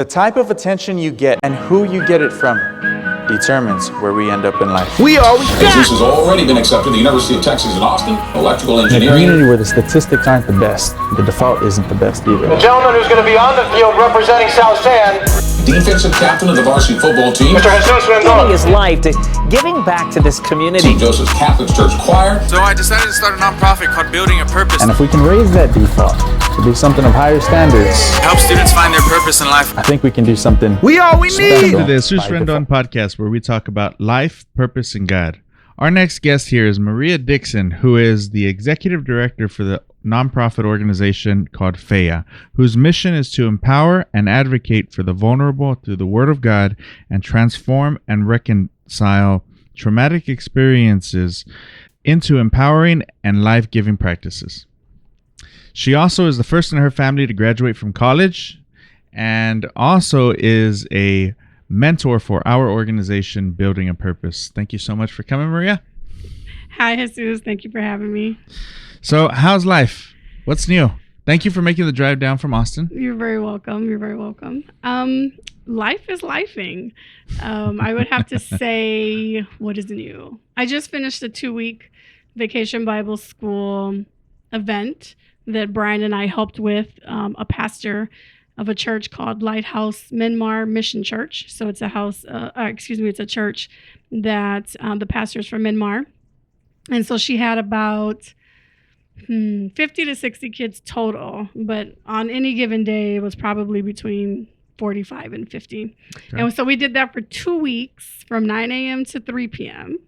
The type of attention you get and who you get it from determines where we end up in life. We always got. This has already been accepted at the University of Texas in Austin, electrical In a engineering. community where the statistics aren't the best, the default isn't the best either. The gentleman who's going to be on the field representing South San, Defensive captain of the varsity football team. Mr. Jesus Rendon. Giving his life to giving back to this community. St. Joseph's Catholic Church Choir. So I decided to start a nonprofit called Building a Purpose. And if we can raise that default to be something of higher standards, Help students find their purpose in life. I think we can do something. We all we need. To the Jesus Rendon podcast, where we talk about life, purpose, and God. Our next guest here is Maria Dixon, who is the executive director for the nonprofit organization called FEA, whose mission is to empower and advocate for the vulnerable through the Word of God and transform and reconcile traumatic experiences into empowering and life-giving practices. She also is the first in her family to graduate from college and also is a mentor for our organization, Building a Purpose. Thank you so much for coming, Maria. Hi, Jesus. Thank you for having me. So, how's life? What's new? Thank you for making the drive down from Austin. You're very welcome. You're very welcome. Life is lifing. I would have to say, what is new? I just finished a 2-week Vacation Bible School event that Brian and I helped with, a pastor of a church called Lighthouse Myanmar Mission Church. So it's a it's a church that the pastor is from Myanmar. And so she had about 50 to 60 kids total, but on any given day, it was probably between 45 and 50. Okay. And so we did that for 2 weeks from 9 a.m. to 3 p.m.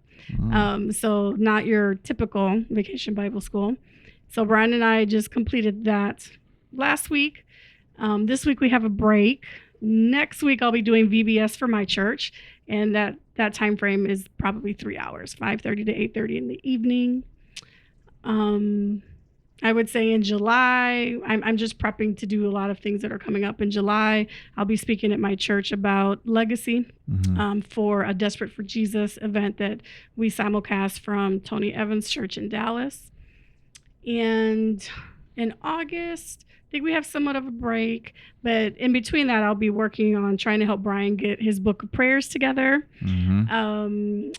So not your typical Vacation Bible School. So Brian and I just completed that last week. This week we have a break. Next week I'll be doing VBS for my church, and that time frame is probably 3 hours, 5:30 to 8:30 in the evening. I would say in July, I'm just prepping to do a lot of things that are coming up in July. I'll be speaking at my church about legacy for a Desperate for Jesus event that we simulcast from Tony Evans' church in Dallas. And in August, I think we have somewhat of a break, but in between that, I'll be working on trying to help Brian get his book of prayers together.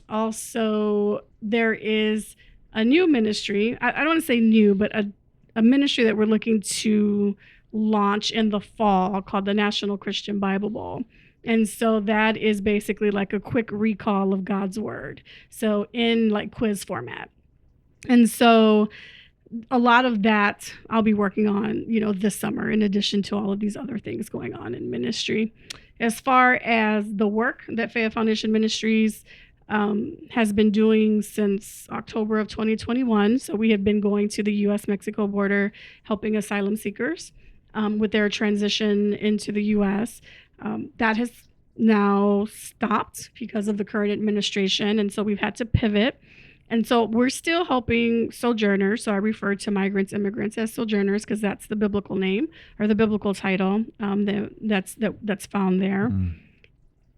Also, there is a new ministry. I don't want to say new, but a ministry that we're looking to launch in the fall called the National Christian Bible Bowl. And so that is basically like a quick recall of God's word. So in like quiz format. And so a lot of that I'll be working on, this summer, in addition to all of these other things going on in ministry. As far as the work that FEA Foundation Ministries has been doing since October of 2021. So we have been going to the U.S. Mexico border, helping asylum-seekers with their transition into the U.S. That has now stopped because of the current administration, and so we've had to pivot. And so we're still helping sojourners. So I refer to migrants, immigrants as sojourners because that's the biblical name or the biblical title that's found there.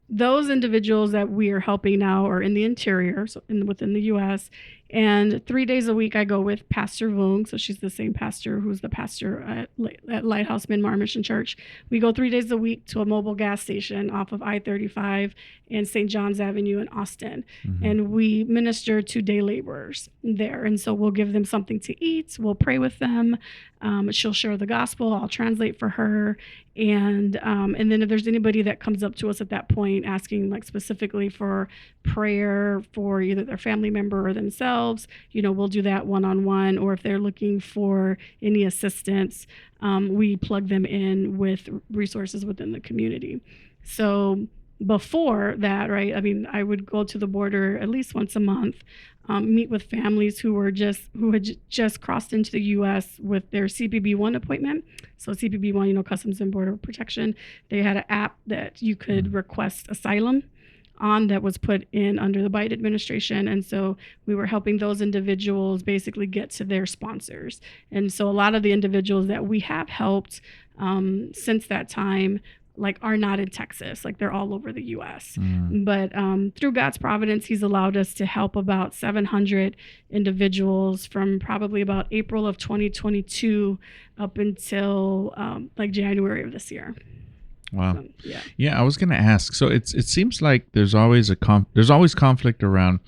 Those individuals that we are helping now are in the interior, so within the U.S., and 3 days a week I go with Pastor Vung. So she's the same pastor who's the pastor at Lighthouse Myanmar Mission Church. We go 3 days a week to a mobile gas station off of I-35 and St. John's Avenue in Austin. And we minister to day laborers there. And so we'll give them something to eat. We'll pray with them. She'll share the gospel. I'll translate for her. And then if there's anybody that comes up to us at that point asking like specifically for prayer for either their family member or themselves, we'll do that one-on-one. Or if they're looking for any assistance, we plug them in with resources within the community. So before that, right, I would go to the border at least once a month, meet with families who had just crossed into the U.S. with their CBP-1 appointment. So CBP-1, Customs and Border Protection, they had an app that you could request asylum on that was put in under the Biden administration. And so we were helping those individuals basically get to their sponsors. And so a lot of the individuals that we have helped since that time are not in Texas, they're all over the U.S. But through God's providence, he's allowed us to help about 700 individuals from probably about April of 2022 up until January of this year. Wow. Yeah. Yeah, I was going to ask. So it seems like there's always conflict around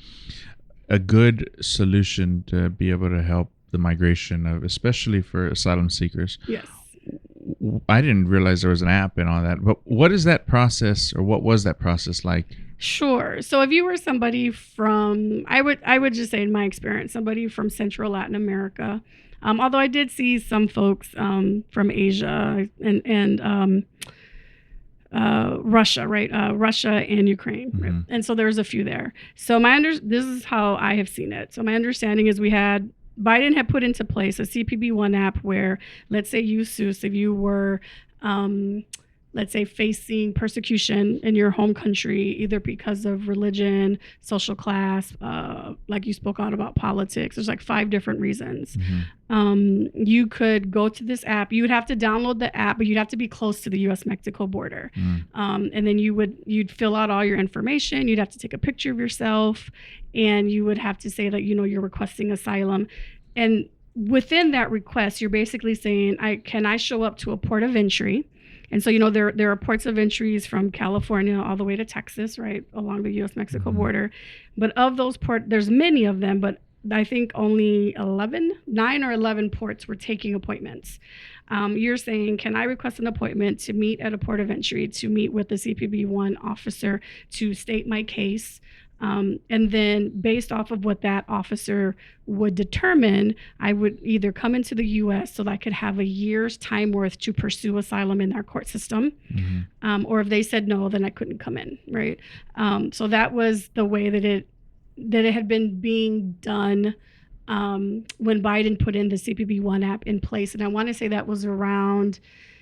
a good solution to be able to help the migration of, especially for asylum seekers. Yes. I didn't realize there was an app and all that. But what is that process, or what was that process like? Sure. So if you were somebody from, I would just say in my experience, somebody from Central Latin America, although I did see some folks from Asia and Russia, right? Russia and Ukraine, right? And so there's a few there. So this is how I have seen it. So my understanding is Biden had put into place a CPB-1 app where, let's say you, Seuss, if you were, let's say, facing persecution in your home country, either because of religion, social class, like you spoke out about politics, there's like 5 different reasons. You could go to this app. You would have to download the app, but you'd have to be close to the U.S. Mexico border. And then you'd fill out all your information. You'd have to take a picture of yourself, and you would have to say that, you're requesting asylum. And within that request, you're basically saying, can I show up to a port of entry? And so, there are ports of entries from California all the way to Texas, right, along the U.S. Mexico border. But of those ports, there's many of them, but I think only 9 or 11 ports were taking appointments. You're saying, can I request an appointment to meet at a port of entry, to meet with the CPB-1 officer, to state my case? And then based off of what that officer would determine, I would either come into the U.S. so that I could have a year's time worth to pursue asylum in our court system. Or if they said no, then I couldn't come in, right? So that was the way that it had been being done when Biden put in the CPB-1 app in place. And I want to say that was around,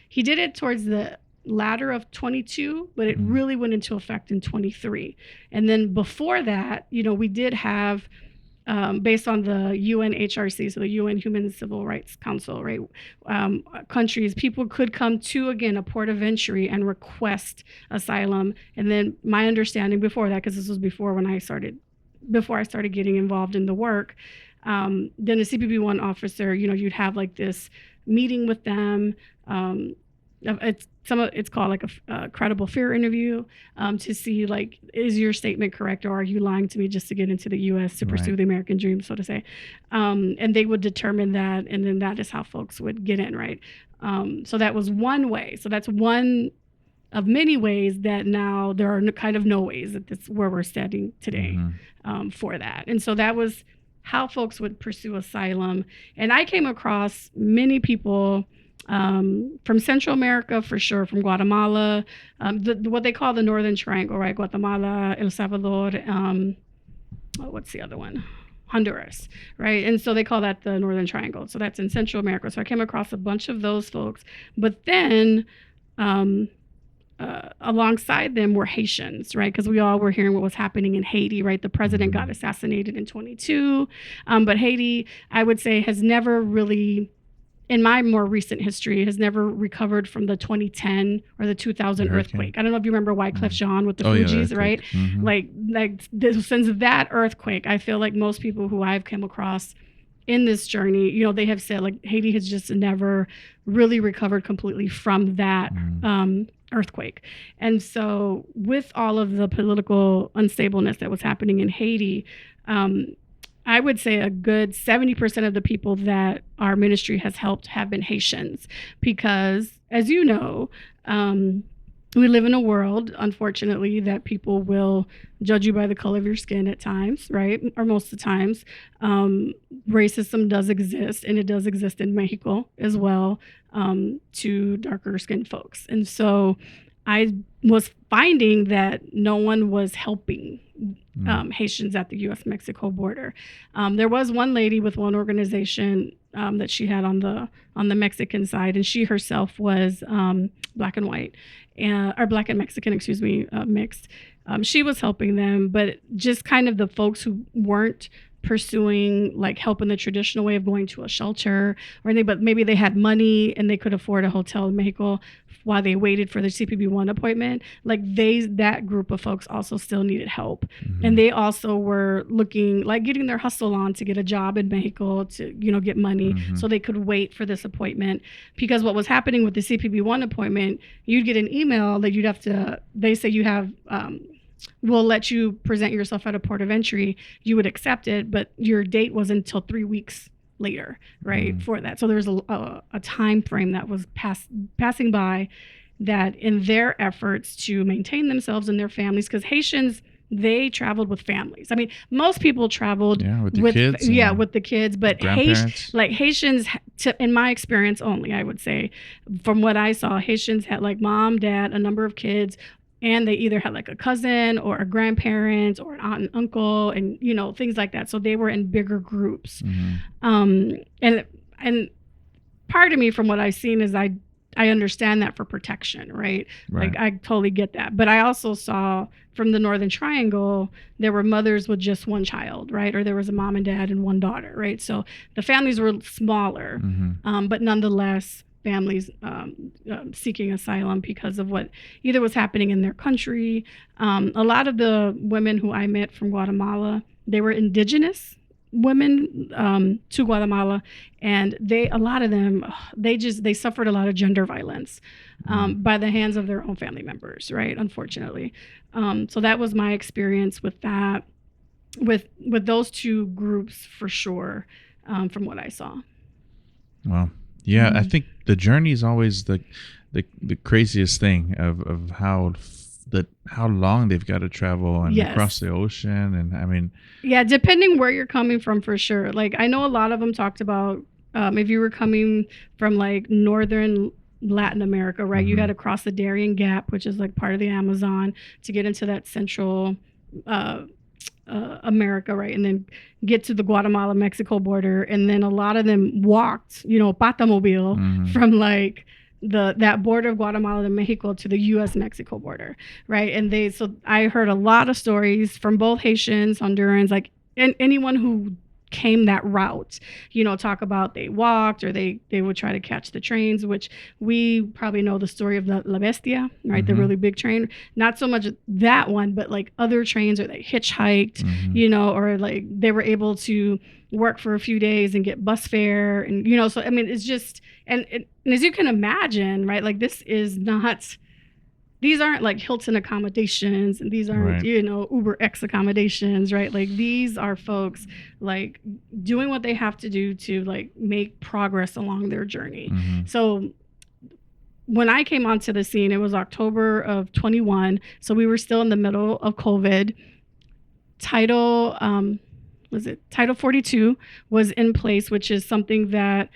he did it towards the latter of 22, but it really went into effect in 23. And then before that, we did have, based on the UNHRC, so the UN Human Civil Rights Council, right? Countries, people could come to, again, a port of entry and request asylum. And then my understanding before that, because this was before I started getting involved in the work, then the CPB-1 officer, you'd have like this meeting with them. It's called like a credible fear interview, to see, like, is your statement correct, or are you lying to me just to get into the U.S. to pursue the American dream, so to say? And they would determine that, and then that is how folks would get in, right? So that was one way. So that's one of many ways that now there are kind of no ways that that's where we're standing today for that. And so that was how folks would pursue asylum. And I came across many people from Central America, for sure, from Guatemala, what they call the Northern Triangle, right? Guatemala, El Salvador, what's the other one? Honduras, right? And so they call that the Northern Triangle. So that's in Central America. So I came across a bunch of those folks. But then alongside them were Haitians, right? Because we all were hearing what was happening in Haiti, right? The president got assassinated in 22. But Haiti, I would say, has never really, in my more recent history, has never recovered from the 2010 or the 2000 earthquake. I don't know if you remember Wycliffe Jean with the Fugees, right? Like since that earthquake, I feel like most people who I've come across in this journey, they have said, like, Haiti has just never really recovered completely from that earthquake. And so with all of the political unstableness that was happening in Haiti, I would say a good 70% of the people that our ministry has helped have been Haitians, because, as you know, we live in a world, unfortunately, that people will judge you by the color of your skin at times, right? Or most of the times. Racism does exist, and it does exist in Mexico as well, to darker skinned folks. And so I was finding that no one was helping Haitians at the U.S. Mexico border. There was one lady with one organization that she had on the Mexican side, and she herself was black and white, or black and Mexican, mixed. She was helping them, but just kind of the folks who weren't pursuing like help in the traditional way of going to a shelter or anything, but maybe they had money and they could afford a hotel in Mexico while they waited for the CPB-1 appointment. Like that group of folks also still needed help. And they also were looking like getting their hustle on to get a job in Mexico to, get money so they could wait for this appointment. Because what was happening with the CPB-1 appointment, you'd get an email that they say you have, we'll let you present yourself at a port of entry. You would accept it, but your date was until 3 weeks later, right, for that. So there's a time frame that was passing by that in their efforts to maintain themselves and their families, because Haitians, they traveled with families. I mean, most people traveled with the kids. With the kids, but Haitians, in my experience only, I would say, from what I saw, Haitians had like mom, dad, a number of kids, and they either had like a cousin or a grandparent or an aunt and uncle and, things like that. So they were in bigger groups. And part of me from what I've seen is I understand that for protection, right? Like I totally get that. But I also saw from the Northern Triangle, there were mothers with just one child, right? Or there was a mom and dad and one daughter, right? So the families were smaller, but nonetheless, families seeking asylum because of what either was happening in their country. A lot of the women who I met from Guatemala, they were indigenous women to Guatemala, and a lot of them, they suffered a lot of gender violence by the hands of their own family members, right? Unfortunately. So that was my experience with that, with those two groups for sure, from what I saw. Wow. Yeah, I think the journey is always the craziest thing of how long they've got to travel and across the ocean, and I mean, depending where you're coming from, for sure. Like I know a lot of them talked about if you were coming from like northern Latin America, right? You had to cross the Darien Gap, which is like part of the Amazon, to get into that central America, right? And then get to the Guatemala-Mexico border. And then a lot of them walked, patamobile from like that border of Guatemala to Mexico to the U.S. Mexico border, right? And so I heard a lot of stories from both Haitians, Hondurans, like anyone who came that route, talk about they walked or they would try to catch the trains, which we probably know the story of the La Bestia, right? The really big train. Not so much that one, but like other trains, or they hitchhiked, or like they were able to work for a few days and get bus fare, and so I mean, it's just and as you can imagine, right? Like these aren't like Hilton accommodations, and these aren't, Uber X accommodations, right? Like these are folks like doing what they have to do to like make progress along their journey. So when I came onto the scene, it was October of 21. So we were still in the middle of COVID. Title 42 was in place, which is something that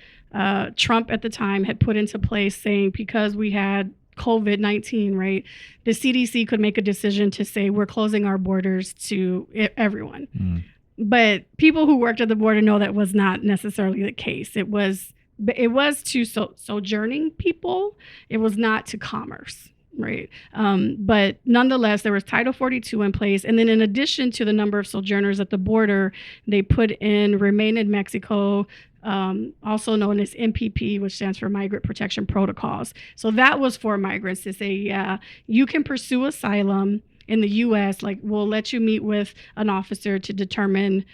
Trump at the time had put into place, saying because we had COVID-19, right? The CDC could make a decision to say we're closing our borders to everyone. But people who worked at the border know that was not necessarily the case. It was to sojourning people. It was not to commerce, right? But nonetheless, there was Title 42 in place. And then in addition to the number of sojourners at the border, they put in Remain in Mexico, also known as MPP, which stands for Migrant Protection Protocols. So that was for migrants to say, you can pursue asylum in the U.S., like we'll let you meet with an officer to determine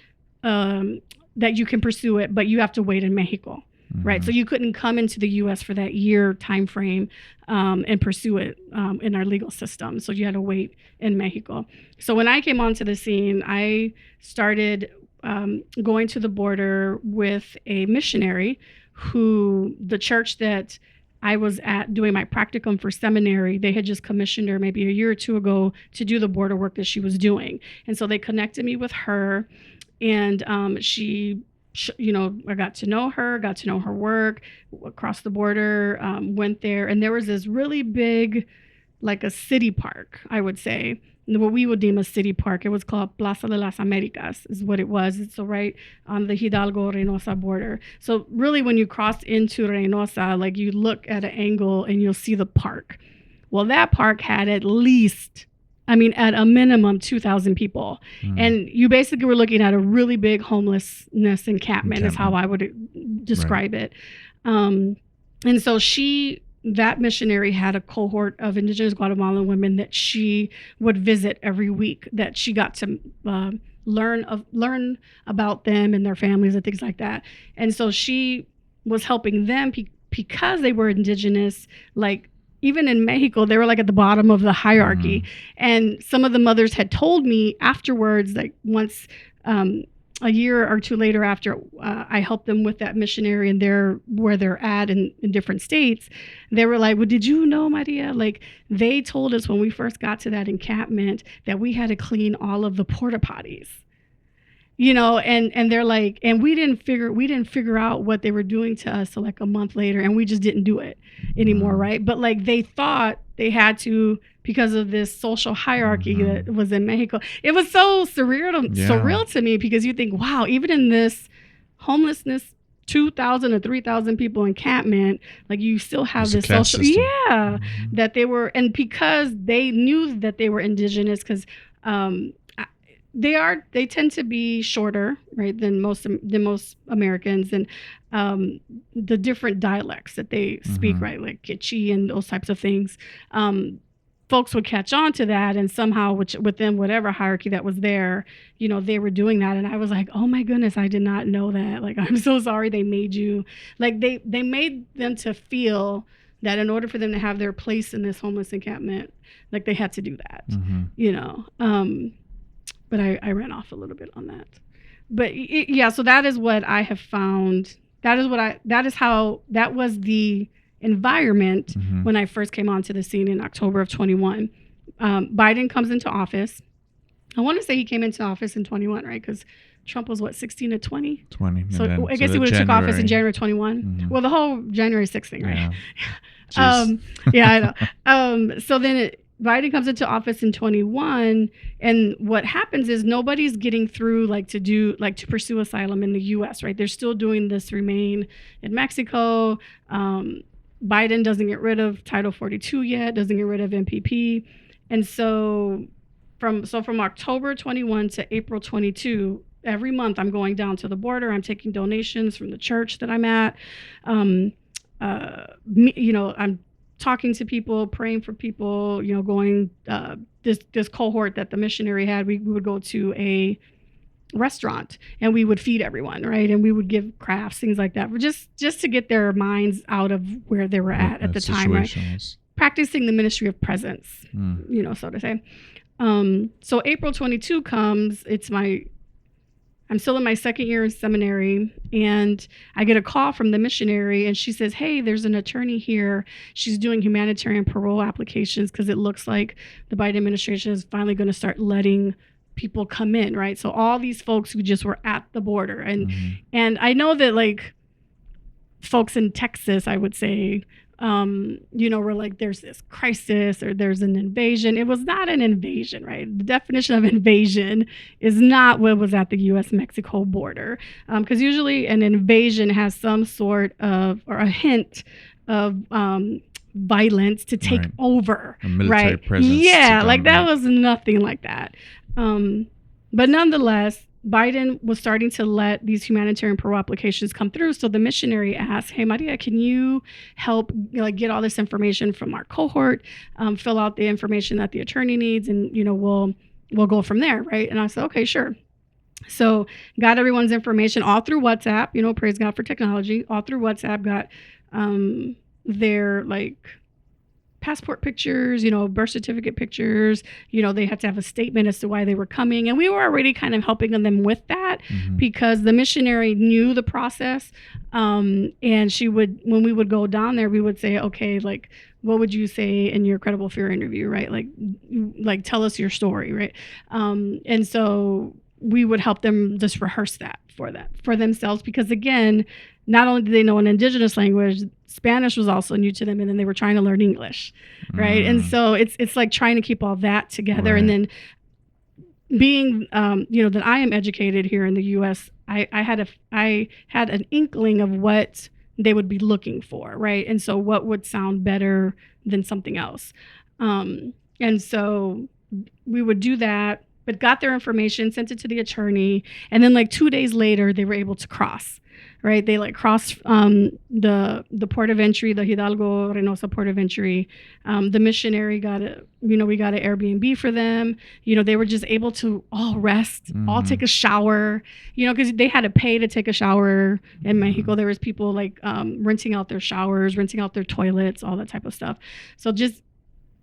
that you can pursue it, but you have to wait in Mexico, right? So you couldn't come into the U.S. for that year time frame and pursue it in our legal system. So you had to wait in Mexico. So when I came onto the scene, I started going to the border with a missionary who the church that I was at doing my practicum for seminary, they had just commissioned her maybe a year or two ago to do the border work that she was doing. And so they connected me with her, and I got to know her work, across the border, went there, and there was this really big, like a city park, I would say, what we would deem a city park. It was called Plaza de las Americas is what it was. It's right on the Hidalgo-Reynosa border. So really when you cross into Reynosa, like you look at an angle and you'll see the park. Well, that park had at least at a minimum 2,000 people. And you basically were looking at a really big homelessness encampment is how I would describe it. And so that missionary had a cohort of indigenous Guatemalan women that she would visit every week, that she got to learn about them and their families and things like that. And so she was helping them because they were indigenous. Like, even in Mexico, they were like at the bottom of the hierarchy. And some of the mothers had told me afterwards, like once a year or two later after I helped them with that missionary and where they're at in different states, they were like, well, did you know, Maria, like they told us when we first got to that encampment that we had to clean all of the porta potties. And they're like, and we didn't figure out what they were doing to us till like a month later, and we just didn't do it anymore, right? But like they thought they had to because of this social hierarchy that was in Mexico. It was so surreal to me, because you think, wow, even in this homelessness 2,000 or 3,000 people encampment, like you still have this social that they were, and because they knew that they were indigenous, because they tend to be shorter, right, than most Americans, and the different dialects that they speak, right, like Kichi and those types of things. Folks would catch on to that, and somehow within whatever hierarchy that was there, they were doing that. And I was like, oh my goodness, I did not know that. Like, I'm so sorry they made you, like they made them to feel that in order for them to have their place in this homeless encampment, like they had to do that, but I ran off a little bit on that. But so that is what I have found. That was the environment when I first came onto the scene in October of 21. Biden comes into office. I want to say he came into office in 21, right? Because Trump was 16 to 20? 20. So I guess he would have took office in January 21. Well, the whole January 6th thing, right? Yeah. I know. So then Biden comes into office in 21, and what happens is nobody's getting through to pursue asylum in the U.S., right? They're still doing this remain in Mexico. Biden doesn't get rid of Title 42 yet, doesn't get rid of MPP. And so from October 21 to April 22, every month I'm going down to the border. I'm taking donations from the church that I'm at. I'm talking to people, praying for people, going, this cohort that the missionary had, we would go to a restaurant and we would feed everyone, right? And we would give crafts, things like that, just to get their minds out of where they were at the time, right? Practicing the ministry of presence, so to say. So April 22 comes, I'm still in my second year in seminary, and I get a call from the missionary, and she says, hey, there's an attorney here. She's doing humanitarian parole applications because it looks like the Biden administration is finally going to start letting people come in, right? So all these folks who just were at the border. And I know that, like, folks in Texas, I would say, were like, there's this crisis or there's an invasion. It was not an invasion, right? The definition of invasion is not what was at the U.S. Mexico border, because usually an invasion has some sort of, or a hint of violence to take over, a military right? presence. Yeah, like that was nothing like that. But nonetheless, Biden was starting to let these humanitarian parole applications come through. So the missionary asked, hey, Maria, can you help get all this information from our cohort, fill out the information that the attorney needs, and, we'll go from there, right? And I said, okay, sure. So got everyone's information all through WhatsApp, praise God for technology, all through WhatsApp, got their passport pictures, birth certificate pictures, they had to have a statement as to why they were coming. And we were already kind of helping them with that because the missionary knew the process. And when we would go down there, we would say, okay, what would you say in your credible fear interview, right? Like tell us your story, right? And so we would help them just rehearse that for themselves, because again, not only did they know an indigenous language, Spanish was also new to them, and then they were trying to learn English, right? And so it's like trying to keep all that together, right. And then being, that I am educated here in the U.S., I had an inkling of what they would be looking for, right? And so what would sound better than something else, and so we would do that, but got their information, sent it to the attorney, and then like 2 days later, they were able to cross. Right, they like crossed the port of entry, the Hidalgo Reynosa port of entry. The missionary we got an Airbnb for them. They were just able to all rest, all take a shower. Because they had to pay to take a shower in Mexico. There was people like renting out their showers, renting out their toilets, all that type of stuff. So just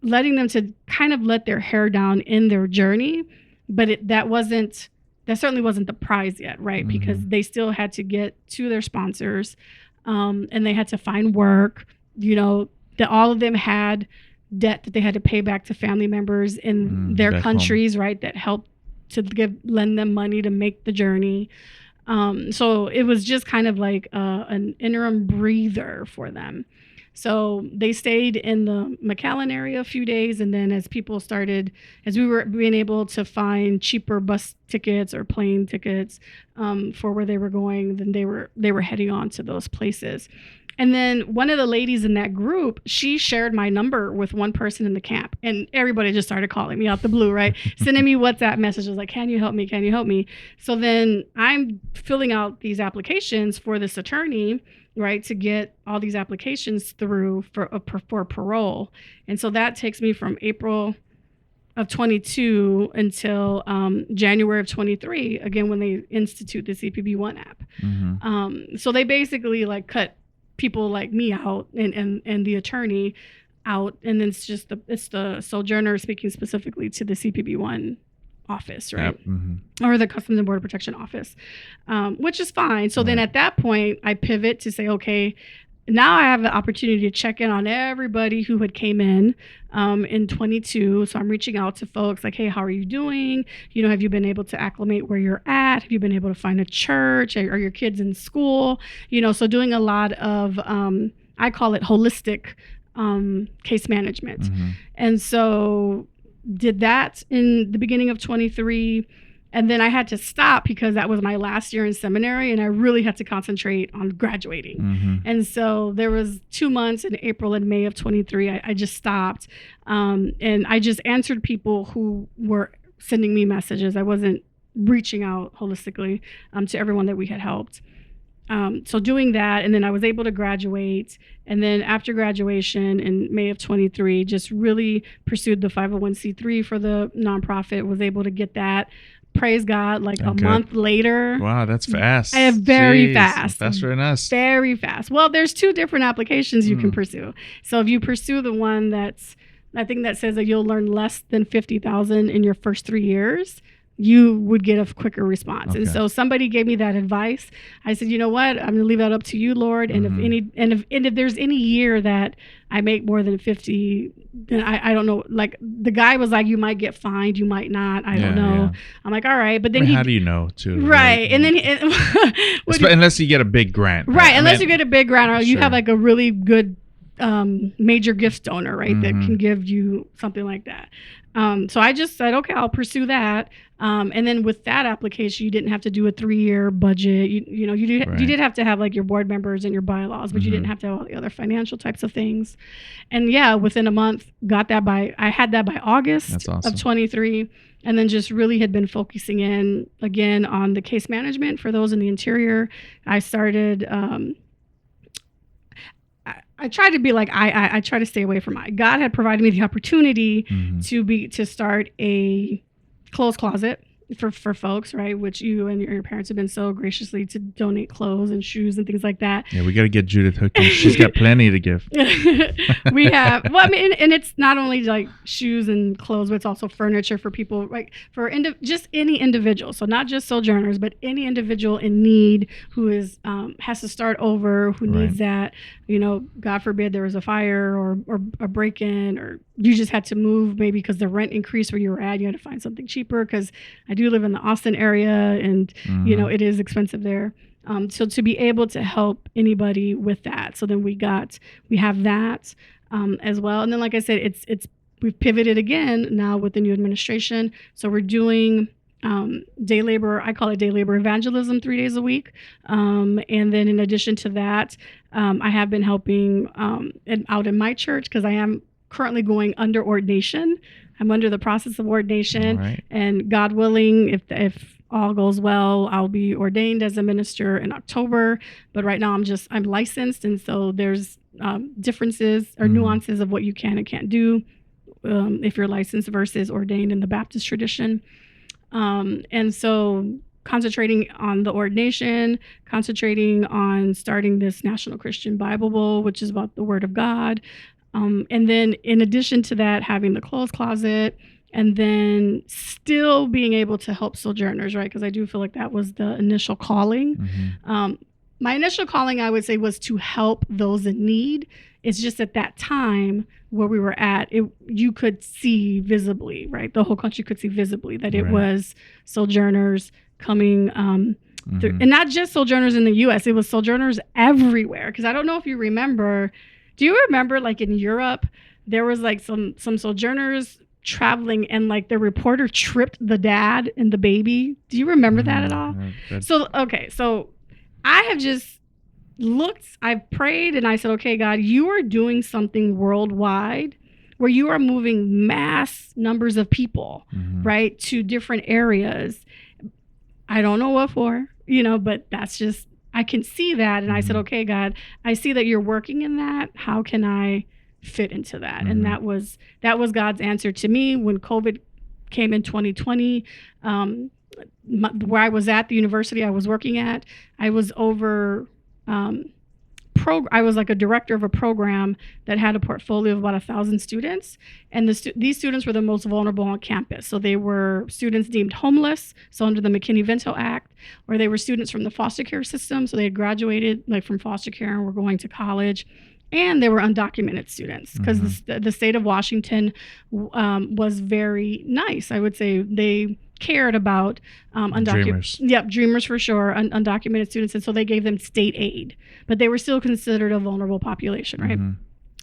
letting them to kind of let their hair down in their journey, but that certainly wasn't the prize yet, right? Because they still had to get to their sponsors, and they had to find work. That all of them had debt that they had to pay back to family members in their countries, right? That helped to lend them money to make the journey. So it was just kind of like an interim breather for them. So they stayed in the McAllen area a few days, and then as we were being able to find cheaper bus tickets or plane tickets for where they were going, then they were heading on to those places. And then one of the ladies in that group, she shared my number with one person in the camp, and everybody just started calling me out the blue, right? Sending me WhatsApp messages like, "Can you help me? Can you help me?" So then I'm filling out these applications for this attorney, right, to get all these applications through for parole. And so that takes me from April of 22 until January of 23, again, when they institute the CPB-1 app. So they basically like cut people like me out and the attorney out, and then it's the Sojourner, speaking specifically to the CPB-1 office, right? Or the Customs and Border Protection office, which is fine. So then at that point, I pivot to say, okay, now I have the opportunity to check in on everybody who had came in 22. So I'm reaching out to folks like, hey, how are you doing? Have you been able to acclimate where you're at? Have you been able to find a church? Are your kids in school? So doing a lot of, I call it holistic case management. And so did that in the beginning of 23. And then I had to stop because that was my last year in seminary, and I really had to concentrate on graduating. And so there was 2 months in April and May of 23. I just stopped, and I just answered people who were sending me messages. I wasn't reaching out holistically to everyone that we had helped. So doing that, and then I was able to graduate. And then after graduation in May of 23, just really pursued the 501c3 for the nonprofit, was able to get that. Praise God, like a month later. Wow, that's fast. Very fast. Faster than us. Very fast. Well, there's 2 different applications you can pursue. So if you pursue the one that says that you'll learn less than $50,000 in your first 3 years, you would get a quicker response. And so somebody gave me that advice. I said, you know what? I'm going to leave that up to you, Lord. And if there's any year that I make more than 50, then I don't know. Like the guy was like, you might get fined, you might not. I don't know. Yeah. I'm like, all right. But then how do you know too? Right. And then unless you get a big grant. Right. Unless you get a big grant, or you have like a really good major gift donor, right, that can give you something like that. So I just said, okay, I'll pursue that. And then with that application, you didn't have to do a 3-year budget. You did have to have like your board members and your bylaws, but you didn't have to have all the other financial types of things. And yeah, within a month, I had that by August of 23. And then just really had been focusing in again on the case management for those in the interior. I started, I try to be like, I try to stay away from it. God had provided me the opportunity to start a clothes closet for folks, right? Which you and your parents have been so graciously to donate clothes and shoes and things like that. Yeah, we got to get Judith hooked in. She's got plenty to give. We have, well, I mean, and it's not only like shoes and clothes, but it's also furniture for people, like for just any individual. So not just sojourners, but any individual in need who is has to start over, who needs that. God forbid there was a fire or a break-in, or you just had to move maybe because the rent increased where you were at. You had to find something cheaper, because I do live in the Austin area, and it is expensive there. So to be able to help anybody with that, so then we have that as well. And then, like I said, we've pivoted again now with the new administration. So we're doing day labor. I call it day labor evangelism 3 days a week. And then in addition to that, I have been helping out in my church, because I am currently going under ordination. I'm under the process of ordination, All right. and God willing, if all goes well, I'll be ordained as a minister in October. But right now I'm licensed, and so there's differences or nuances of what you can and can't do if you're licensed versus ordained in the Baptist tradition. And so concentrating on the ordination, concentrating on starting this National Christian Bible Bowl, which is about the Word of God. And then in addition to that, having the clothes closet, and then still being able to help sojourners, right? Because I do feel like that was the initial calling. My initial calling, I would say, was to help those in need. It's just at that time where we were at, you could see visibly, right? The whole country could see visibly that it was sojourners coming through. And not just sojourners in the U.S., it was sojourners everywhere. Because I don't know if you remember, do you remember like in Europe, there was like some sojourners traveling and like the reporter tripped the dad and the baby? Do you remember that at all? So I have just I've prayed and I said, okay, God, you are doing something worldwide where you are moving mass numbers of people, right, to different areas. I don't know what for, but that's just, I can see that. And I said, okay, God, I see that you're working in that. How can I fit into that? And that was God's answer to me when COVID came in 2020. Where I was at, the university I was working at, I was over I was like a director of a program that had a portfolio of about 1,000 students, and these students were the most vulnerable on campus. So they were students deemed homeless, so under the McKinney-Vento Act, or they were students from the foster care system, so they had graduated like from foster care and were going to college, and they were undocumented students because the state of Washington was very nice. I would say they cared about Dreamers. Yep, dreamers for sure, undocumented students, and so they gave them state aid, but they were still considered a vulnerable population, right?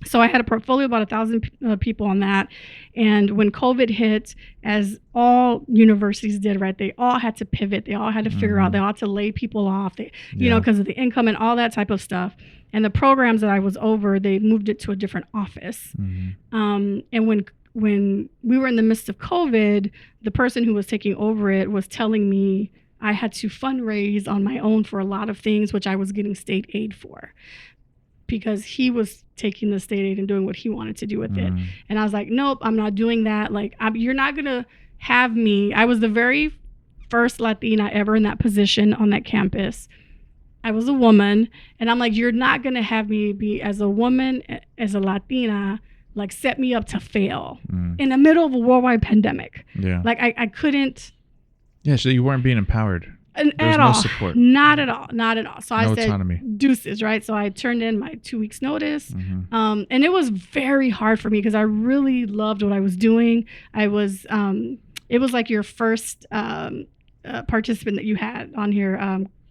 So I had a portfolio of about 1,000 people on that, and when COVID hit, as all universities did, right, they all had to pivot, they all had to figure out, they all had to lay people off, because of the income and all that type of stuff. And the programs that I was over, they moved it to a different office. And when we were in the midst of COVID, the person who was taking over it was telling me I had to fundraise on my own for a lot of things, which I was getting state aid for, because he was taking the state aid and doing what he wanted to do with it. And I was like, nope, I'm not doing that. Like, you're not going to have me. I was the very first Latina ever in that position on that campus. I was a woman, and I'm like, you're not going to have me be, as a woman, as a Latina, like set me up to fail in the middle of a worldwide pandemic. Yeah. Like I couldn't. Yeah. So you weren't being empowered. There was no support. Not at all. So I said, autonomy. Deuces, right? So I turned in my 2 weeks notice. And it was very hard for me because I really loved what I was doing. I was, it was like your first participant that you had on here,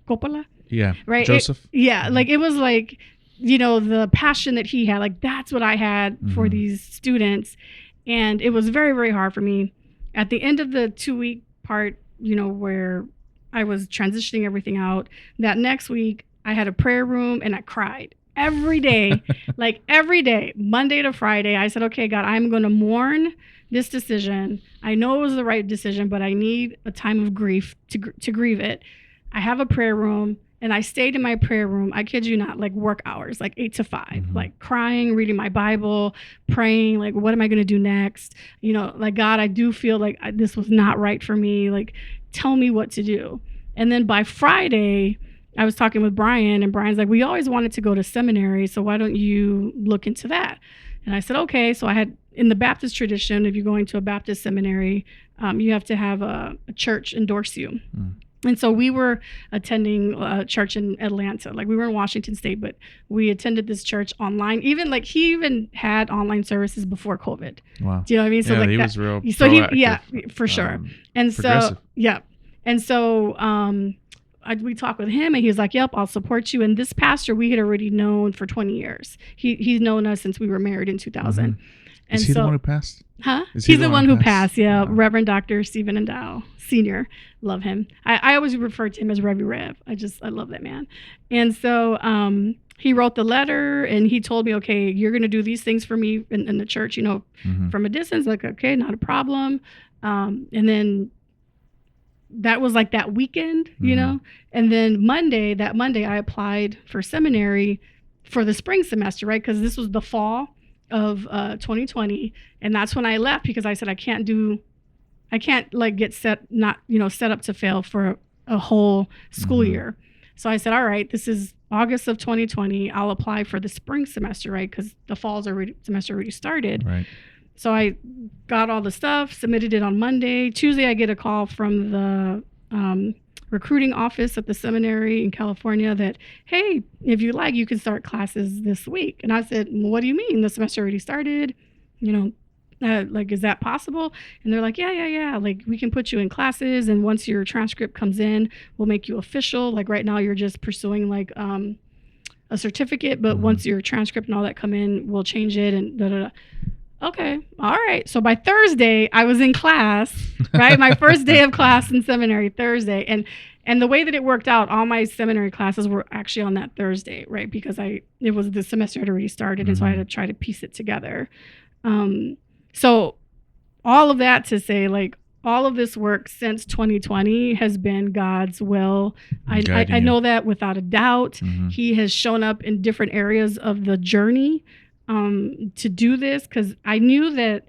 Coppola. Yeah. Right. Joseph. Like it was like, the passion that he had, like that's what I had for these students. And it was very, very hard for me. At the end of the 2-week part, where I was transitioning everything out, that next week I had a prayer room and I cried every day, like every day, Monday to Friday. I said, okay, God, I'm going to mourn this decision. I know it was the right decision, but I need a time of grief to grieve it. I have a prayer room. And I stayed in my prayer room, I kid you not, like work hours, like 8 to 5, like crying, reading my Bible, praying, like, what am I going to do next? Like, God, I do feel like this was not right for me. Like, tell me what to do. And then by Friday, I was talking with Brian, and Brian's like, we always wanted to go to seminary, so why don't you look into that? And I said, okay. So I had, in the Baptist tradition, if you're going to a Baptist seminary, you have to have a church endorse you. And so we were attending a church in Atlanta. Like we were in Washington State, but we attended this church online. Even like he even had online services before COVID. Wow. Do you know what I mean? So like he that, was real. So for sure. And so we talked with him, and he was like, "Yep, I'll support you." And this pastor we had already known for 20 years. He's known us since we were married in 2000. Is he the one who passed? Huh? Is he He's the one who passed. Yeah, Wow. Reverend Dr. Stephen Endow, Senior. Love him. I always refer to him as Revy Rev. I love that man. And so he wrote the letter, and he told me, okay, you're going to do these things for me in the church, from a distance. Like, okay, not a problem. And then that was like that weekend, and then Monday, I applied for seminary for the spring semester, right? Because this was the fall of 2020, and that's when I left, because I said I can't like get set up to fail for a whole school year. So I said, all right, this is August of 2020. I'll apply for the spring semester, right? Because the semester already started. Right. So I got all the stuff, submitted it on Monday. Tuesday, I get a call from the recruiting office at the seminary in California that, hey, if you like, you can start classes this week. And I said, well, what do you mean? The semester already started, like, is that possible? And they're like, yeah. Like, we can put you in classes, and once your transcript comes in, we'll make you official. Like, right now you're just pursuing like a certificate, but once your transcript and all that come in, we'll change it and da-da-da. Okay. All right. So by Thursday, I was in class, right? My first day of class in seminary, Thursday. And the way that it worked out, all my seminary classes were actually on that Thursday, right? Because the semester had already started, and so I had to try to piece it together. So all of that to say, like, all of this work since 2020 has been God's will. I know that without a doubt. He has shown up in different areas of the journey to do this, because I knew that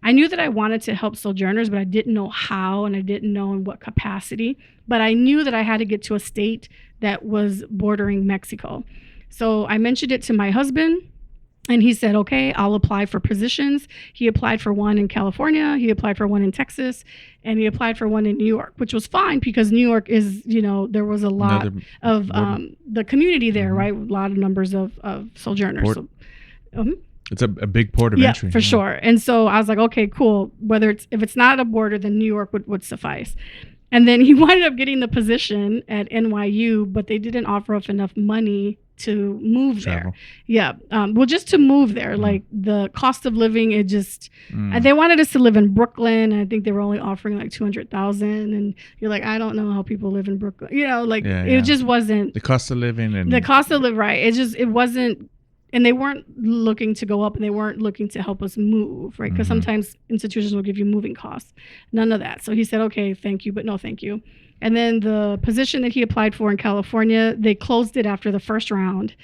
I wanted to help sojourners, but I didn't know how, and I didn't know in what capacity. But I knew that I had to get to a state that was bordering Mexico. So I mentioned it to my husband, and he said, okay, I'll apply for positions. He applied for one in California, he applied for one in Texas, and he applied for one in New York, which was fine, because New York is, there was a lot of the community there, right? A lot of numbers of sojourners. It's a big port of entry. For sure. And so I was like, okay, cool. If it's not a border, then New York would suffice. And then he wound up getting the position at NYU, but they didn't offer up enough money to move there. Yeah. Well, just to move there, like the cost of living, it just, they wanted us to live in Brooklyn. And I think they were only offering like $200,000. And you're like, I don't know how people live in Brooklyn. It just wasn't. The cost of living. Right. It wasn't. And they weren't looking to go up, and they weren't looking to help us move, right? Because sometimes institutions will give you moving costs. None of that. So he said, okay, thank you, but no thank you. And then the position that he applied for in California, they closed it after the first round.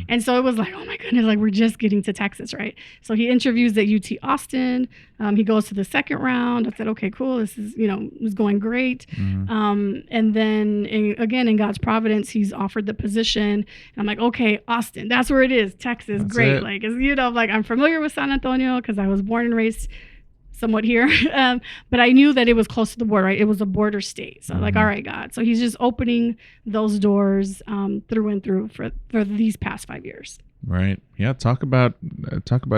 And so it was like, oh my goodness, like, we're just getting to Texas, right? So he interviews at UT Austin. He goes to the second round. I said, okay, cool. This is, it was going great. And then again, in God's providence, he's offered the position. And I'm like, okay, Austin, that's where it is. Texas, that's great. It. Like, like, I'm familiar with San Antonio because I was born and raised somewhat here, but I knew that it was close to the border, right? It was a border state. So like, all right, God. So he's just opening those doors through and through for these past 5 years. Right. Yeah. Talk about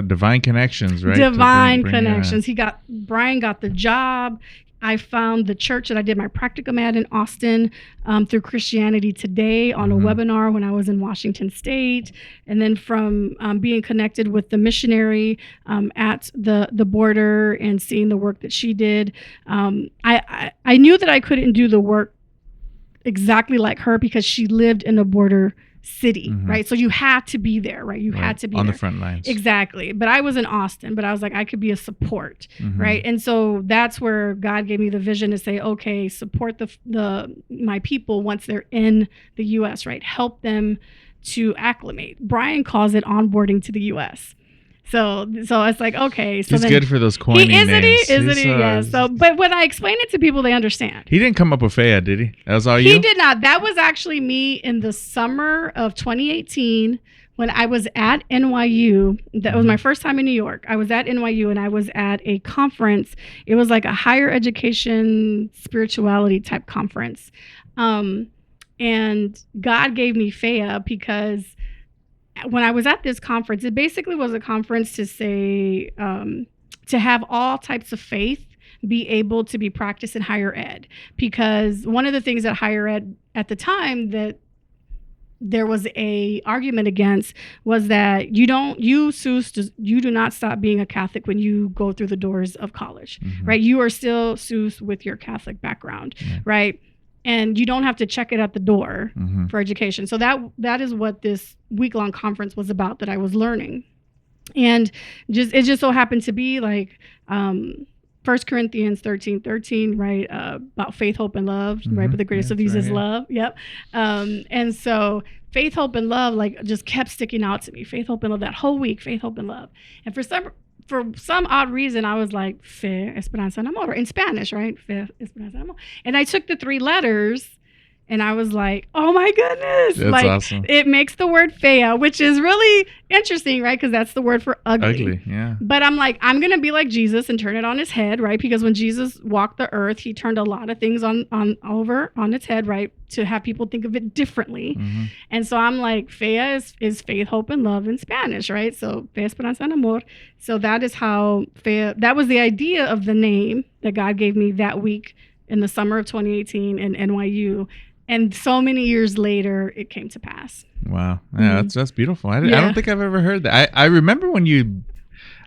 divine connections, right? Divine connections. Brian got the job. I found the church that I did my practicum at in Austin through Christianity Today on a webinar when I was in Washington State. And then from being connected with the missionary at the border and seeing the work that she did, I knew that I couldn't do the work exactly like her because she lived in a border city, right? So you had to be there, right? You had to be on there. The front lines. Exactly. But I was in Austin, but I was like, I could be a support, right? And so that's where God gave me the vision to say, okay, support my people once they're in the U.S., right? Help them to acclimate. Brian calls it onboarding to the U.S. So it's like, okay. So he's good for those corny names. Isn't he? Yeah. So, but when I explain it to people, they understand. He didn't come up with FEA, did he? That was all you? He did not. That was actually me in the summer of 2018 when I was at NYU. That was my first time in New York. I was at NYU and I was at a conference. It was like a higher education spirituality type conference. And God gave me FEA because when I was at this conference, it basically was a conference to say, to have all types of faith be able to be practiced in higher ed. Because one of the things at higher ed at the time that there was a argument against was that you do not stop being a Catholic when you go through the doors of college, right? You are still Seuss with your Catholic background, right? And you don't have to check it at the door for education. So that is what this week-long conference was about that I was learning. And it just so happened to be like 1 Corinthians 13:13, right? About faith, hope, and love, right? But the greatest of these is love. Yep. And so faith, hope, and love like just kept sticking out to me. Faith, hope, and love that whole week. Faith, hope, and love. And for some odd reason, I was like, Fe, Esperanza, and Amor in Spanish, right? Fe, Esperanza, and Amor. And I took the 3 letters. And I was like, oh my goodness. That's like, awesome. It makes the word fea, which is really interesting, right? Because that's the word for ugly. Ugly, yeah. But I'm like, I'm going to be like Jesus and turn it on his head, right? Because when Jesus walked the earth, he turned a lot of things on its head, right? To have people think of it differently. And so I'm like, fea is faith, hope, and love in Spanish, right? So fe, esperanza, and amor. So that is how fea, that was the idea of the name that God gave me that week in the summer of 2018 in NYU. And so many years later, it came to pass. Wow. Yeah, that's beautiful. I don't think I've ever heard that. I remember when you...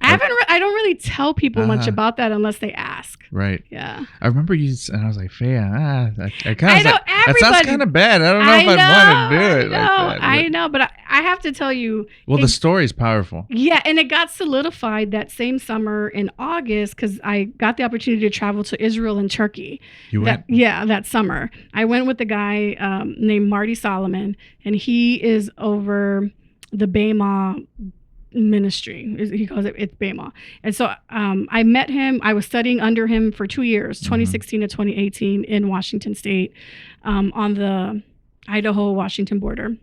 I don't really tell people much about that unless they ask. Right. Yeah. I remember you, and I was like, Fea, I kind of that sounds kind of bad. I don't know if I'd want to do it like that. I know, but I have to tell you. Well, the story's powerful. Yeah, and it got solidified that same summer in August because I got the opportunity to travel to Israel and Turkey. You went? Yeah, that summer. I went with a guy named Marty Solomon, and he is over the Bema ministry. He calls it's Bema. And so I met him. I was studying under him for 2 years, 2016 to 2018 in Washington State on the Idaho-Washington border.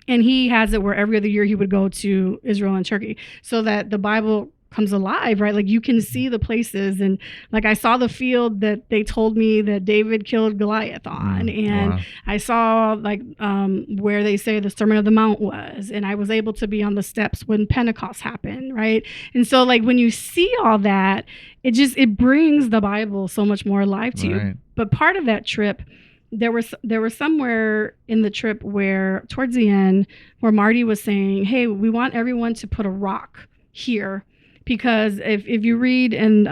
And he has it where every other year he would go to Israel and Turkey so that the Bible comes alive, right? Like you can see the places. And like I saw the field that they told me that David killed Goliath on. And I saw like where they say the Sermon of the Mount was. And I was able to be on the steps when Pentecost happened, right? And so like when you see all that, it brings the Bible so much more alive to you. But part of that trip, there was somewhere in the trip where towards the end where Marty was saying, hey, we want everyone to put a rock here. Because if you read in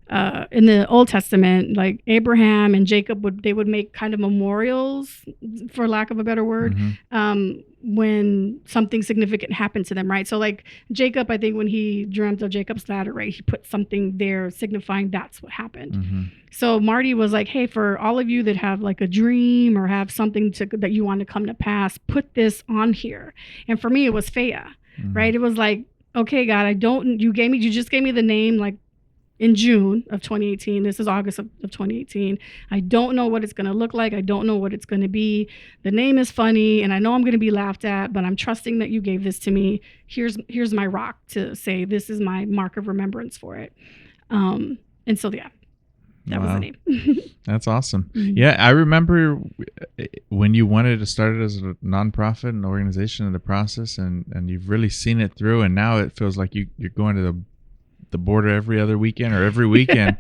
the Old Testament, like Abraham and Jacob would make kind of memorials, for lack of a better word, when something significant happened to them, right? So like Jacob, I think when he dreamt of Jacob's ladder, right, he put something there signifying that's what happened. So Marty was like, hey, for all of you that have like a dream or have something that you want to come to pass, put this on here. And for me, it was Fea, right? It was like, okay, God, you just gave me the name like in June of 2018. This is August of 2018. I don't know what it's going to look like. I don't know what it's going to be. The name is funny and I know I'm going to be laughed at, but I'm trusting that you gave this to me. Here's my rock to say this is my mark of remembrance for it. And so, yeah. That was the name. That's awesome. Yeah, I remember when you wanted to start it as a nonprofit and organization in the process, and you've really seen it through, and now it feels like you're going to the border every other weekend or every weekend,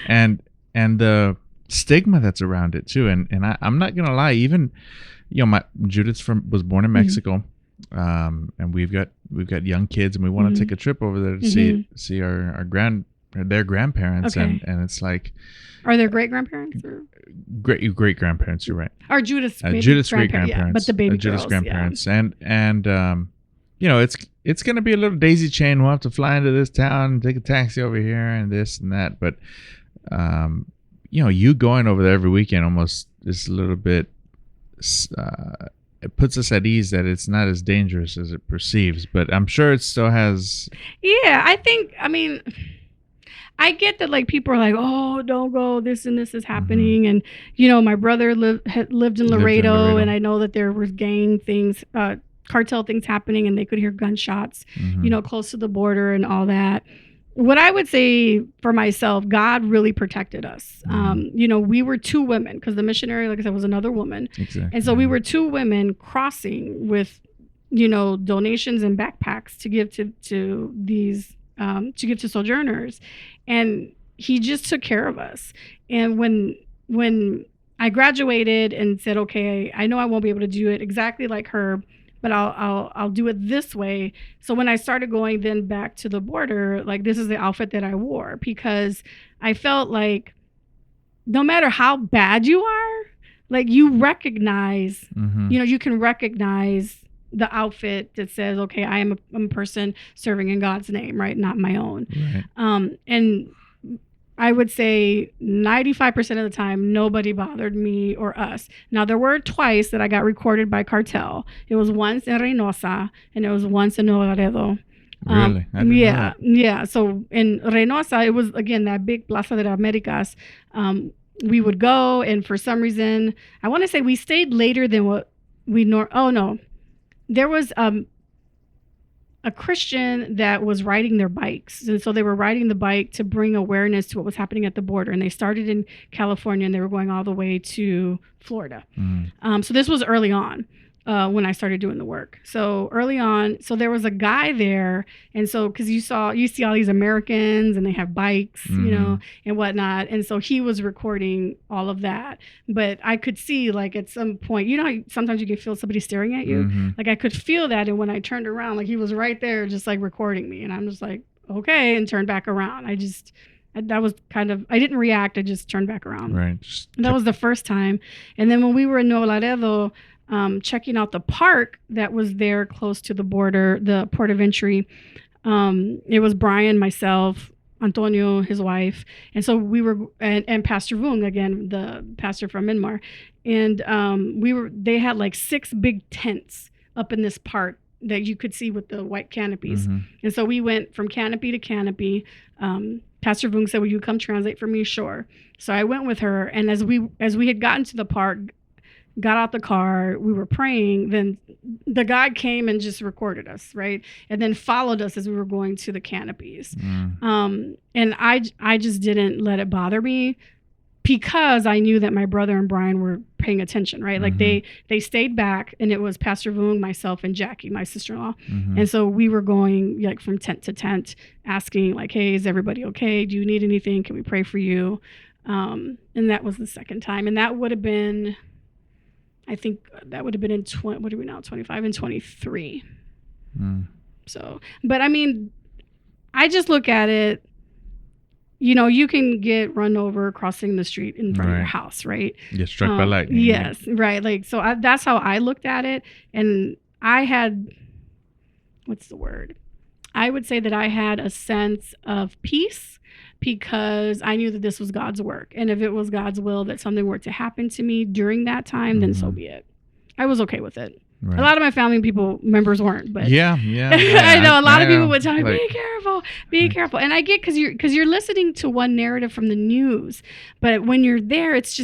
and the stigma that's around it too. And I'm not gonna lie, even Judith was born in Mexico, and we've got young kids, and we want to take a trip over there to see their grandparents, and it's like, are there great grandparents or great grandparents? You're right. Or Judith's great grandparents, yeah, but the baby Judith's girls, grandparents, and it's gonna be a little daisy chain. We'll have to fly into this town, take a taxi over here, and this and that. But you going over there every weekend almost is a little bit. It puts us at ease that it's not as dangerous as it perceives, but I'm sure it still has. Yeah, I get that like people are like, oh, don't go, this and this is happening. And, my brother lived in Laredo, and I know that there was gang things, cartel things happening, and they could hear gunshots, close to the border and all that. What I would say for myself, God really protected us. We were 2 women because the missionary, like I said, was another woman. Exactly. And so we were 2 women crossing with, donations and backpacks to give to these to give to sojourners, and he just took care of us. And when I graduated and said, okay, I know I won't be able to do it exactly like her, but I'll do it this way. So when I started going then back to the border, like this is the outfit that I wore, because I felt like no matter how bad you are, like you recognize, you can recognize the outfit that says, okay, I'm a person serving in God's name, right? Not my own. Right. And I would say 95% of the time, nobody bothered me or us. Now, there were twice that I got recorded by cartel. It was once in Reynosa and it was once in Nuevo Laredo. Really? I didn't know that. Yeah. So in Reynosa, it was, again, that big Plaza de las Americas. We would go, and for some reason, I want to say we stayed later than what we there was a Christian that was riding their bikes. And so they were riding the bike to bring awareness to what was happening at the border. And they started in California and they were going all the way to Florida. So this was early on when I started doing the work. So early on, so there was a guy there. And so, because you see all these Americans and they have bikes, and whatnot. And so he was recording all of that. But I could see, like, at some point, how sometimes you can feel somebody staring at you. Like, I could feel that. And when I turned around, like, he was right there just like recording me. And I'm just like, okay, and turned back around. That was kind of, I didn't react. I just turned back around. Right. That was the first time. And then when we were in Nuevo Laredo, checking out the park that was there close to the border, the port of entry, it was Brian, myself, Antonio, his wife. And so we were, and Pastor Vung, again, the pastor from Myanmar. And they had like 6 big tents up in this park that you could see with the white canopies. And so we went from canopy to canopy. Pastor Vung said, will you come translate for me? Sure. So I went with her. And as we had gotten to the park, got out the car, we were praying, then the guy came and just recorded us, right? And then followed us as we were going to the canopies. And I just didn't let it bother me, because I knew that my brother and Brian were paying attention, right? Like they stayed back, and it was Pastor Vung, myself, and Jackie, my sister-in-law. And so we were going like from tent to tent, asking like, hey, is everybody okay? Do you need anything? Can we pray for you? And that was the second time. And that would have been, I think that would have been in 25 and 23. So, but I mean, I just look at it, you can get run over crossing the street in front of your house, right? Get struck by lightning. Yes, right. Like, so that's how I looked at it. And I had, what's the word? I would say that I had a sense of peace, because I knew that this was God's work. And if it was God's will that something were to happen to me during that time, then so be it. I was okay with it. Right. A lot of my family members weren't, but yeah. I know a lot of people would tell me, be careful. And I get, because you're listening to one narrative from the news, but when you're there, it's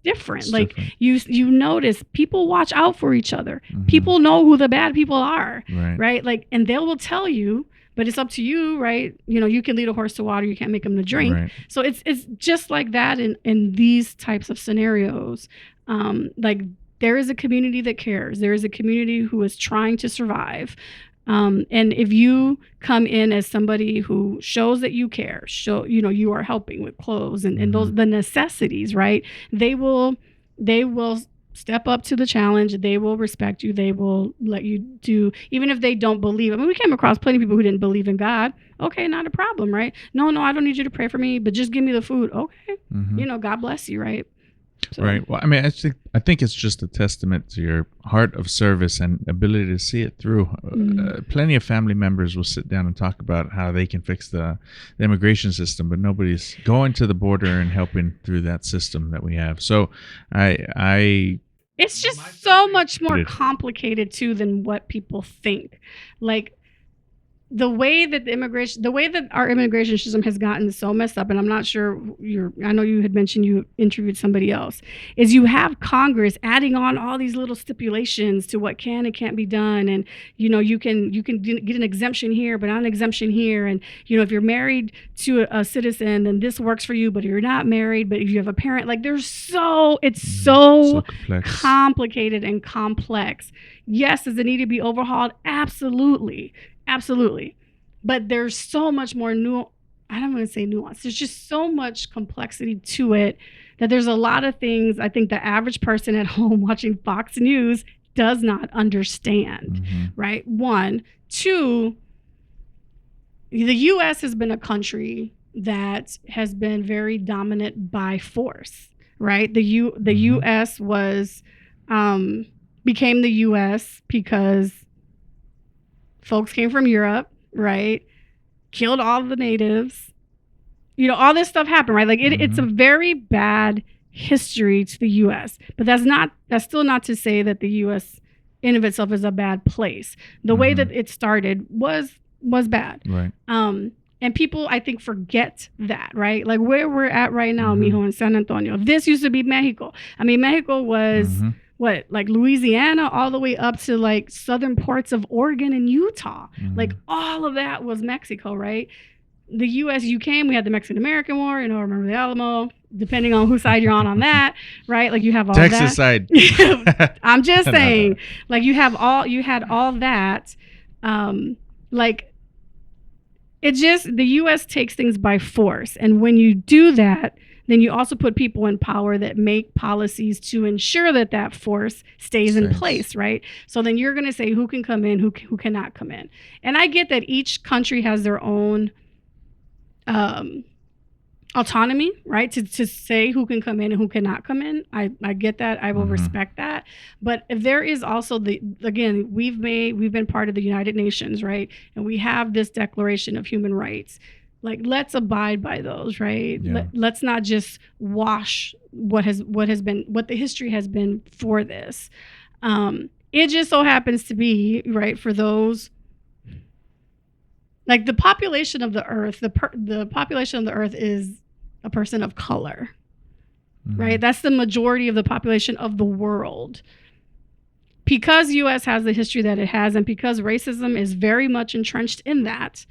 different. It's like different. You notice people watch out for each other. People know who the bad people are, right? Like, and they will tell you. But it's up to you, right? You can lead a horse to water. You can't make them to drink. Right. So it's just like that in these types of scenarios. Like, there is a community that cares. There is a community who is trying to survive. And if you come in as somebody who shows that you care, you are helping with clothes and those, the necessities, right? They will step up to the challenge. They will respect you. They will let you do, even if they don't believe. I mean, we came across plenty of people who didn't believe in God. Okay, not a problem, right? No, I don't need you to pray for me, but just give me the food. Okay, God bless you, right? So. Right. Well, I mean, I think it's just a testament to your heart of service and ability to see it through. Plenty of family members will sit down and talk about how they can fix the immigration system, but nobody's going to the border and helping through that system that we have. So it's just so much more complicated too than what people think. Like, the way that our immigration system has gotten so messed up, and I'm not sure I know you had mentioned you interviewed somebody else, is you have Congress adding on all these little stipulations to what can and can't be done. And, you can get an exemption here, but not an exemption here. And, if you're married to a citizen, then this works for you, but you're not married, but if you have a parent, like it's so complicated and complex. Yes, does it need to be overhauled? Absolutely. But there's so much more I don't want to say nuance. There's just so much complexity to it that there's a lot of things I think the average person at home watching Fox News does not understand, right? One. Two, the U.S. has been a country that has been very dominant by force, right? The U.S. was became the U.S. because folks came from Europe, right? Killed all the natives. All this stuff happened, right? Like it's a very bad history to the U.S. But that's still not to say that the U.S. in of itself is a bad place. The way that it started was bad. Right. And people, I think, forget that, right? Like where we're at right now, mijo, in San Antonio. This used to be Mexico. I mean, Mexico was like Louisiana all the way up to like southern parts of Oregon and Utah. Like all of that was Mexico, right? The U.S., you came, we had the Mexican-American War, remember the Alamo, depending on whose side you're on that, right? Like you have all Texas that. side. I'm just saying, like you had all that. Like the U.S. takes things by force. And when you do that, then you also put people in power that make policies to ensure that force stays in place, right? So then you're going to say who can come in, who cannot come in. And I get that each country has their own autonomy, right? To say who can come in and who cannot come in. I get that. I will respect that. But if there is also we've been part of the United Nations, right? And we have this Declaration of Human Rights. Like, let's abide by those, right? Yeah. Let's not just wash what the history has been for this. It just so happens to be, right, for those. Like the population of the earth, the population of the earth is a person of color, right? That's the majority of the population of the world. Because U.S. has the history that it has, and because racism is very much entrenched in that,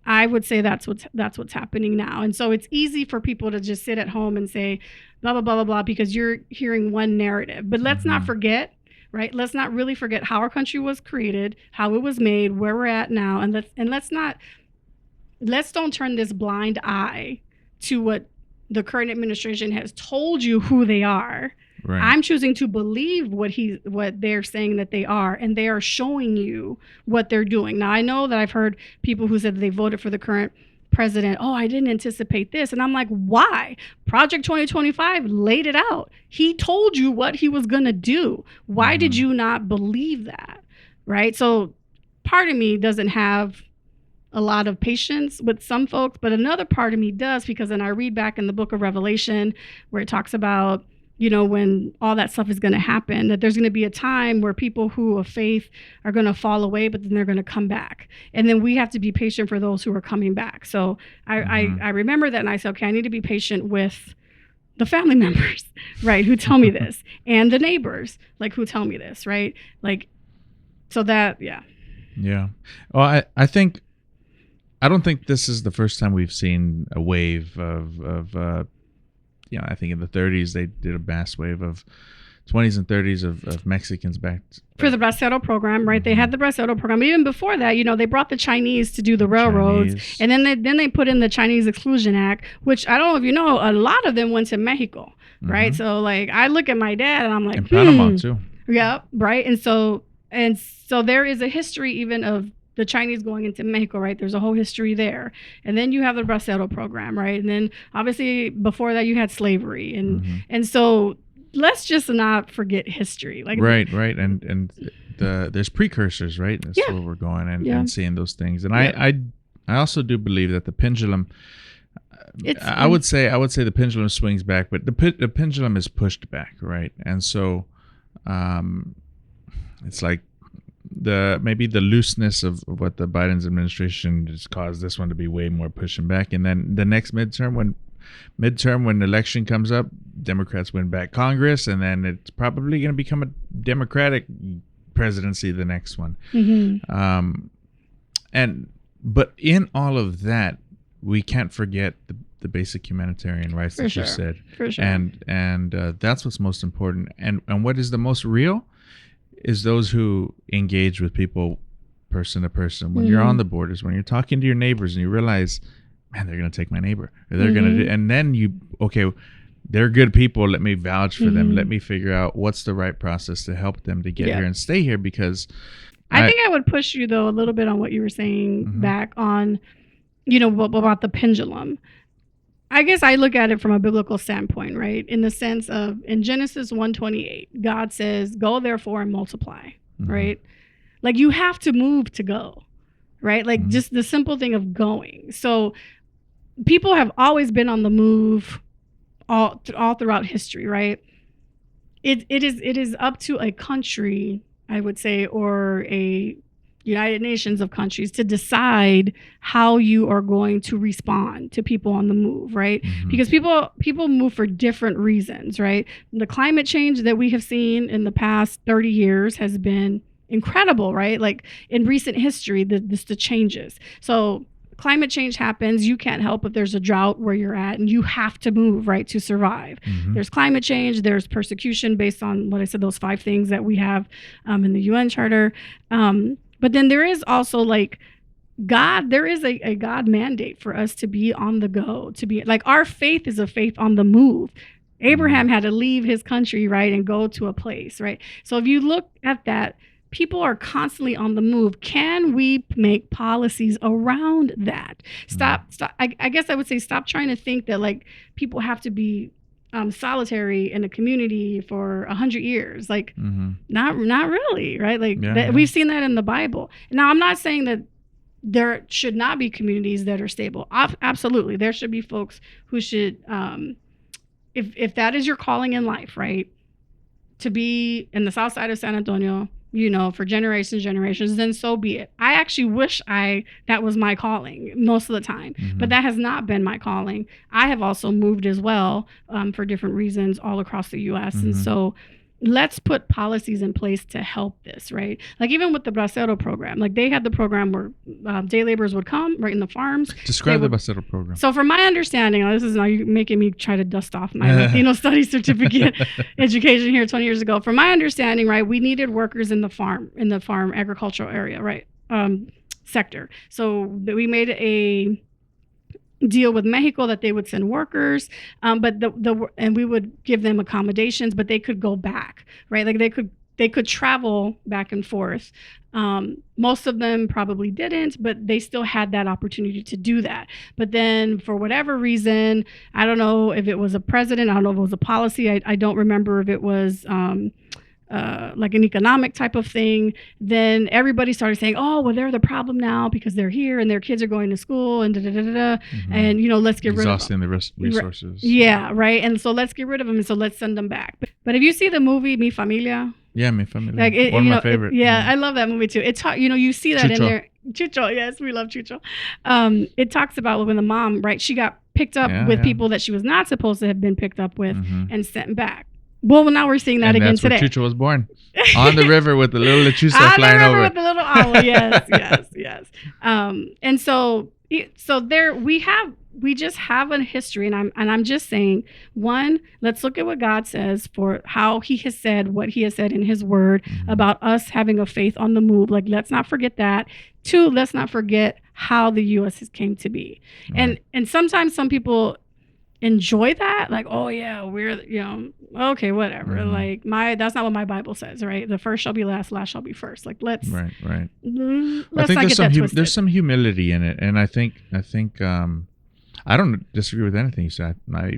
I would say that's what's happening now. And so it's easy for people to just sit at home and say blah blah blah blah blah because you're hearing one narrative. But let's not forget. Right. Let's not really forget how our country was created, how it was made, where we're at now. And let's don't turn this blind eye to what the current administration has told you who they are. Right. I'm choosing to believe what they're saying that they are, and they are showing you what they're doing. Now, I know that I've heard people who said they voted for the current president. Oh, I didn't anticipate this. And I'm like, why? Project 2025 laid it out. He told you what he was going to do. Why did you not believe that? Right. So part of me doesn't have a lot of patience with some folks, but another part of me does, because then I read back in the book of Revelation where it talks about, when all that stuff is going to happen, that there's going to be a time where people who of faith are going to fall away, but then they're going to come back. And then we have to be patient for those who are coming back. So I remember that, and I said, okay, I need to be patient with the family members, right, who tell me this, and the neighbors, like, who tell me this, right? Like, so that, yeah. Yeah. Well, I don't think this is the first time we've seen a wave of I think in the 30s they did a mass wave of 20s and 30s of Mexicans back for the Bracero program, right? They had the Bracero program. But even before that, they brought the Chinese to do the railroads, and then they put in the Chinese Exclusion Act, which I don't know if you know, a lot of them went to Mexico, right? So like I look at my dad and I'm like, in Panama too. Yeah, right. And so there is a history even of the Chinese going into Mexico, right? There's a whole history there. And then you have the Bracero program, right? And then obviously before that you had slavery. And so let's just not forget history. Like Right. And there's precursors, right? That's where we're going and seeing those things. And I also do believe that the pendulum, I would say the pendulum swings back, but the pendulum is pushed back, right? And so it's like maybe the looseness of what the Biden's administration has caused this one to be way more pushing back. And then the next midterm, when the election comes up, Democrats win back Congress, and then it's probably going to become a Democratic presidency, the next one. But in all of that, we can't forget the basic humanitarian rights that you said. For sure. And that's what's most important. And what is the most real is those who engage with people person to person. When you're on the borders, when you're talking to your neighbors and you realize man, they're going to take my neighbor. Or they're going to, and then they're good people. Let me vouch for them. Let me figure out what's the right process to help them to get here and stay here, because I think I would push you though a little bit on what you were saying back on, about the pendulum. I guess I look at it from a biblical standpoint, right? In the sense of in Genesis 1:28, God says, "Go therefore and multiply," right? Like you have to move to go, right? Like just the simple thing of going. So people have always been on the move all throughout history, right? It is up to a country, I would say, or a United Nations of countries to decide how you are going to respond to people on the move, right? Because people move for different reasons, right? The climate change that we have seen in the past 30 years has been incredible, right? Like in recent history, the changes. So climate change happens. You can't help if there's a drought where you're at, and you have to move, right, to survive. There's climate change. There's persecution based on what I said, those 5 things that we have in the UN Charter. But then there is also like God, there is a God mandate for us to be on the go, to be like our faith is a faith on the move. Abraham had to leave his country, right, and go to a place, right? So if you look at that, people are constantly on the move. Can we make policies around that? Stop. I guess I would say stop trying to think that like people have to be solitary in a community for 100 years. Like not really, right? Like we've seen that in the Bible. Now, I'm not saying that there should not be communities that are stable. Absolutely. There should be folks who should, if that is your calling in life, right? To be in the south side of San Antonio, for generations, then so be it. I actually wish that was my calling most of the time, but that has not been my calling. I have also moved as well for different reasons all across the U.S. And so let's put policies in place to help this, right? Like even with the Bracero program, like they had the program where day laborers would come right in the farms. Describe the Bracero program. So from my understanding, this is now you're making me try to dust off my Latino studies certificate education here 20 years ago. From my understanding, right, we needed workers in the farm agricultural area, right, sector. So we made a deal with Mexico that they would send workers, but and we would give them accommodations, but they could go back, right? Like they could travel back and forth. Most of them probably didn't, but they still had that opportunity to do that. But then for whatever reason, I don't know if it was a president, I don't know if it was a policy, I don't remember if it was like an economic type of thing, then everybody started saying, oh, well, they're the problem now because they're here and their kids are going to school and and let's get rid of them. Exhausting the resources. Yeah, right. And so let's get rid of them, and so let's send them back. But if you see the movie Mi Familia, Mi Familia, like one of my favorite. I love that movie too. It's you see that Chucho. in there. Chucho, yes, we love Chucho. It talks about when the mom, right, she got picked up with people that she was not supposed to have been picked up with and sent back. Well, now we're seeing that again today. That's where Chucho was born. On the river with the little lechuza flying over. With the little owl, yes. And so there we just have a history, and I'm just saying, one, let's look at what God says for how He has said what He has said in His Word about us having a faith on the move. Like, let's not forget that. Two, let's not forget how the U.S. has came to be, and sometimes some people enjoy that, like, oh yeah, we're okay, whatever, like that's not what my Bible says, right? The first shall be last shall be first. Like, let's right let's I think there's some humility in it, and I think I don't disagree with anything you said. I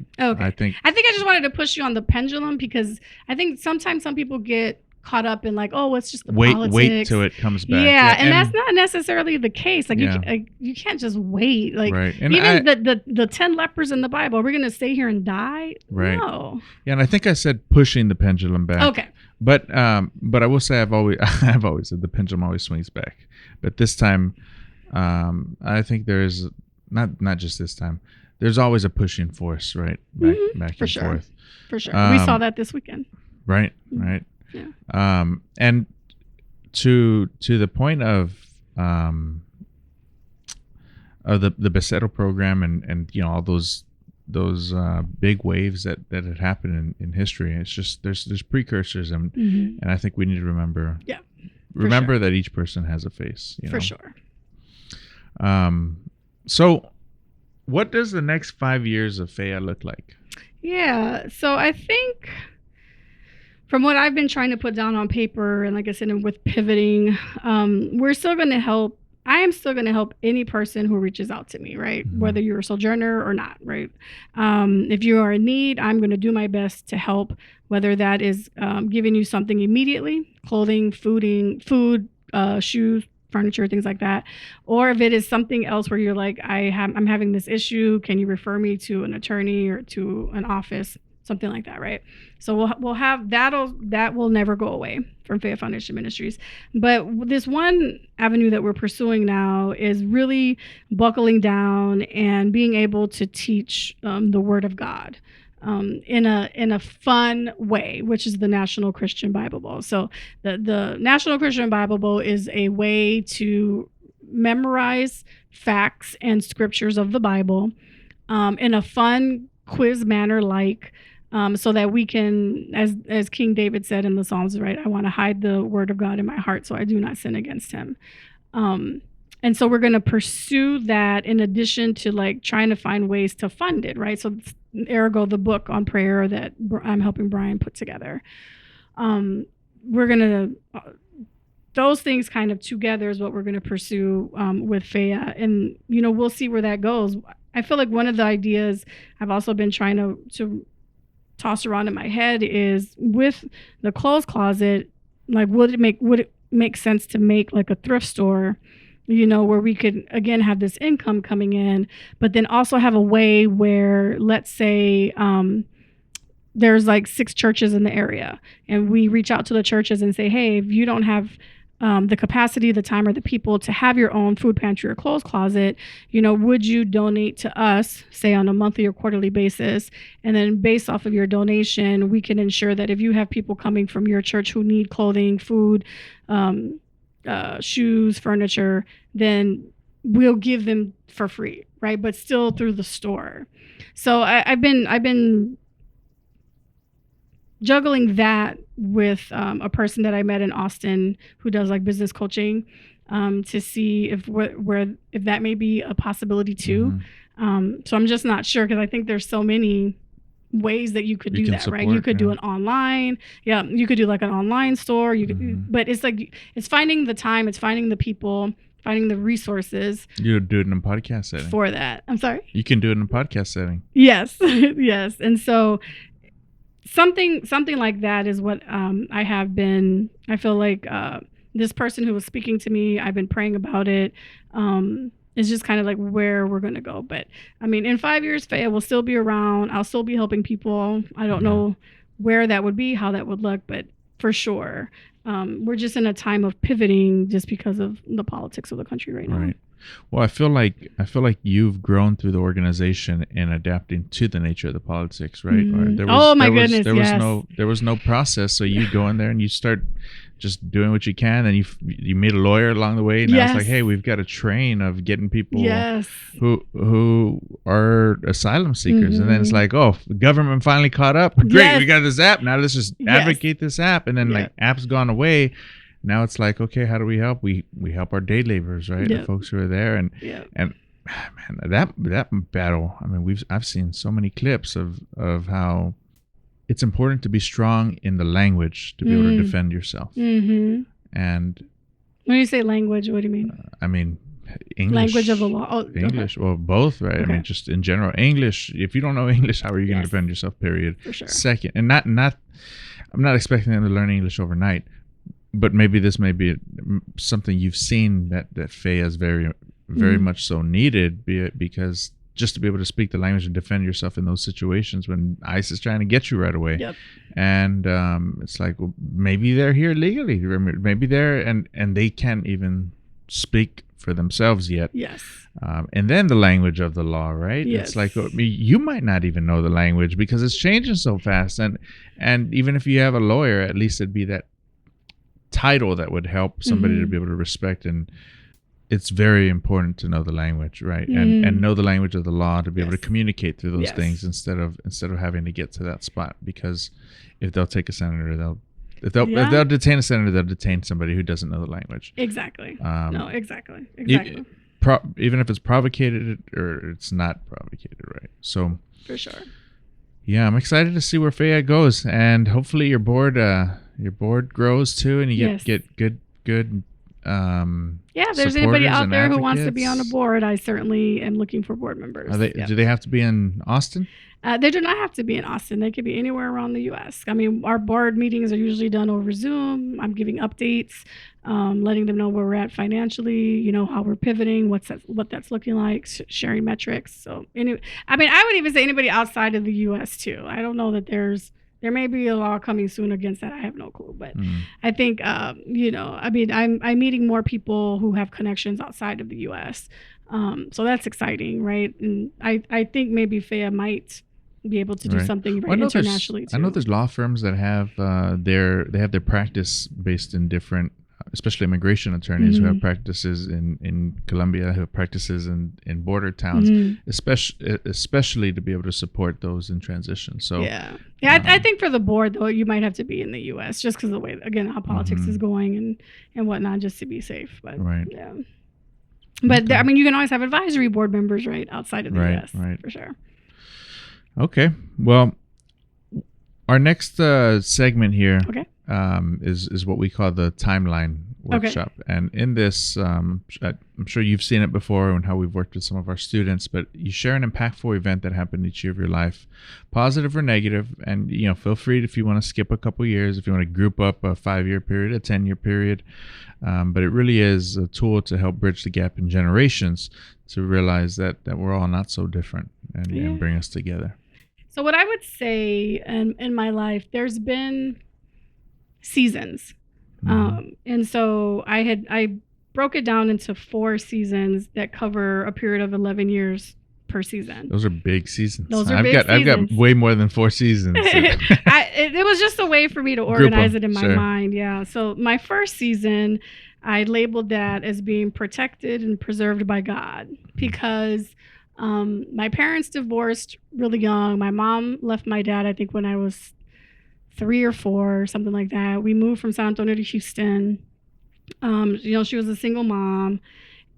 think I just wanted to push you on the pendulum, because I think sometimes some people get caught up in like, oh, it's just the politics. Wait till it comes back. Yeah, and that's not necessarily the case. Like you can't just wait. Like and even the 10 lepers in the Bible, are we going to stay here and die? Right. No. Yeah, and I think I said pushing the pendulum back. Okay. But I will say I've always said the pendulum always swings back. But this time, I think there is not just this time. There's always a pushing force, right? Back For and sure. forth. For sure. We saw that this weekend. Right. Yeah. And to the point of the Bracero program and all those big waves that had happened in history. It's just there's precursors, and I think we need to remember that each person has a face. For sure. So What does the next 5 years of FEA look like? Yeah. So I think from what I've been trying to put down on paper, and like I said, with pivoting, we're still going to help. I am still going to help any person who reaches out to me, right? Mm-hmm. Whether you're a sojourner or not, right? If you are in need, I'm going to do my best to help, whether that is giving you something immediately, clothing, food, shoes, furniture, things like that. Or if it is something else where you're like, I'm having this issue, can you refer me to an attorney or to an office? Something like that, right? So we'll have that will never go away from FEA Foundation Ministries. But this one avenue that we're pursuing now is really buckling down and being able to teach the Word of God in a fun way, which is the National Christian Bible Bowl. So the National Christian Bible Bowl is a way to memorize facts and scriptures of the Bible in a fun quiz manner, so that we can, as King David said in the Psalms, right? I want to hide the word of God in my heart so I do not sin against him. And so we're going to pursue that in addition to like trying to find ways to fund it, right? So ergo the book on prayer that I'm helping Brian put together. We're going to, those things kind of together is what we're going to pursue with FEA. And, we'll see where that goes. I feel like one of the ideas I've also been trying to toss around in my head is with the clothes closet, like would it make sense to make like a thrift store, where we could again have this income coming in, but then also have a way where, let's say, there's like 6 churches in the area, and we reach out to the churches and say, hey, if you don't have the capacity, the time, or the people to have your own food pantry or clothes closet, would you donate to us, say on a monthly or quarterly basis? And then based off of your donation, we can ensure that if you have people coming from your church who need clothing, food, shoes, furniture, then we'll give them for free, right? But still through the store. So I've been juggling that with a person that I met in Austin who does like business coaching, to see if that may be a possibility too. Mm-hmm. So I'm just not sure, because I think there's so many ways that you could do that, right? You could do it online. Yeah, you could do like an online store. You could, but it's like it's finding the time, it's finding the people, finding the resources. You do it in a podcast setting for that. I'm sorry. You can do it in a podcast setting. Yes, yes, and so. Something like that is what I have been. I feel like this person who was speaking to me, I've been praying about it. It's just kind of like where we're going to go. But I mean, in 5 years, FEA will still be around. I'll still be helping people. I don't know where that would be, how that would look, but for sure, we're just in a time of pivoting just because of the politics of the country right now. Right. Well, I feel like you've grown through the organization in adapting to the nature of the politics, right? Mm-hmm. There was no process, so you go in there and you start just doing what you can, and you meet a lawyer along the way. And now it's like, hey, we've got a train of getting people who are asylum seekers, and then it's like, oh, the government finally caught up. Great, we got this app. Now let's just advocate this app, and then like app's gone away. Now it's like, okay, how do we help? We help our day laborers, right? The folks who are there, and man, that battle. I mean, I've seen so many clips of how it's important to be strong in the language to be able to defend yourself. Mm-hmm. And when you say language, what do you mean? I mean English. Language of the law. Oh, English. Well, both, right? Okay. I mean, just in general, English. If you don't know English, how are you going to defend yourself? Period. For sure. Second, and not. I'm not expecting them to learn English overnight. But maybe this may be something you've seen that FEA is very, very much so needed, because just to be able to speak the language and defend yourself in those situations when ICE is trying to get you right away. Yep. And it's like, well, maybe they're here legally. Maybe they're, and they can't even speak for themselves yet. Yes. And then the language of the law, right? Yes. It's like, you might not even know the language because it's changing so fast. And even if you have a lawyer, at least it'd be that title that would help somebody to be able to respect. And it's very important to know the language, right? And know the language of the law to be able to communicate through those things instead of having to get to that spot. Because if they'll take a senator, if they'll detain a senator, they'll detain somebody who doesn't know the language. Exactly. Exactly. even if it's provocated or it's not provocated, right? So For sure. yeah, I'm excited to see where FEA goes, and hopefully your board grows too, and you get good. Yeah, if there's anybody out there who wants to be on a advocates. board, I certainly am looking for board members. Yep. Do they have to be in Austin? They do not have to be in Austin. They could be anywhere around the U.S. I mean, our board meetings are usually done over Zoom. I'm giving updates, letting them know where we're at financially, how we're pivoting, what that's looking like, sharing metrics. So, I would even say anybody outside of the U.S. too. I don't know that there may be a law coming soon against that. I have no clue, but I think, I'm meeting more people who have connections outside of the U.S. So that's exciting, right? And I think maybe FEA might be able to do something internationally too. I know there's law firms that have their practice based in different, especially immigration attorneys who have practices in Colombia, who have practices in border towns, especially to be able to support those in transition. So I think for the board though, you might have to be in the U.S. just because of the way, again, how politics is going and whatnot, just to be safe. But yeah. But you can always have advisory board members outside of the U.S. For sure. Okay. Well, our next segment here is what we call the timeline workshop. And in this, I'm sure you've seen it before and how we've worked with some of our students, but you share an impactful event that happened each year of your life, positive or negative. And, feel free if you want to skip a couple years, if you want to group up a 5-year period, a 10-year period. But it really is a tool to help bridge the gap in generations to realize that we're all not so different and bring us together. So what I would say in my life, there's been seasons. And so I broke it down into 4 seasons that cover a period of 11 years per season. Those are big seasons. I've got way more than 4 seasons. It was just a way for me to organize it in my mind. Yeah. So my first season, I labeled that as being protected and preserved by God because my parents divorced really young. My mom left my dad, I think, when I was 3 or 4, something like that. We moved from San Antonio to Houston. She was a single mom,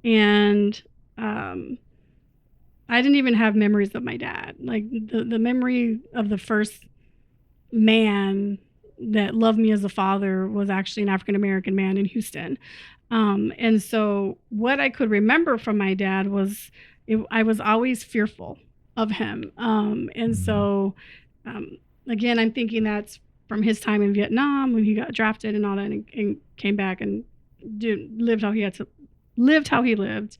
and I didn't even have memories of my dad. Like the memory of the first man that loved me as a father was actually an African American man in Houston. And so what I could remember from my dad was I was always fearful of him. And so, again, I'm thinking that's from his time in Vietnam when he got drafted and all that and came back and lived how he lived.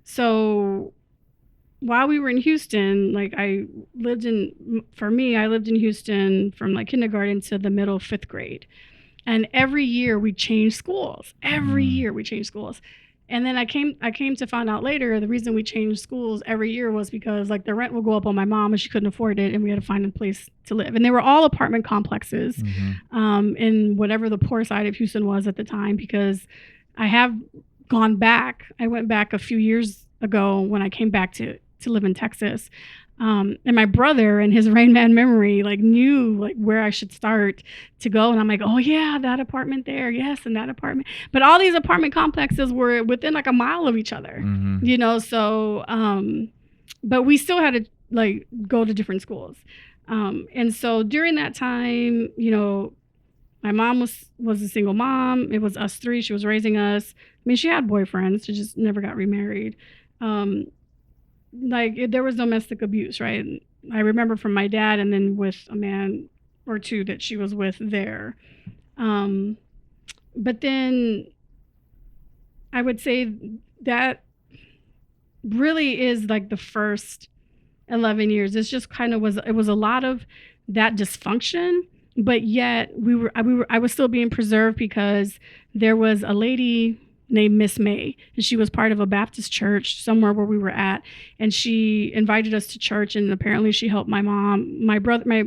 So while we were in Houston, I lived in Houston from kindergarten to the middle 5th grade. And every year we changed schools. And then I came to find out later the reason we changed schools every year was because the rent would go up on my mom and she couldn't afford it and we had to find a place to live. And they were all apartment complexes in whatever the poor side of Houston was at the time, because I went back a few years ago when I came back to live in Texas. And my brother and his Rain Man memory knew where I should start to go. And I'm like, oh yeah, that apartment there. Yes. And that apartment. But all these apartment complexes were within a mile of each other, so, but we still had to go to different schools. And so during that time, my mom was a single mom. It was us 3. She was raising us. I mean, she had boyfriends. She just never got remarried. There was domestic abuse, right? I remember from my dad and then with a man or 2 that she was with there. But then I would say that really is the first 11 years. It's just it was a lot of that dysfunction, but yet I was still being preserved because there was a lady named Miss May, and she was part of a Baptist church somewhere where we were at, and she invited us to church, and apparently she helped my mom. My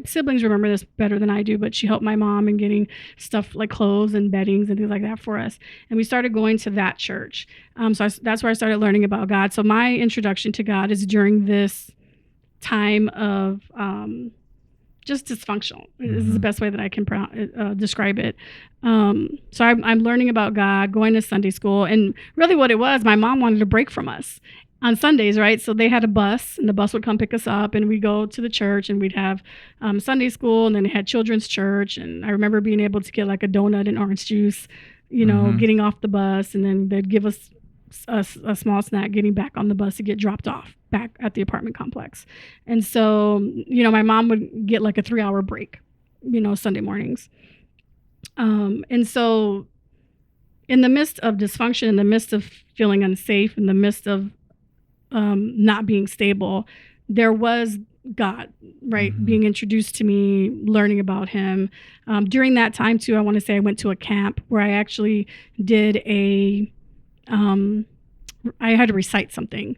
siblings remember this better than I do, but she helped my mom in getting stuff like clothes and beddings and things like that for us, and we started going to that church. That's where I started learning about God. So my introduction to God is during this time of just dysfunctional. This is the best way that I can describe it. So I'm learning about God, going to Sunday school, and really what it was, my mom wanted a break from us on Sundays, right? So they had a bus, and the bus would come pick us up, and we'd go to the church, and we'd have Sunday school, and then they had children's church, and I remember being able to get like a donut and orange juice, getting off the bus, and then they'd give us a small snack getting back on the bus to get dropped off back at the apartment complex. And so, my mom would get like a 3-hour break, Sunday mornings. And so in the midst of dysfunction, in the midst of feeling unsafe, in the midst of not being stable, there was God, right? Being introduced to me, learning about him. During that time too, I want to say I went to a camp where I actually did I had to recite something,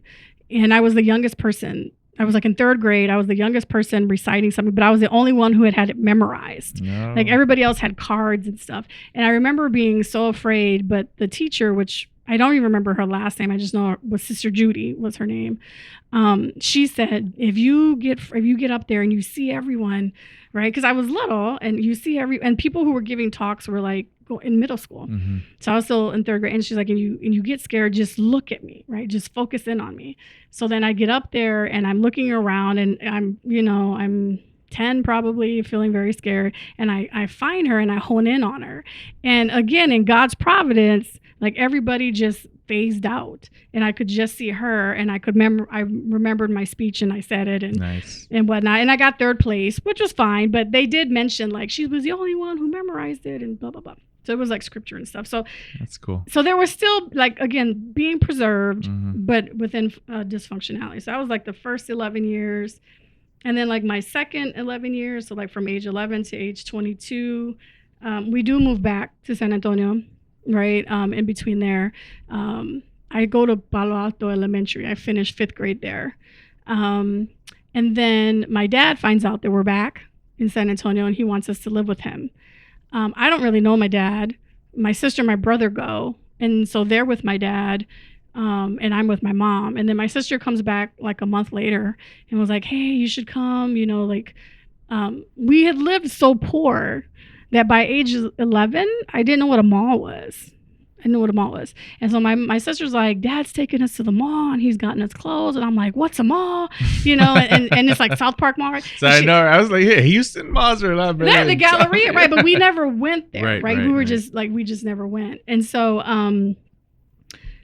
and I was the youngest person. I was like in 3rd grade. I was the youngest person reciting something, but I was the only one who had it memorized. No. Like everybody else had cards and stuff. And I remember being so afraid, but the teacher, which I don't even remember her last name, I just know it was Sister Judy was her name. She said, if you get up there and you see everyone, right? Because I was little, and you see and people who were giving talks were like in middle school. So I was still in 3rd grade, and she's like, and you get scared, just look at me, right? Just focus in on me. So then I get up there and I'm looking around, and I'm 10 probably, feeling very scared, and I find her and I hone in on her. And again, in God's providence, like everybody just phased out, and I could just see her, and I remembered my speech, and I said it, and nice. And whatnot, and I got 3rd place, which was fine, but they did mention like she was the only one who memorized it and blah blah blah. So it was like scripture and stuff. So that's cool. So there was still like, again, being preserved, but within dysfunctionality. So that was like the first 11 years, and then like my second 11 years, so like from age 11 to age 22, we do move back to San Antonio. Right. In between there, I go to Palo Alto Elementary. I finished 5th grade there. And then my dad finds out that we're back in San Antonio, and he wants us to live with him. I don't really know my dad. My sister and my brother go. And so they're with my dad, and I'm with my mom. And then my sister comes back like a month later and was like, hey, you should come. We had lived so poor that by age 11, I didn't know what a mall was. I knew what a mall was. And so my sister's like, Dad's taking us to the mall, and he's gotten us clothes. And I'm like, what's a mall? And it's like South Park Mall, right? So I was like, yeah, Houston malls are a lot better. Yeah, the Galleria, right? But we never went there, right? We were right. just like, we just never went. And so,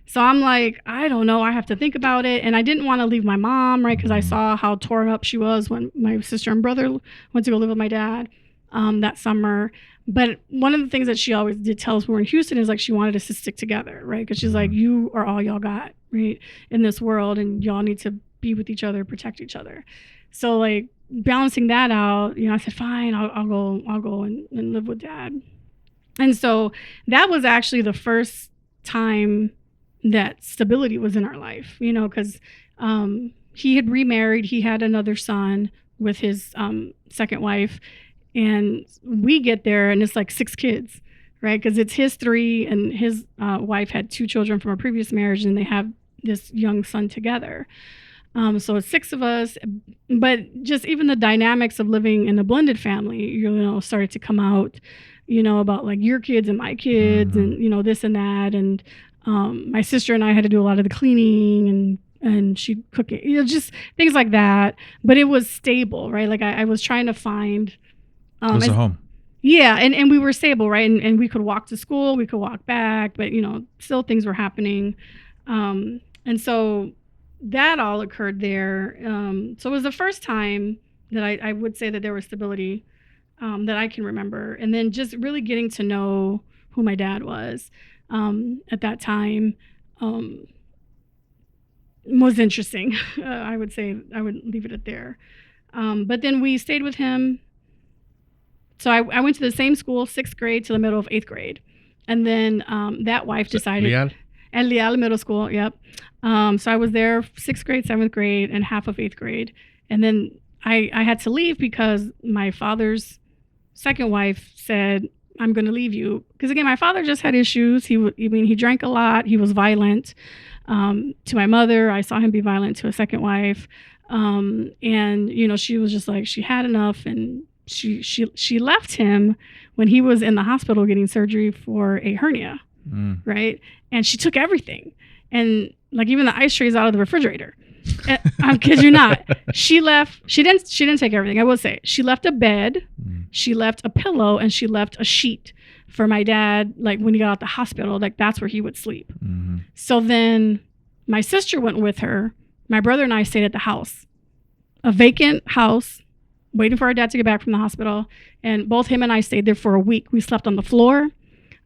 so I'm like, I don't know. I have to think about it. And I didn't want to leave my mom, right? Because I saw how torn up she was when my sister and brother went to go live with my dad. That summer. But one of the things that she always did tell us when we were in Houston is like she wanted us to stick together, right? Because she's like, you are all y'all got, right, in this world, and y'all need to be with each other, protect each other. So like balancing that out, I said, fine, I'll go and live with Dad. And so that was actually the first time that stability was in our life, because he had remarried, he had another son with his second wife. And we get there, and it's like 6 kids, right? Because it's his 3, and his wife had 2 children from a previous marriage, and they have this young son together. So it's 6 of us. But just even the dynamics of living in a blended family, started to come out, about like your kids and my kids, and this and that. And my sister and I had to do a lot of the cleaning, and she'd cook it, just things like that. But it was stable, right? Like I was trying to find. It was a home. Yeah, and we were stable, right? And we could walk to school, we could walk back, but still things were happening. And so that all occurred there. So it was the first time that I would say that there was stability that I can remember. And then just really getting to know who my dad was at that time was interesting. I would say I would leave it at there. But then we stayed with him. So I went to the same school, 6th grade to the middle of 8th grade. And then that wife decided... Leal? At Leal Middle School, yep. So I was there 6th grade, 7th grade, and half of 8th grade. And then I had to leave because my father's second wife said, I'm going to leave you. Because again, my father just had issues. He drank a lot. He was violent to my mother. I saw him be violent to a second wife. And, she was just like, she had enough, and she left him when he was in the hospital getting surgery for a hernia, right? And she took everything, and like even the ice trays out of the refrigerator. I'm kid you not. She left. She didn't take everything. I will say she left a bed, she left a pillow, and she left a sheet for my dad. Like when he got out the hospital, like that's where he would sleep. So then my sister went with her. My brother and I stayed at the house, a vacant house, waiting for our dad to get back from the hospital. And both him and I stayed there for a week. We slept on the floor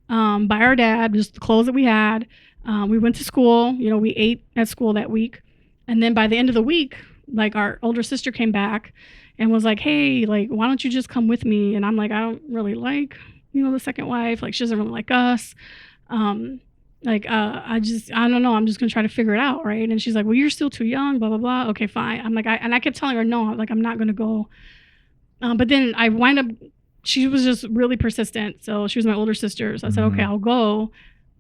by our dad, just the clothes that we had. We went to school. You know, we ate at school that week. And then by the end of the week, like our older sister came back and was like, hey, like, why don't you just come with me? And I'm like, I don't really like, you know, the second wife. Like, she doesn't really like us. I don't know. I'm just going to try to figure it out. Right. And she's like, well, you're still too young, blah, blah, blah. Okay, fine. I'm like, I kept telling her, no, like, I'm not going to go. But then I wind up, she was just really persistent. So she was my older sister. So I said, okay, I'll go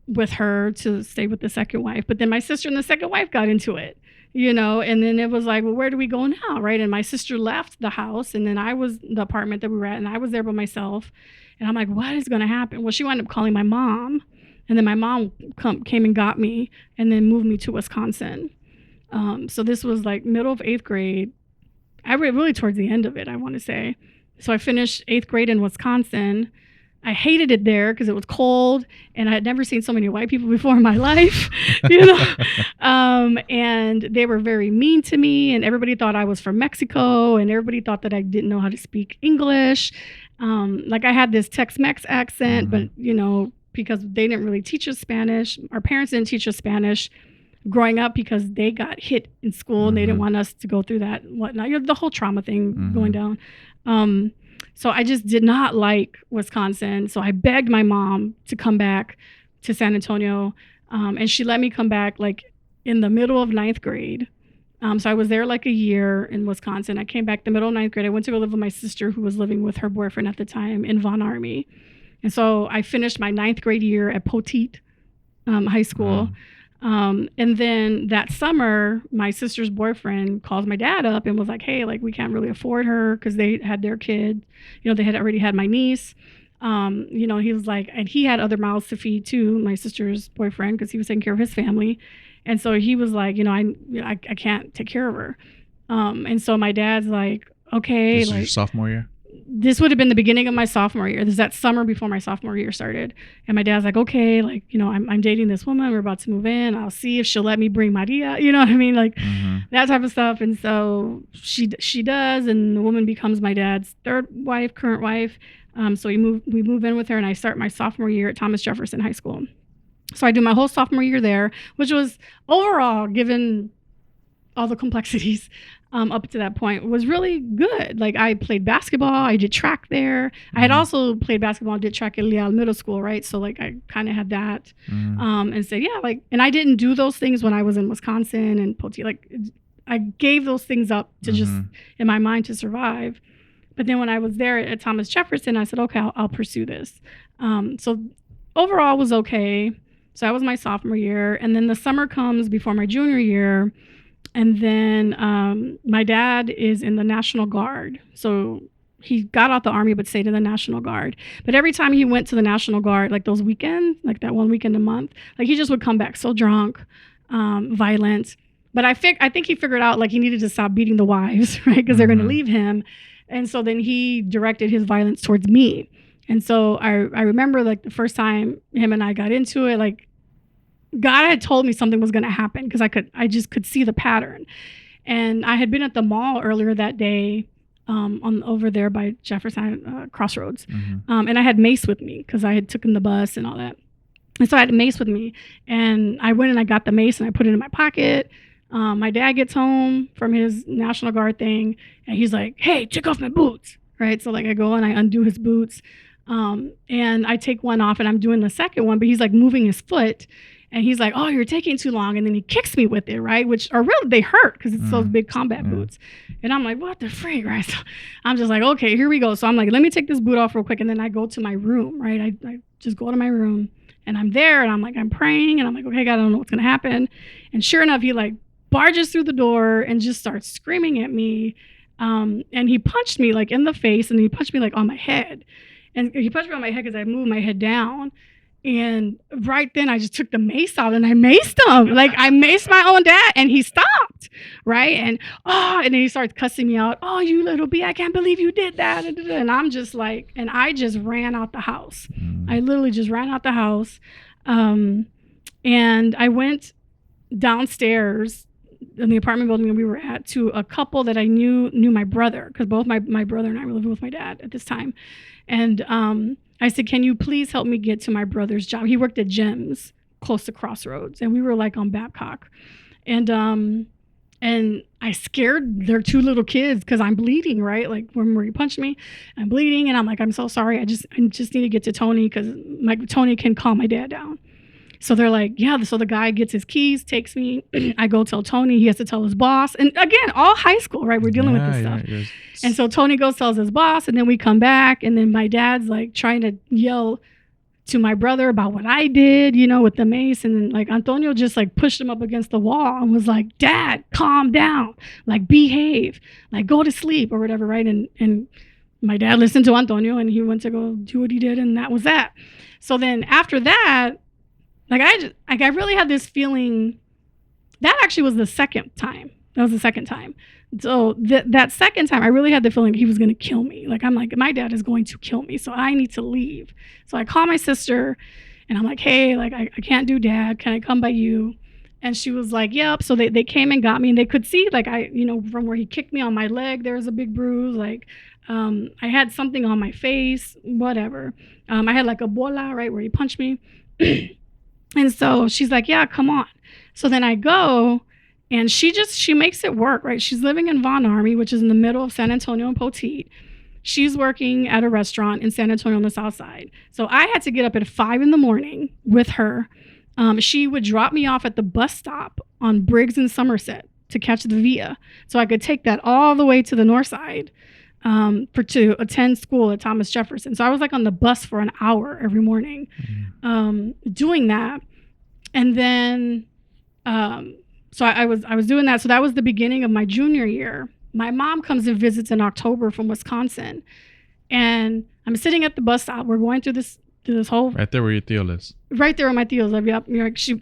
with her to stay with the second wife. But then my sister and the second wife got into it, you know, and then it was like, well, where do we go now? Right. And my sister left the house, and then I was the apartment that we were at, and I was there by myself. And I'm like, what is going to happen? Well, she wound up calling my mom. And then my mom came and got me and then moved me to Wisconsin. So this was like middle of 8th grade. Really towards the end of it, I want to say. So I finished 8th grade in Wisconsin. I hated it there because it was cold, and I had never seen so many white people before in my life, you know. And they were very mean to me, and everybody thought I was from Mexico, and everybody thought that I didn't know how to speak English. Like I had this Tex-Mex accent, but you know, because they didn't really teach us Spanish. Our parents didn't teach us Spanish growing up because they got hit in school and they didn't want us to go through that and whatnot. You know, the whole trauma thing going down. So I just did not like Wisconsin. So I begged my mom to come back to San Antonio. And she let me come back like in the middle of 9th grade. So I was there like a year in Wisconsin. I came back the middle of 9th grade. I went to go live with my sister, who was living with her boyfriend at the time in Von Army. And so I finished my 9th grade year at Poteet High School. And then that summer, my sister's boyfriend calls my dad up and was like, hey, like, we can't really afford her because they had their kid. You know, they had already had my niece. You know, he was like, and he had other mouths to feed too, my sister's boyfriend, because he was taking care of his family. And so he was like, you know, I can't take care of her. And so my dad's like, okay. This like, is your sophomore year? This would have been the beginning of my sophomore year. This is that summer before my sophomore year started. And my dad's like, okay, like, you know, I'm dating this woman. We're about to move in. I'll see if she'll let me bring Maria. You know what I mean? Like that type of stuff. And so she does. And the woman becomes my dad's third wife, current wife. So we move in with her, and I start my sophomore year at Thomas Jefferson High School. So I do my whole sophomore year there, which was overall, given all the complexities, up to that point, was really good. Like I played basketball, I did track there. I had also played basketball and did track at Leal Middle School, right? So like I kind of had that, and said, yeah, like, and I didn't do those things when I was in Wisconsin and Poteet. Like I gave those things up to just in my mind to survive. But then when I was there at Thomas Jefferson, I said, okay, I'll pursue this. So overall was okay. So that was my sophomore year, and then the summer comes before my junior year. And then my dad is in the National Guard. So he got out the Army but stayed in the National Guard. But every time he went to the National Guard, like those weekends, like that one weekend a month, like he just would come back so drunk, violent. But I think he figured out like he needed to stop beating the wives, right? Because they're going to leave him. And so then he directed his violence towards me. And so I remember like the first time him and I got into it, like God had told me something was going to happen because I just could see the pattern. And I had been at the mall earlier that day over there by Jefferson Crossroads. And I had mace with me because I had taken the bus and all that. And so I had mace with me. And I went and I got the mace and I put it in my pocket. My dad gets home from his National Guard thing and he's like, hey, take off my boots. Right. So like I go and I undo his boots. And I take one off and I'm doing the second one, but he's like moving his foot. And he's like, oh, you're taking too long. And then he kicks me with it, right? Which are really, they hurt because it's those big combat boots. And I'm like, what the freak, right? So I'm just like, okay, here we go. So I'm like, let me take this boot off real quick. And then I go to my room, right? I just go to my room and I'm there and I'm like, I'm praying. And I'm like, okay, God, I don't know what's going to happen. And sure enough, he like barges through the door and just starts screaming at me. And he punched me like in the face, and he punched me like on my head. And he punched me on my head because I moved my head down. And right then I just took the mace out and I maced him. Like I maced my own dad, and he stopped. Right. And then he starts cussing me out. Oh, you little B, I can't believe you did that. And I'm just like, and I just ran out the house. I literally just ran out the house. And I went downstairs in the apartment building that we were at to a couple that I knew my brother, because both my brother and I were living with my dad at this time. And I said, can you please help me get to my brother's job? He worked at Jim's close to Crossroads, and we were like on Babcock. And I scared their two little kids because I'm bleeding, right? Like when he punched me, I'm bleeding, and I'm like, I'm so sorry. I just need to get to Tony because Tony can calm my dad down. So they're like, yeah. So the guy gets his keys, takes me. I go tell Tony. He has to tell his boss. And again, all high school, right? We're dealing with this stuff. And so Tony goes, tells his boss, and then we come back. And then my dad's like trying to yell to my brother about what I did, with the mace. And then like Antonio just like pushed him up against the wall and was like, Dad, calm down, like behave, like go to sleep or whatever, right? And my dad listened to Antonio, and he went to go do what he did, and that was that. So then after that, I really had this feeling. That actually was the second time. That was the second time. So that second time, I really had the feeling he was going to kill me. Like, I'm like, my dad is going to kill me, so I need to leave. So I call my sister, and I'm like, hey, like, I can't do Dad. Can I come by you? And she was like, yep. So they came and got me, and they could see, like, from where he kicked me on my leg, there was a big bruise. Like, I had something on my face, whatever. I had like a bola, right, where he punched me. And so she's like, yeah, come on. So then I go, and she makes it work, right? She's living in Von Army, which is in the middle of San Antonio and Poteet. She's working at a restaurant in San Antonio on the south side. So I had to get up at 5 a.m. with her. She would drop me off at the bus stop on Briggs and Somerset to catch the VIA. So I could take that all the way to the north side to attend school at Thomas Jefferson. So I was like on the bus for an hour every morning doing that. And then, so I was doing that. So that was the beginning of my junior year. My mom comes and visits in October from Wisconsin. And I'm sitting at the bus stop. We're going through this whole... Right there where your tío lives. Right there where my tíos live. Yep.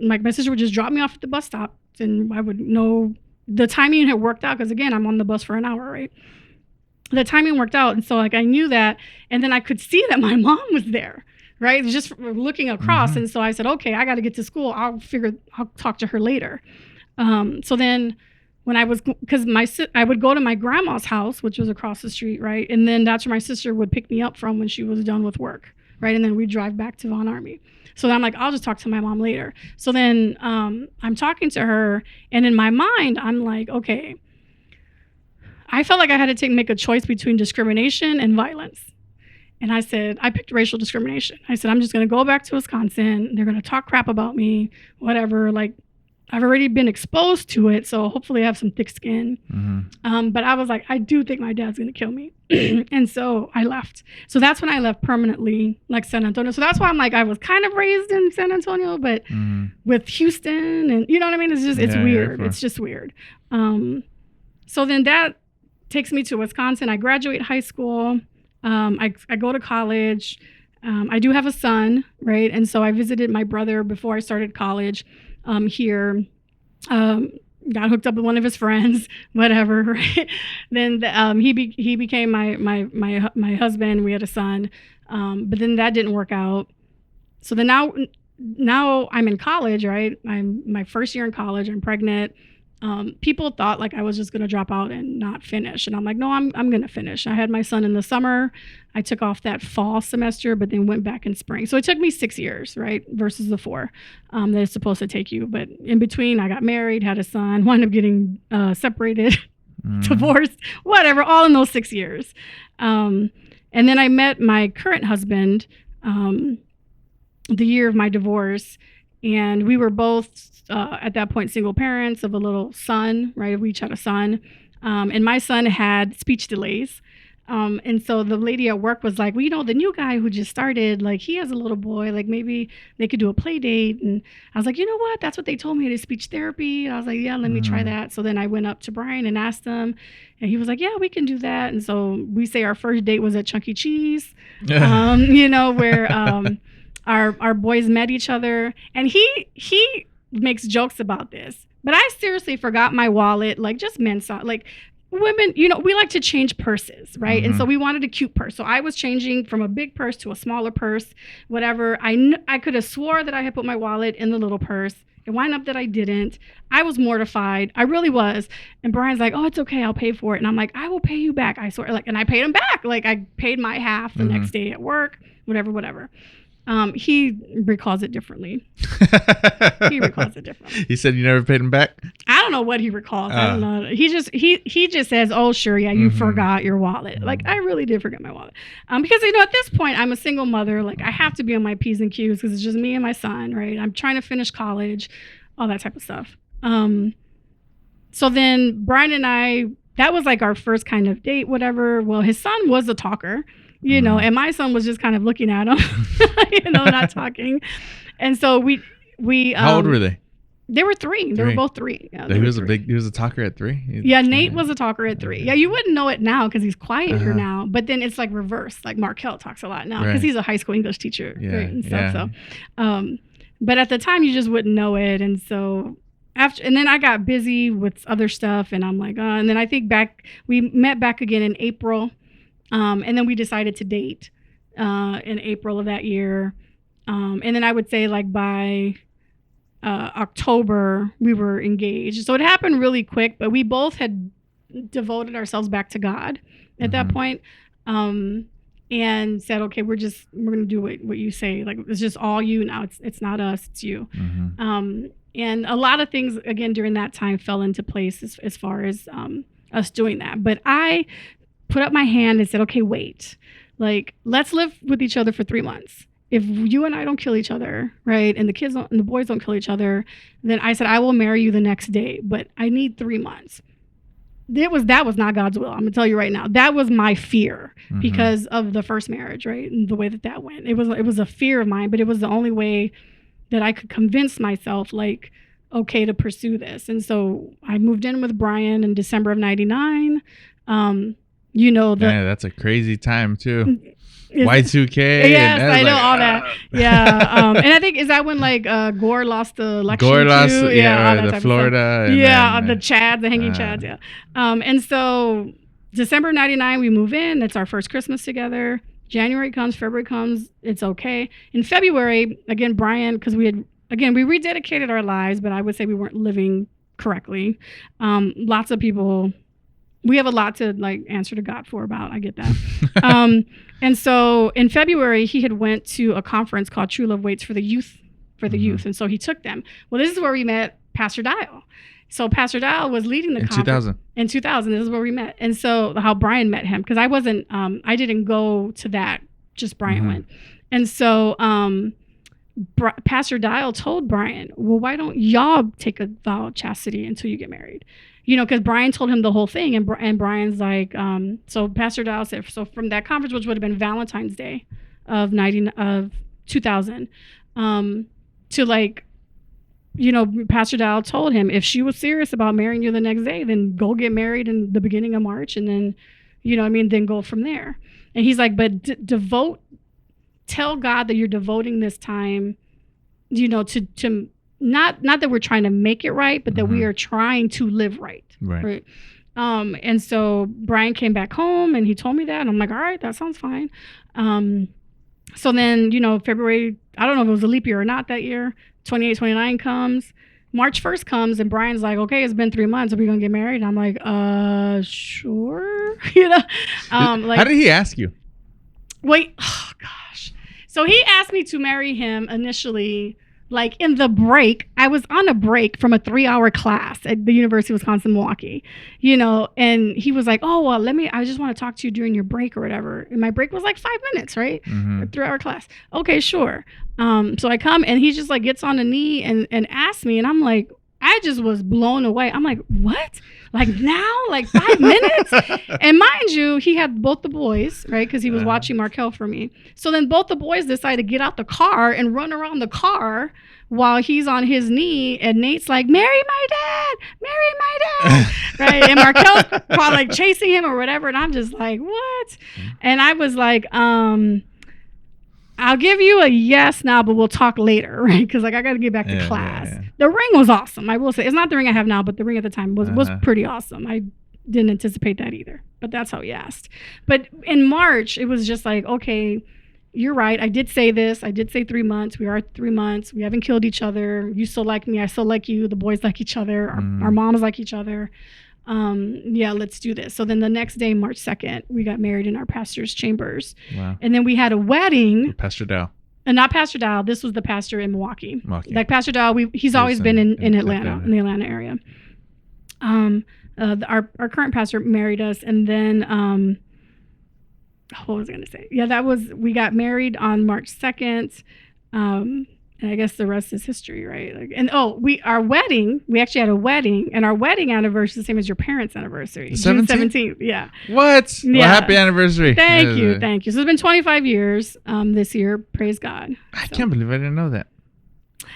My sister would just drop me off at the bus stop, and I would know the timing had worked out because, again, I'm on the bus for an hour, right? The timing worked out. And so like I knew that. And then I could see that my mom was there, right? Just looking across. Mm-hmm. And so I said, okay, I got to get to school. I'll talk to her later. So then when I would go to my grandma's house, which was across the street, right? And then that's where my sister would pick me up from when she was done with work, right? And then we'd drive back to Von Army. So then I'm like, I'll just talk to my mom later. So then I'm talking to her, and in my mind, I'm like, okay, I felt like I had to make a choice between discrimination and violence. And I picked racial discrimination. I said, I'm just going to go back to Wisconsin. They're going to talk crap about me, whatever. Like, I've already been exposed to it, so hopefully I have some thick skin. Mm-hmm. But I was like, I do think my dad's going to kill me. And so I left. So that's when I left permanently, like San Antonio. So that's why I'm like, I was kind of raised in San Antonio, but with Houston, and you know what I mean? It's weird. It's just weird. So then that takes me to Wisconsin. I graduate high school. I go to college. I do have a son, right? And so I visited my brother before I started college here. Got hooked up with one of his friends, whatever, right? Then he became my husband. We had a son, but then that didn't work out. So then now I'm in college, right? I'm my first year in college. I'm pregnant. People thought like I was just going to drop out and not finish. And I'm like, no, I'm going to finish. I had my son in the summer. I took off that fall semester, but then went back in spring. So it took me 6 years, right? Versus the 4 that it's supposed to take you. But in between, I got married, had a son, wound up getting separated, divorced, whatever, all in those 6 years. And then I met my current husband the year of my divorce. And we were both at that point single parents of a little son, right? We each had a son. And my son had speech delays. And so the lady at work was like, well, you know, the new guy who just started, like, he has a little boy, like maybe they could do a play date. And I was like, you know what? That's what they told me at speech therapy. And I was like, yeah, let me try that. So then I went up to Brian and asked him, and he was like, yeah, we can do that. And so we say our first date was at Chuck E. Cheese, you know, where our boys met each other. And he makes jokes about this, but I seriously forgot my wallet, like just men saw, like, women, you know, we like to change purses, right? And so we wanted a cute purse. So I was changing from a big purse to a smaller purse, whatever. I could have swore that I had put my wallet in the little purse. It wound up that I didn't. I was mortified. I really was. And Brian's like, oh, it's okay. I'll pay for it. And I'm like, I will pay you back. I swear. Like, and I paid him back. Like, I paid my half the next day at work, whatever. He recalls it differently. He said you never paid him back? I don't know what he recalls. I don't know. He just says, oh, sure, yeah, you forgot your wallet. Like, I really did forget my wallet. Because, you know, at this point, I'm a single mother. Like, I have to be on my P's and Q's because it's just me and my son, right? I'm trying to finish college, all that type of stuff. So then Brian and I, that was like our first kind of date, whatever. Well, his son was a talker. You know, and my son was just kind of looking at him, you know, not talking. And so we how old were they? They were 3. They were both 3. Yeah, he was a talker at 3? Yeah, Nate was a talker at 3. Yeah, you wouldn't know it now because he's quieter now. But then it's like reverse. Like Markel talks a lot now because he's a high school English teacher, right, and stuff. So, but at the time you just wouldn't know it. And so and then I got busy with other stuff, and I'm like, and then I think we met back again in April. And then we decided to date in April of that year. And then I would say like by October, we were engaged. So it happened really quick, but we both had devoted ourselves back to God at that point, and said, okay, we're going to do what you say. Like, it's just all you now. It's not us, it's you. And a lot of things, again, during that time fell into place as far as us doing that. But I put up my hand and said, okay, wait, like, let's live with each other for 3 months. If you and I don't kill each other, right, and the boys don't kill each other, then I said, I will marry you the next day, but I need 3 months. That was not God's will. I'm gonna tell you right now. That was my fear because of the first marriage, right, and the way that went. It was a fear of mine, but it was the only way that I could convince myself, like, okay, to pursue this. And so I moved in with Brian in December of '99. You know, that's a crazy time too. Y2K. Yes, I know all that. Yeah. And I think, is that when like Gore lost the election? Gore lost, the Florida. The Chads, the hanging Chads. Yeah. And so December '99, we move in. That's our first Christmas together. January comes, February comes. It's okay. In February, again, Brian, because we rededicated our lives, but I would say we weren't living correctly. Lots of people. We have a lot to like answer to God for about. I get that. And so in February, he had went to a conference called True Love Waits for the youth, And so he took them. Well, this is where we met Pastor Dial. So Pastor Dial was leading the conference. In 2000, this is where we met. And so how Brian met him, because I didn't go to that, just Brian went. And so Pastor Dial told Brian, well, why don't y'all take a vow of chastity until you get married? You know, because Brian told him the whole thing, and Brian's like, so Pastor Dial said, so from that conference, which would have been Valentine's Day of 2000, to like, you know, Pastor Dial told him if she was serious about marrying you the next day, then go get married in the beginning of March, and then, you know what I mean, then go from there. And he's like, but tell God that you're devoting this time, you know, to not that we're trying to make it right, but that we are trying to live right. Right. And so Brian came back home and he told me that, and I'm like, all right, that sounds fine. So then, you know, February, I don't know if it was a leap year or not that year, 28, 29 comes, March 1st comes, and Brian's like, okay, it's been 3 months. Are we going to get married? And I'm like, sure. You know, like, how did he ask you? Wait, oh gosh. So he asked me to marry him initially, like in the break. I was on a break from a 3-hour class at the University of Wisconsin-Milwaukee, you know, and he was like, oh, well, I just want to talk to you during your break or whatever. And my break was like 5 minutes, right? A 3-hour class. Okay, sure. So I come, and he just like gets on a knee and asks me, and I'm like, I just was blown away. I'm like, what? Like now? Like 5 minutes? And mind you, he had both the boys, right? Because he was watching Markel for me. So then both the boys decided to get out the car and run around the car while he's on his knee. And Nate's like, marry my dad, right? And Markel's probably like chasing him or whatever. And I'm just like, what? And I was like, I'll give you a yes now, but we'll talk later, right? Because like I got to get back to class. Yeah. The ring was awesome. I will say it's not the ring I have now, but the ring at the time was pretty awesome. I didn't anticipate that either, but that's how he asked. But in March, it was just like, okay, you're right. I did say this. I did say 3 months. We are 3 months. We haven't killed each other. You still like me. I still like you. The boys like each other. Our moms like each other. Yeah, let's do this. So then the next day, March 2nd, we got married in our pastor's chambers. Wow. And then we had a wedding. With Pastor Dow. And not Pastor Dow. This was the pastor in Milwaukee. Like Pastor Dow, he's always been in Atlanta, in the Atlanta area. Our current pastor married us, and then what was I going to say? Yeah, we got married on March 2nd. And I guess the rest is history, right? Like, and we actually had a wedding, and our wedding anniversary is the same as your parents' anniversary. June 17th. Yeah. What? Yeah. Well, happy anniversary. Thank you. So it's been 25 years this year. Praise God. I can't believe I didn't know that.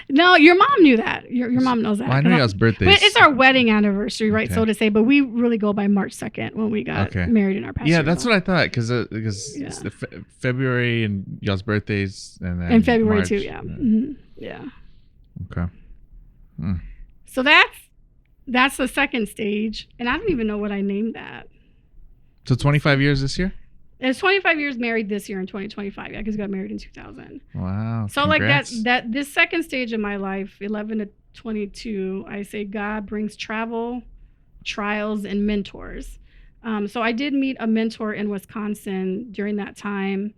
No, your mom knew that. Your mom knows that. Well, I knew y'all's birthdays. But it's our wedding anniversary, right? Okay. So to say, but we really go by March 2nd when we got married in our pastor. Yeah, that's what I thought, because it's the February and y'all's birthdays, and then February March. too. Yeah. Mm-hmm. Yeah. Okay. So that's the second stage, and I don't even know what I named that. So 25 years this year? It's 25 years married this year in 2025. Yeah, because we got married in 2000. Wow. So congrats. like that this second stage of my life, 11 to 22, I say God brings travel, trials, and mentors. So I did meet a mentor in Wisconsin during that time.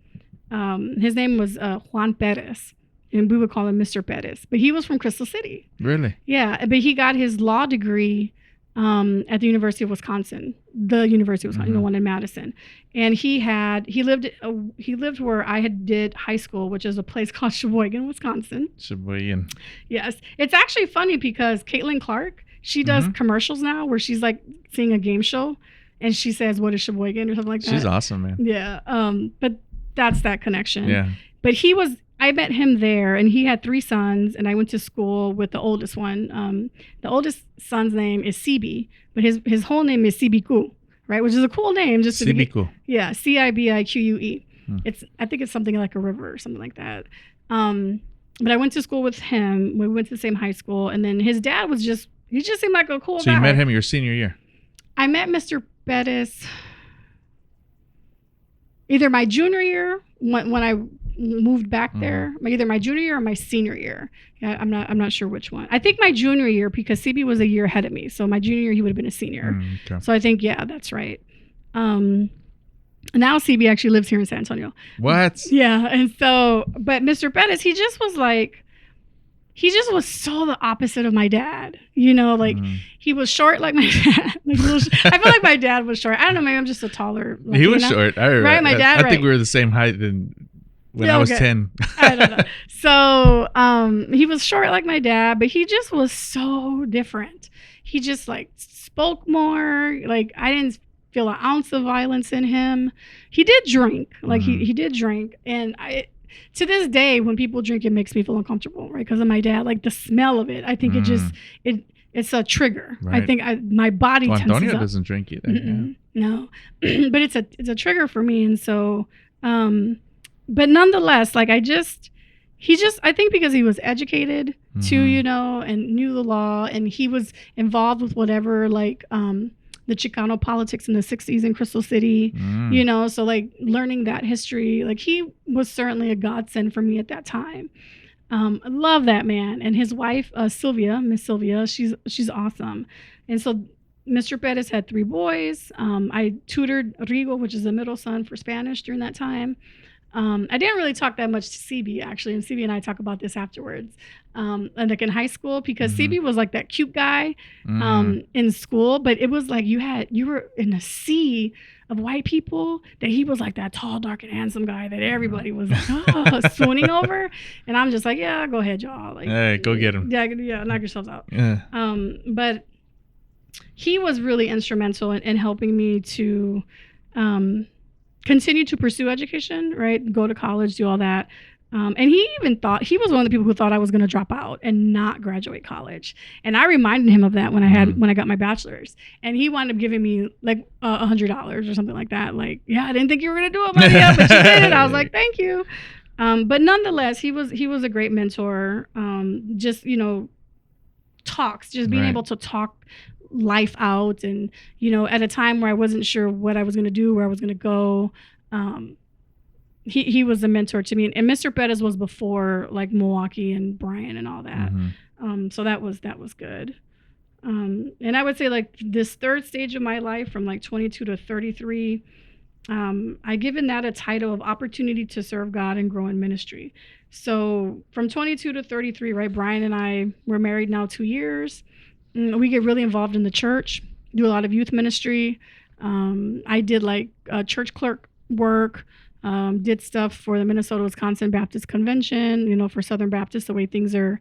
His name was Juan Perez, and we would call him Mr. Perez. But he was from Crystal City. Really? Yeah, but he got his law degree at the University of Wisconsin, the one in Madison. And he lived where I did high school, which is a place called Sheboygan, Wisconsin. Sheboygan. Yes. It's actually funny because Caitlin Clark, she does commercials now where she's like seeing a game show and she says, what is Sheboygan or something like that. She's awesome, man. Yeah. But that's that connection. Yeah. But I met him there, and he had 3 sons, and I went to school with the oldest one. The oldest son's name is Cibi, but his whole name is Cibicu, right? Which is a cool name. Just Cibicu. Yeah, Cibique. I think it's something like a river or something like that. But I went to school with him. We went to the same high school, and then his dad he just seemed like a cool guy. So you met him your senior year? I met Mr. Bettis either my junior year when I moved back there, either my junior year or my senior year. Yeah, I'm not sure which one. I think my junior year, because CB was a year ahead of me. So my junior year, he would have been a senior. Okay. So I think, yeah, that's right. Now CB actually lives here in San Antonio. What? Yeah. And so, but Mr. Bettis, he just was so the opposite of my dad. You know, like he was short like my dad. I feel like my dad was short. I don't know, maybe I'm just a taller. He was short. I remember. Right, my dad. I think we were the same height when I was 10. I don't know. So he was short like my dad, but he just was so different. He just like spoke more. Like I didn't feel an ounce of violence in him. He did drink. Like he did drink. And to this day, when people drink, it makes me feel uncomfortable, right? Because of my dad, like the smell of it. I think it's a trigger. Right. I think my body tenses up. Antonio doesn't drink either. Yeah. No, but it's a trigger for me. And so, but nonetheless, like I think because he was educated too, you know, and knew the law, and he was involved with whatever, like, the Chicano politics in the 60s in Crystal City, you know, so like learning that history, like he was certainly a godsend for me at that time. I love that man. And his wife, Miss Sylvia, she's awesome. And so Mr. Perez had 3 boys. I tutored Rigo, which is the middle son, for Spanish during that time. I didn't really talk that much to CB actually, and CB and I talk about this afterwards. And like in high school, because CB was like that cute guy in school, but it was like you were in a sea of white people that he was like that tall, dark, and handsome guy that everybody was like, swooning over. And I'm just like, yeah, go ahead, y'all. Like, Hey, go get him. Yeah, knock yourselves out. Yeah. But he was really instrumental in helping me to continue to pursue education, right? Go to college, do all that. And he even thought, he was one of the people who thought I was going to drop out and not graduate college. And I reminded him of that when I got my bachelor's. And he wound up giving me like $100 or something like that. Like, yeah, I didn't think you were going to do it, buddy, but you did it. I was like, thank you. But nonetheless, he was a great mentor. Just, talks, just being able to talk life out. And, at a time where I wasn't sure what I was going to do, where I was going to go, he was a mentor to me. And Mr. Perez was before like Milwaukee and Brian and all that. So that was good. And I would say like this third stage of my life from like 22 to 33, I given that a title of opportunity to serve God and grow in ministry. So from 22 to 33, right, Brian and I were married now 2 years. We get really involved in the church, do a lot of youth ministry. I did like church clerk work, did stuff for the Minnesota-Wisconsin Baptist Convention, for Southern Baptists, the way things are,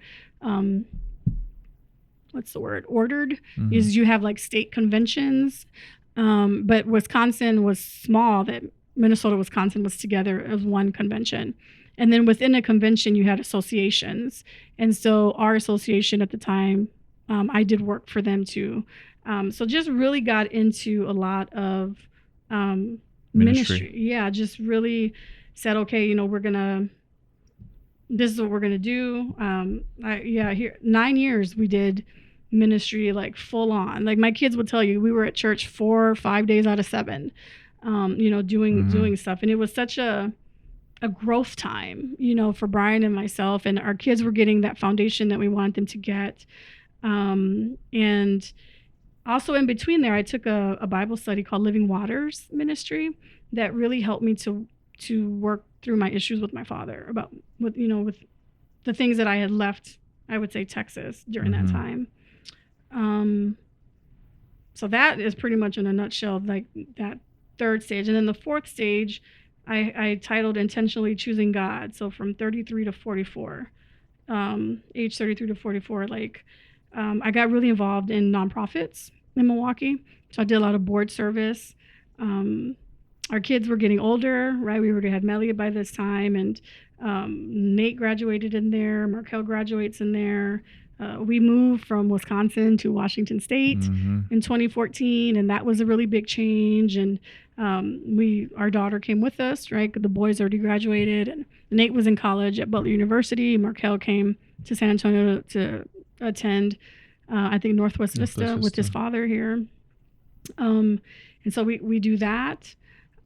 ordered is you have like state conventions. But Wisconsin was small, that Minnesota-Wisconsin was together as one convention. And then within a convention, you had associations. And so our association at the time, I did work for them too. So just really got into a lot of ministry. Yeah, just really said, okay, this is what we're gonna do. Here 9 years we did ministry like full on. Like my kids would tell you, we were at church 4 or 5 days out of 7, doing stuff. And it was such a growth time, for Brian and myself, and our kids were getting that foundation that we want them to get. And also in between there, I took a Bible study called Living Waters Ministry that really helped me to work through my issues with my father with the things that I had left, I would say, Texas during that time. So that is pretty much in a nutshell, like that third stage. And then the fourth stage, I titled Intentionally Choosing God. So from 33 to 44, age 33 to 44, I got really involved in nonprofits in Milwaukee. So I did a lot of board service. Our kids were getting older, right? We already had Melia by this time, and Nate graduated in there. Markel graduates in there. We moved from Wisconsin to Washington State in 2014, and that was a really big change. And our daughter came with us, right? The boys already graduated, and Nate was in college at Butler University. Markel came to San Antonio to attend, I think, Northwest Vista with his father here. And so we do that.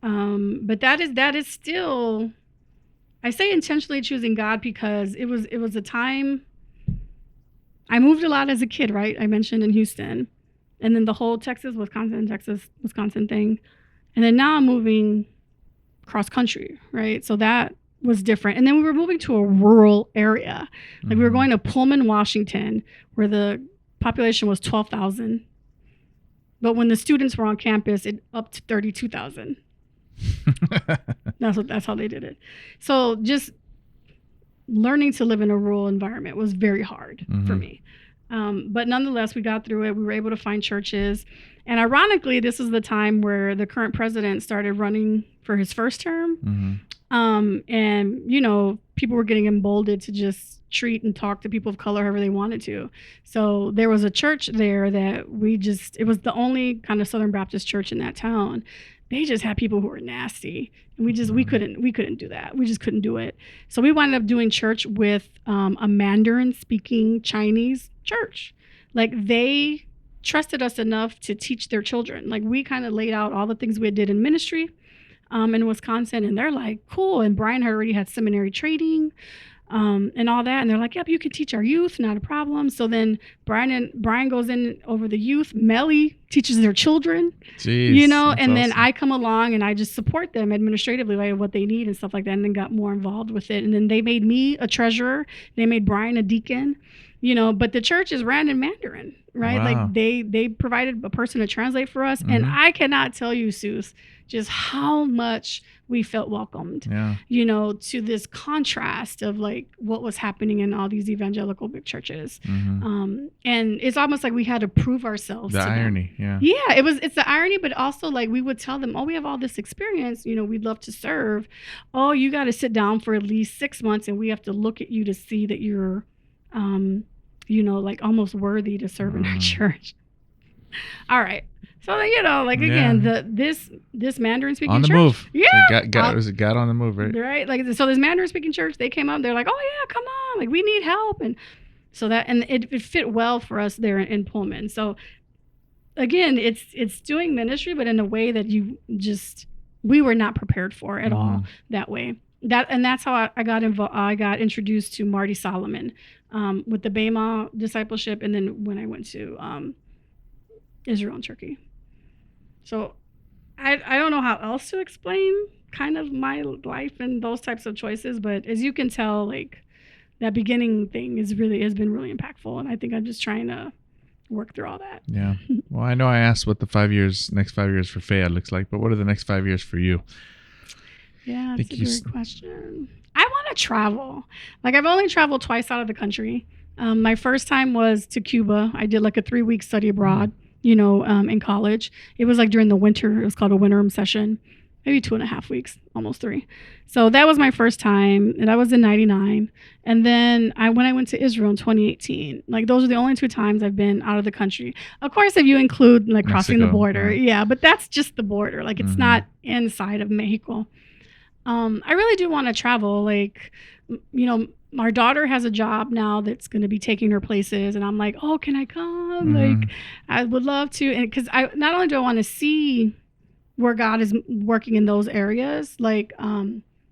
But that is still, I say intentionally choosing God because it was a time. I moved a lot as a kid, right? I mentioned in Houston, and then the whole Texas, Wisconsin thing. And then now I'm moving cross country, right? So that was different. And then we were moving to a rural area. Like we were going to Pullman, Washington, where the population was 12,000. But when the students were on campus, it up to 32,000. That's how they did it. So just learning to live in a rural environment was very hard for me. But nonetheless, we got through it. We were able to find churches. And ironically, this is the time where the current president started running for his first term. And, people were getting emboldened to just treat and talk to people of color however they wanted to. So there was a church there that it was the only kind of Southern Baptist church in that town. They just had people who were nasty, and we couldn't do that. We just couldn't do it. So we wound up doing church with a Mandarin speaking Chinese church. Like they trusted us enough to teach their children. Like we kind of laid out all the things we did in ministry in Wisconsin, and they're like, cool. And Brian already had seminary training and all that. And they're like, yep, you can teach our youth, not a problem. So then Brian goes in over the youth. Melly teaches their children, Jeez, and awesome. then I come along and I just support them administratively, like what they need and stuff like that, and then got more involved with it. And then they made me a treasurer. They made Brian a deacon. but the church is ran in Mandarin, right? Wow. Like they provided a person to translate for us. And I cannot tell you, Seuss, just how much we felt welcomed, to this contrast of like what was happening in all these evangelical big churches. And it's almost like we had to prove ourselves. The to irony, them. Yeah, it's the irony, but also like we would tell them, oh, we have all this experience, we'd love to serve. Oh, you got to sit down for at least 6 months and we have to look at you to see that you're, like almost worthy to serve in our church. All right. So, again, this Mandarin speaking on the church. Move. Yeah. Was it God on the Move, right? Right. Like, so this Mandarin speaking church, they came out, they're like, oh yeah, come on. Like, we need help. And so it fit well for us there in Pullman. So again, it's doing ministry, but in a way that we were not prepared for at all that way. That's how I got involved. I got introduced to Marty Solomon with the Bema discipleship, and then when I went to Israel and Turkey. So I don't know how else to explain kind of my life and those types of choices, but as you can tell, like that beginning thing has been really impactful, and I think I'm just trying to work through all that. Yeah. Well, I know I asked what the next 5 years for FEA looks like, but what are the next 5 years for you? Yeah, that's a great question. I want to travel. Like, I've only traveled twice out of the country. My first time was to Cuba. I did like a 3-week study abroad, in college. It was like during the winter. It was called a winterim session, maybe 2.5 weeks, almost 3. So that was my first time, and that was in 99. And then when I went to Israel in 2018, like those are the only 2 times I've been out of the country. Of course, if you include like crossing the border, right. But that's just the border. Like it's not inside of Mexico. I really do want to travel. Like, our daughter has a job now that's going to be taking her places, and I'm like, oh, can I come? Like, I would love to, and because not only do I want to see where God is working in those areres, like,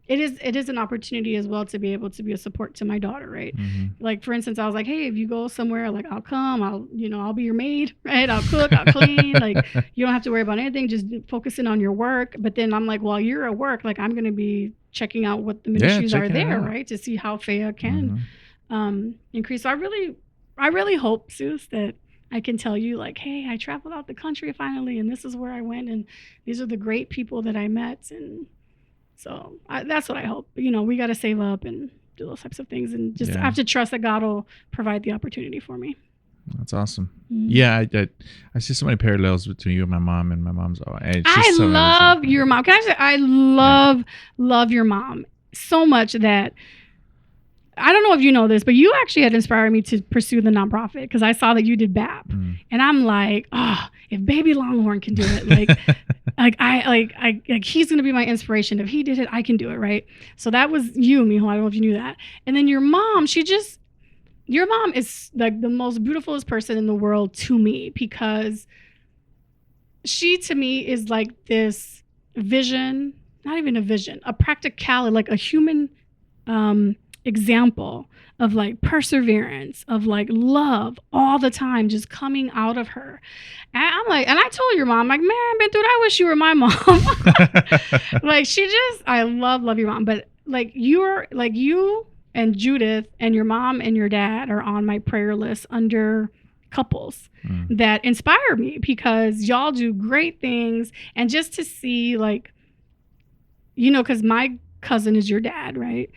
it is an opportunity as well to be able to be a support to my daughter, right? Like, for instance, I was like, hey, if you go somewhere, like, I'll come, I'll be your maid, right? I'll cook, I'll clean, like, you don't have to worry about anything, just focusing on your work. But then I'm like, while you're at work, like, I'm going to be checking out what the ministries are there, right? To see how FEA can increase. So I really hope, Seuss, that I can tell you, like, hey, I traveled out the country finally, and this is where I went, and these are the great people that I met, and so that's what I hope. We got to save up and do those types of things, and just have to trust that God will provide the opportunity for me. That's awesome. Yeah, I see so many parallels between you and my mom, and my mom's. I love your mom. Can I say I love your mom so much that I don't know if you know this, but you actually had inspired me to pursue the nonprofit because I saw that you did BAP, and I'm like, if Baby Longhorn can do it, like he's gonna be my inspiration. If he did it, I can do it, right? So that was you, Mijo. I don't know if you knew that. And then your mom, your mom is like the most beautifulest person in the world to me, because she to me is like this vision, not even a vision, a practicality, like a human example of like perseverance, of like love all the time just coming out of her. And I'm like, and I told your mom, like, man, I've been through that. I wish you were my mom. Like, I love your mom. But like, you and Judith and your mom and your dad are on my prayer list under couples that inspire me, because y'all do great things. And just to see, like, because my cousin is your dad, right?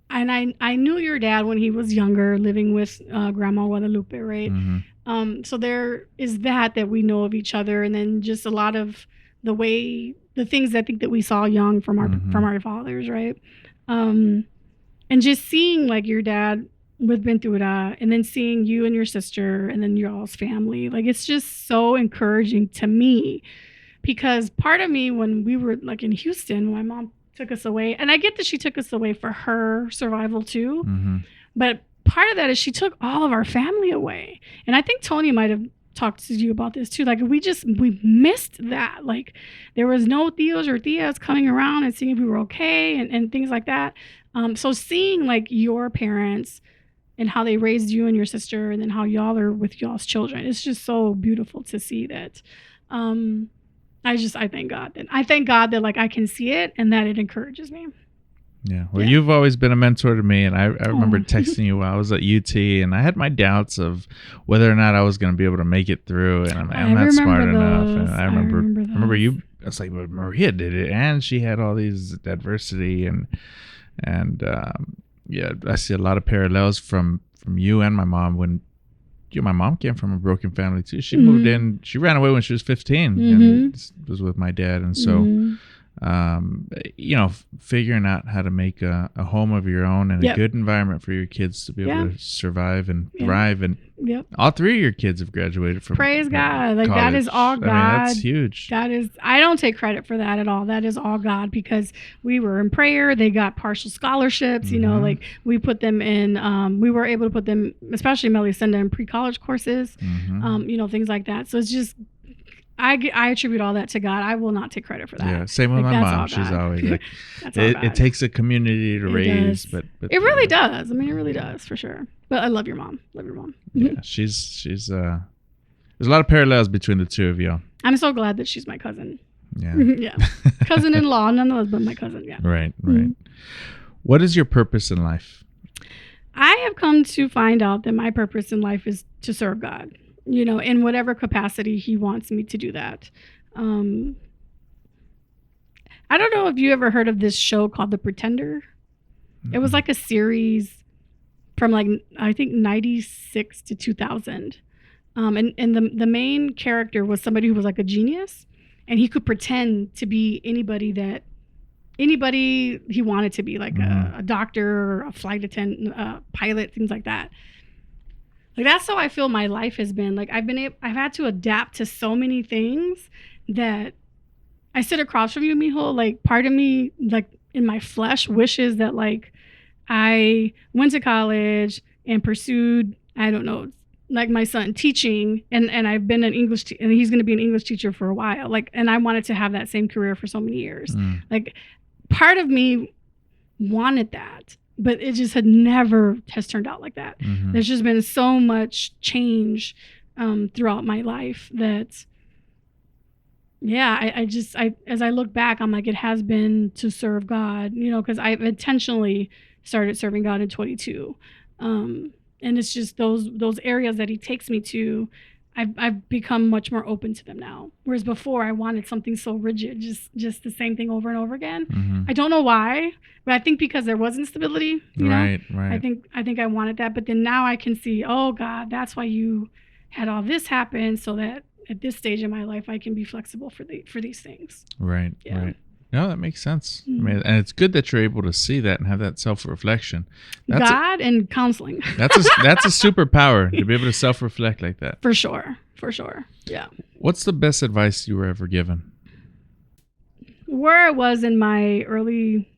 And I knew your dad when he was younger, living with Grandma Guadalupe, right? So there is that we know of each other, and then just a lot of the things I think that we saw young from our fathers, right? And just seeing like your dad with Ventura, and then seeing you and your sister, and then your all's family, like it's just so encouraging to me, because part of me, when we were like in Houston, my mom took us away, and I get that she took us away for her survival too, but part of that is she took all of our family away. And I think Tony might have talked to you about this too. Like we missed that. Like there was no tios or tias coming around and seeing if we were okay and things like that. So seeing like your parents and how they raised you and your sister, and then how y'all are with y'all's children, it's just so beautiful to see that. I thank God that like I can see it, and that it encourages me. Yeah. Well, you've always been a mentor to me, and I remember texting you while I was at UT, and I had my doubts of whether or not I was going to be able to make it through, and I'm not smart enough. And I remember you. It's like, well, Maria did it, and she had all these adversity, and yeah, I see a lot of parallels from you and my mom. When my mom came from a broken family too. She moved in. She ran away when she was 15 and was with my dad, and so. Figuring out how to make a home of your own and a good environment for your kids to be able to survive and thrive. And all three of your kids have graduated from Praise God. Like college. that is all God. I mean, that's huge. I don't take credit for that at all. That is all God, because we were in prayer. They got partial scholarships, like we put them in, we were able to put them, especially Melly, send them in pre-college courses, things like that. So it's just, I attribute all that to God. I will not take credit for that. Yeah, same with my mom. She's always like, it takes a community to raise, but it really does. I mean, it really does for sure. But I love your mom. Yeah, she's there's a lot of parallels between the two of y'all. I'm so glad that she's my cousin. Yeah, yeah, cousin-in-law, nonetheless, but my cousin. Yeah. Right. What is your purpose in life? I have come to find out that my purpose in life is to serve God. In whatever capacity he wants me to do that. I don't know if you ever heard of this show called The Pretender. It was like a series from I think 96 to 2000. And the main character was somebody who was like a genius, and he could pretend to be anybody he wanted to be, like a doctor, a flight attendant, a pilot, things like that. Like that's how I feel my life has been. Like I've had to adapt to so many things that I sit across from you, Mijo. Like part of me, like in my flesh, wishes that like I went to college and pursued, I don't know, like my son teaching, and I've been an English and he's going to be an English teacher for a while. Like, and I wanted to have that same career for so many years. Like part of me wanted that. But it just has turned out like that. There's just been so much change throughout my life that, I as I look back, I'm like, it has been to serve God, because I've intentionally started serving God in 22. And it's just those areas that he takes me to, I've become much more open to them now. Whereas before I wanted something so rigid, just the same thing over and over again. I don't know why, but I think because there wasn't stability, Right. I think I wanted that. But then now I can see, oh God, that's why you had all this happen, so that at this stage in my life I can be flexible for these things. Right. No, that makes sense. I mean, and it's good that you're able to see that and have that self-reflection. God and counseling. That's a superpower to be able to self-reflect like that. For sure. Yeah. What's the best advice you were ever given? Where I was in my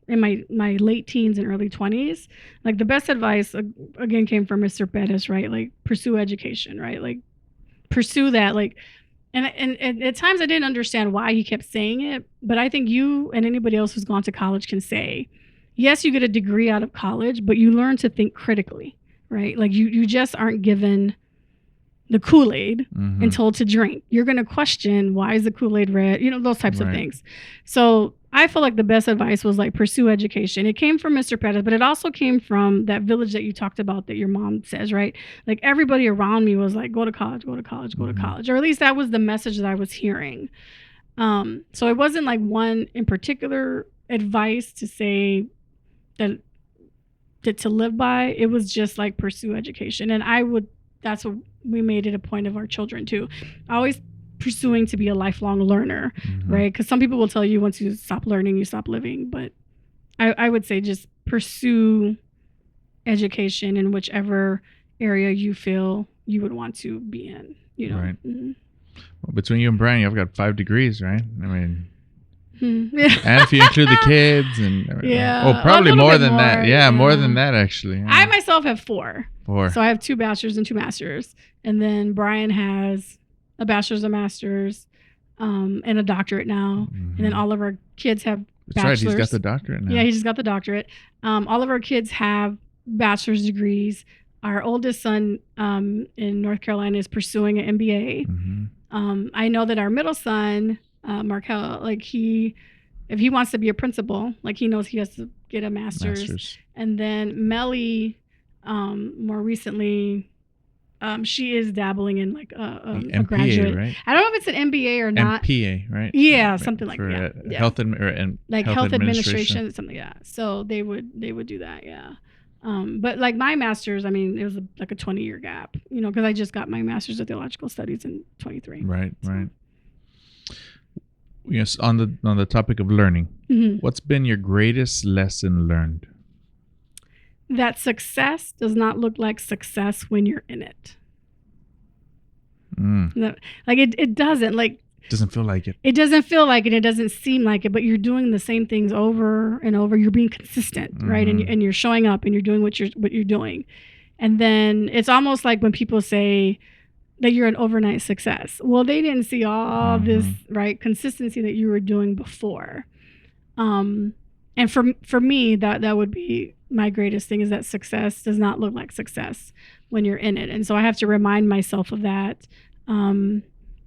late teens and early 20s, like the best advice again came from Mr. Pettis, right? Like pursue education, right? Like pursue that, like. And at times I didn't understand why he kept saying it, but I think you and anybody else who's gone to college can say, yes, you get a degree out of college, but you learn to think critically, right? Like you just aren't given the Kool-Aid and told to drink. You're going to question, why is the Kool-Aid red? Those types of things. So I feel like the best advice was like pursue education. It came from Mr. Pettis, but it also came from that village that you talked about that your mom says, right? Like everybody around me was like, go to college, go to college, go to college. Or at least that was the message that I was hearing. So it wasn't like one in particular advice to say that to live by. It was just like pursue education. And that's what we made it a point of our children too. Always pursuing to be a lifelong learner, right? Because some people will tell you once you stop learning, you stop living. But I would say just pursue education in whichever area you feel you would want to be in, Right. Well, between you and Brian, you've got 5 degrees, right? I mean, and if you include the kids and probably more than that. Yeah, more than that actually. Yeah. I myself have 4. So I have 2 bachelors and 2 masters, and then Brian has a bachelor's, a master's, and a doctorate now. And then all of our kids have bachelors. That's right, he's got the doctorate now. Yeah, he just got the doctorate. All of our kids have bachelor's degrees. Our oldest son in North Carolina is pursuing an MBA. I know that our middle son, Markel, like he if he wants to be a principal, like he knows he has to get a master's. And then Melly, more recently, she is dabbling in like a MPA, graduate. right? I don't know if it's an MBA or not. MPA, right? Yeah, Right. something like For, that. Yeah. Health Health administration, something like that. So they would do that, yeah. But like my master's, I mean, it was like a 20-year gap, you know, because I just got my Master's of Theological Studies in 23. Right, right. Yes, on the topic of learning, what's been your greatest lesson learned? That success does not look like success when you're in it. Like it doesn't, like, Doesn't feel like it. it doesn't feel like it. It doesn't seem like it, but you're doing the same things over and over. You're being consistent, right? And you're showing up and you're doing what you're doing. And then it's almost like when people say that you're an overnight success. Well, they didn't see all this, right, consistency that you were doing before. And for me, that would be my greatest thing, is that success does not look like success when you're in it. And so I have to remind myself of that.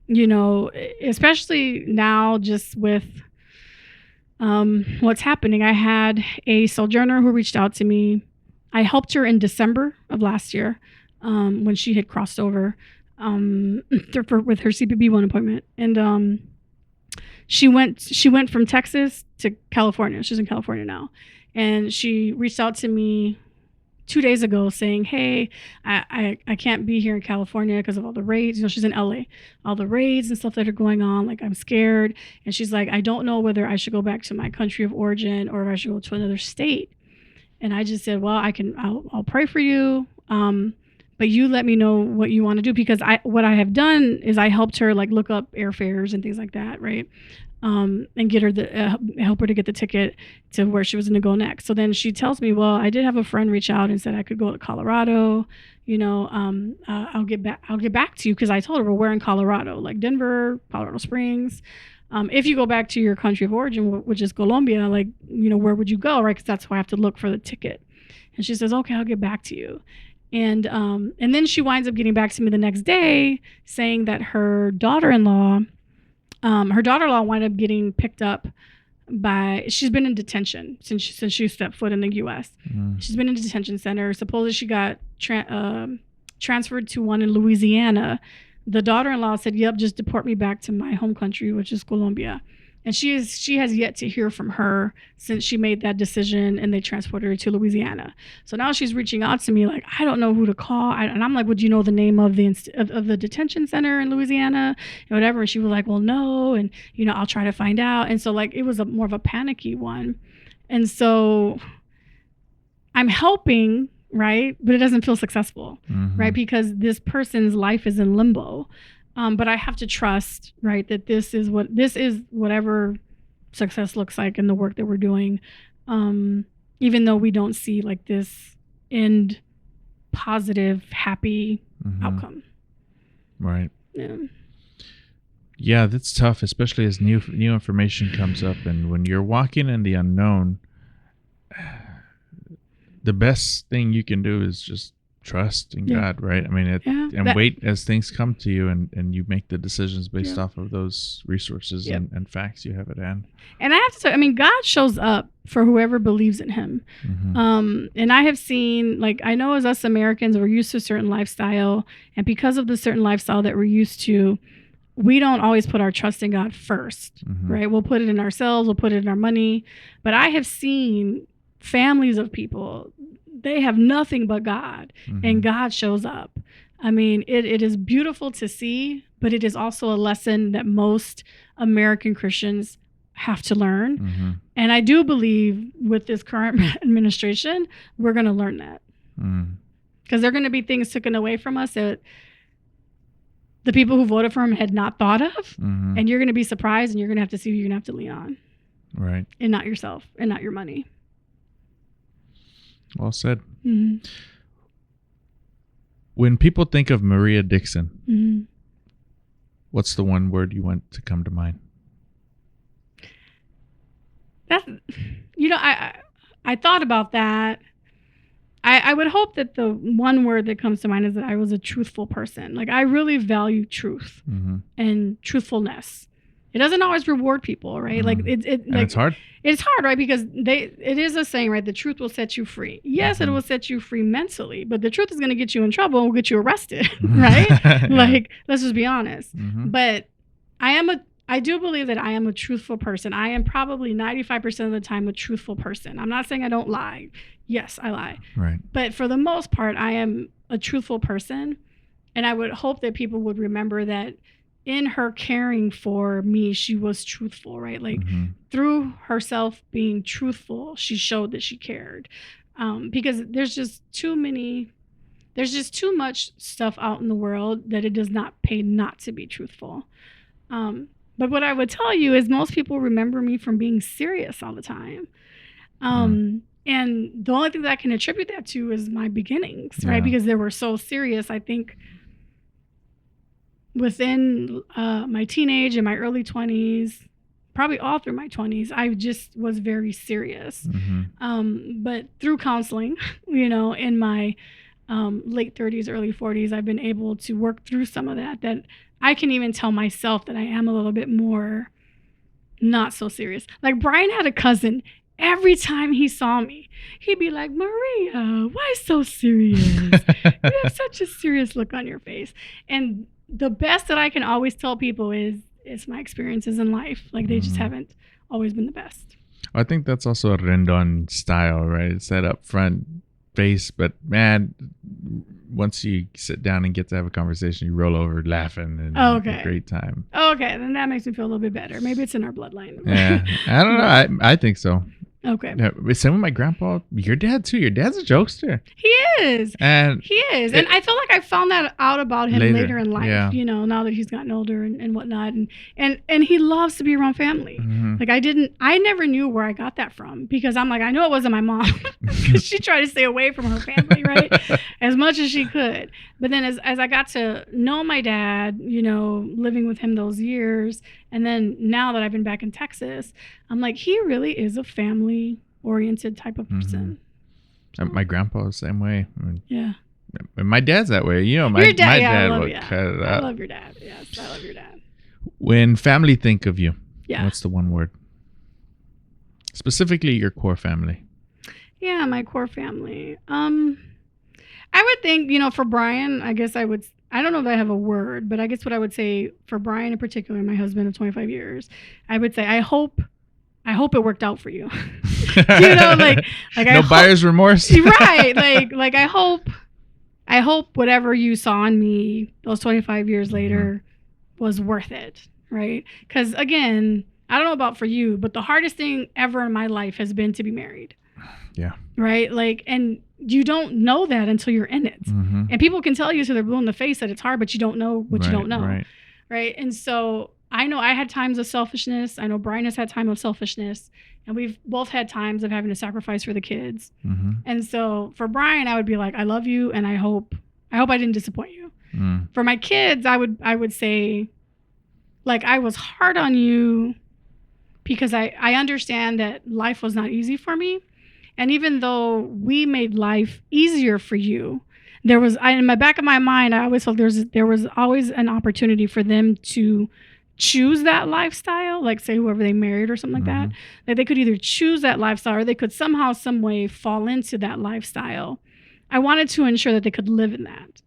You know, especially now, just with what's happening. I had a Sojourner who reached out to me. I helped her in December of last year when she had crossed over with her CPB1 appointment. And she went from Texas to California. She's in California now. And she reached out to me 2 days ago saying, hey, I can't be here in California because of all the raids. You know, she's in LA, all the raids and stuff that are going on. Like, I'm scared. And she's like, I don't know whether I should go back to my country of origin or if I should go to another state. And I just said, well, I'll pray for you. But you let me know what you want to do, because what I have done is I helped her like look up airfares and things like that. Right. And get her help her to get the ticket to where she was going to go next. So then she tells me, well, I did have a friend reach out and said I could go to Colorado. You know, I'll get back to you, because I told her, well, we're in Colorado, like Denver, Colorado Springs. If you go back to your country of origin, which is Colombia, like, you know, where would you go, right? Because that's why I have to look for the ticket. And she says, okay, I'll get back to you. And then she winds up getting back to me the next day saying that her daughter-in-law wound up getting picked up by, she's been in detention since she stepped foot in the U.S. She's been in a detention center. Supposedly she got transferred to one in Louisiana. The daughter-in-law said, yep, just deport me back to my home country, which is Colombia. And she has yet to hear from her since she made that decision and they transported her to Louisiana. So now she's reaching out to me like, I don't know who to call. And I'm like, would you know the name of the detention center in Louisiana and whatever? And she was like, well, no. And, you know, I'll try to find out. And so like, it was more of a panicky one. And so I'm helping, right? But it doesn't feel successful, right? Because this person's life is in limbo. But I have to trust, right, that this is whatever success looks like in the work that we're doing, even though we don't see like this end positive, happy outcome. Right. Yeah. Yeah, that's tough, especially as new information comes up, and when you're walking in the unknown, the best thing you can do is just trust in God, right? I mean, wait as things come to you, and you make the decisions based off of those resources and facts you have at hand. And I have to say, I mean, God shows up for whoever believes in him. And I have seen, like, I know as us Americans, we're used to a certain lifestyle, and because of the certain lifestyle that we're used to, we don't always put our trust in God first, right? We'll put it in ourselves, we'll put it in our money. But I have seen families of people, they have nothing but God, and God shows up. I mean, it is beautiful to see, but it is also a lesson that most American Christians have to learn. And I do believe with this current administration, we're going to learn that. Because there are going to be things taken away from us that the people who voted for him had not thought of. And you're going to be surprised, and you're going to have to see who you're going to have to lean on. Right. And not yourself, and not your money. Well said. When people think of Maria Dixon, what's the one word you want to come to mind? That's, you know, I thought about that. I would hope that the one word that comes to mind is that I was a truthful person. Like, I really value truth and truthfulness it doesn't always reward people, right? Like it's hard. It's hard, right? Because it is a saying, right? The truth will set you free. Yes, it will set you free mentally, but the truth is going to get you in trouble and will get you arrested, right? Yeah. Like, let's just be honest. Mhm. But I do believe that I am a truthful person. I am probably 95% of the time a truthful person. I'm not saying I don't lie. Yes, I lie. Right. But for the most part, I am a truthful person. And I would hope that people would remember that in her caring for me, she was truthful, right? Like through herself being truthful, she showed that she cared. Because there's just too much stuff out in the world that it does not pay not to be truthful. But what I would tell you is most people remember me from being serious all the time. And the only thing that I can attribute that to is my beginnings, right? Because they were so serious. I think within my teenage and my early 20s, probably all through my 20s, I just was very serious. But through counseling, in my late 30s, early 40s, I've been able to work through some of that I can even tell myself that I am a little bit more not so serious. Like Brian had a cousin. Every time he saw me, he'd be like, Maria, why so serious? You have such a serious look on your face. And the best that I can always tell people is it's my experiences in life. Like they just haven't always been the best. I think that's also a Rendon style, right? It's that upfront face, but man, once you sit down and get to have a conversation, you roll over laughing and have a great time. Okay, then that makes me feel a little bit better. Maybe it's in our bloodline. Yeah, I don't know. I think so. Okay. Yeah, same with my grandpa. Your dad too. Your dad's a jokester. He is. And I feel like I found that out about him later in life. Now that he's gotten older and whatnot, and he loves to be around family. Like I never knew where I got that from because I'm like, I know it wasn't my mom because she tried to stay away from her family, right, as much as she could. But then as I got to know my dad, living with him those years, and then now that I've been back in Texas, I'm like, he really is a family-oriented type of person. My grandpa was the same way. Yeah. And my dad's that way. My Your dad, dad I love, would cut it out. I love your dad. Yes, I love your dad. When family think of you, yeah, what's the one word? Specifically, your core family. Yeah, my core family. I would think, for Brian, I guess I don't know if I have a word, but I guess what I would say for Brian in particular, my husband of 25 years, I would say, I hope it worked out for you. Like no buyer's remorse. Right. Like I hope whatever you saw in me those 25 years later was worth it. Right. Because again, I don't know about for you, but the hardest thing ever in my life has been to be married. Yeah. Right. Like, and you don't know that until you're in it. And people can tell you so they're blue in the face that it's hard, but you don't know what you don't know. Right. And so I know I had times of selfishness. I know Brian has had time of selfishness, and we've both had times of having to sacrifice for the kids. And so for Brian, I would be like, I love you, and I hope I didn't disappoint you. For my kids, I would say, like, I was hard on you because I understand that life was not easy for me. And even though we made life easier for you, in the back of my mind, I always felt there was always an opportunity for them to choose that lifestyle, like say whoever they married or something like that they could either choose that lifestyle or they could somehow, some way fall into that lifestyle. I wanted to ensure that they could live in that.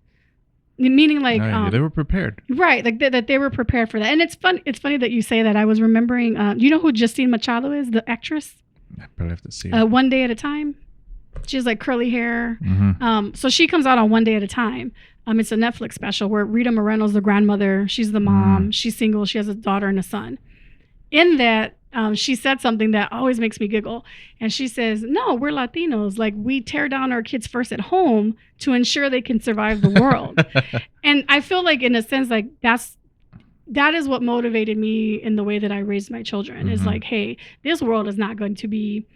Meaning like they were prepared. Right, like that they were prepared for that. And it's funny that you say that. I was remembering, you know who Justine Machado is, the actress? I probably have to see it. One Day at a Time. She has like curly hair. So she comes out on One Day at a Time. It's a Netflix special where Rita Moreno's the grandmother. She's the mom. She's single. She has a daughter and a son. In that, she said something that always makes me giggle. And she says, no, we're Latinos. Like, we tear down our kids first at home to ensure they can survive the world. And I feel like, in a sense, like that is what motivated me in the way that I raised my children. Is like, hey, this world is not going to be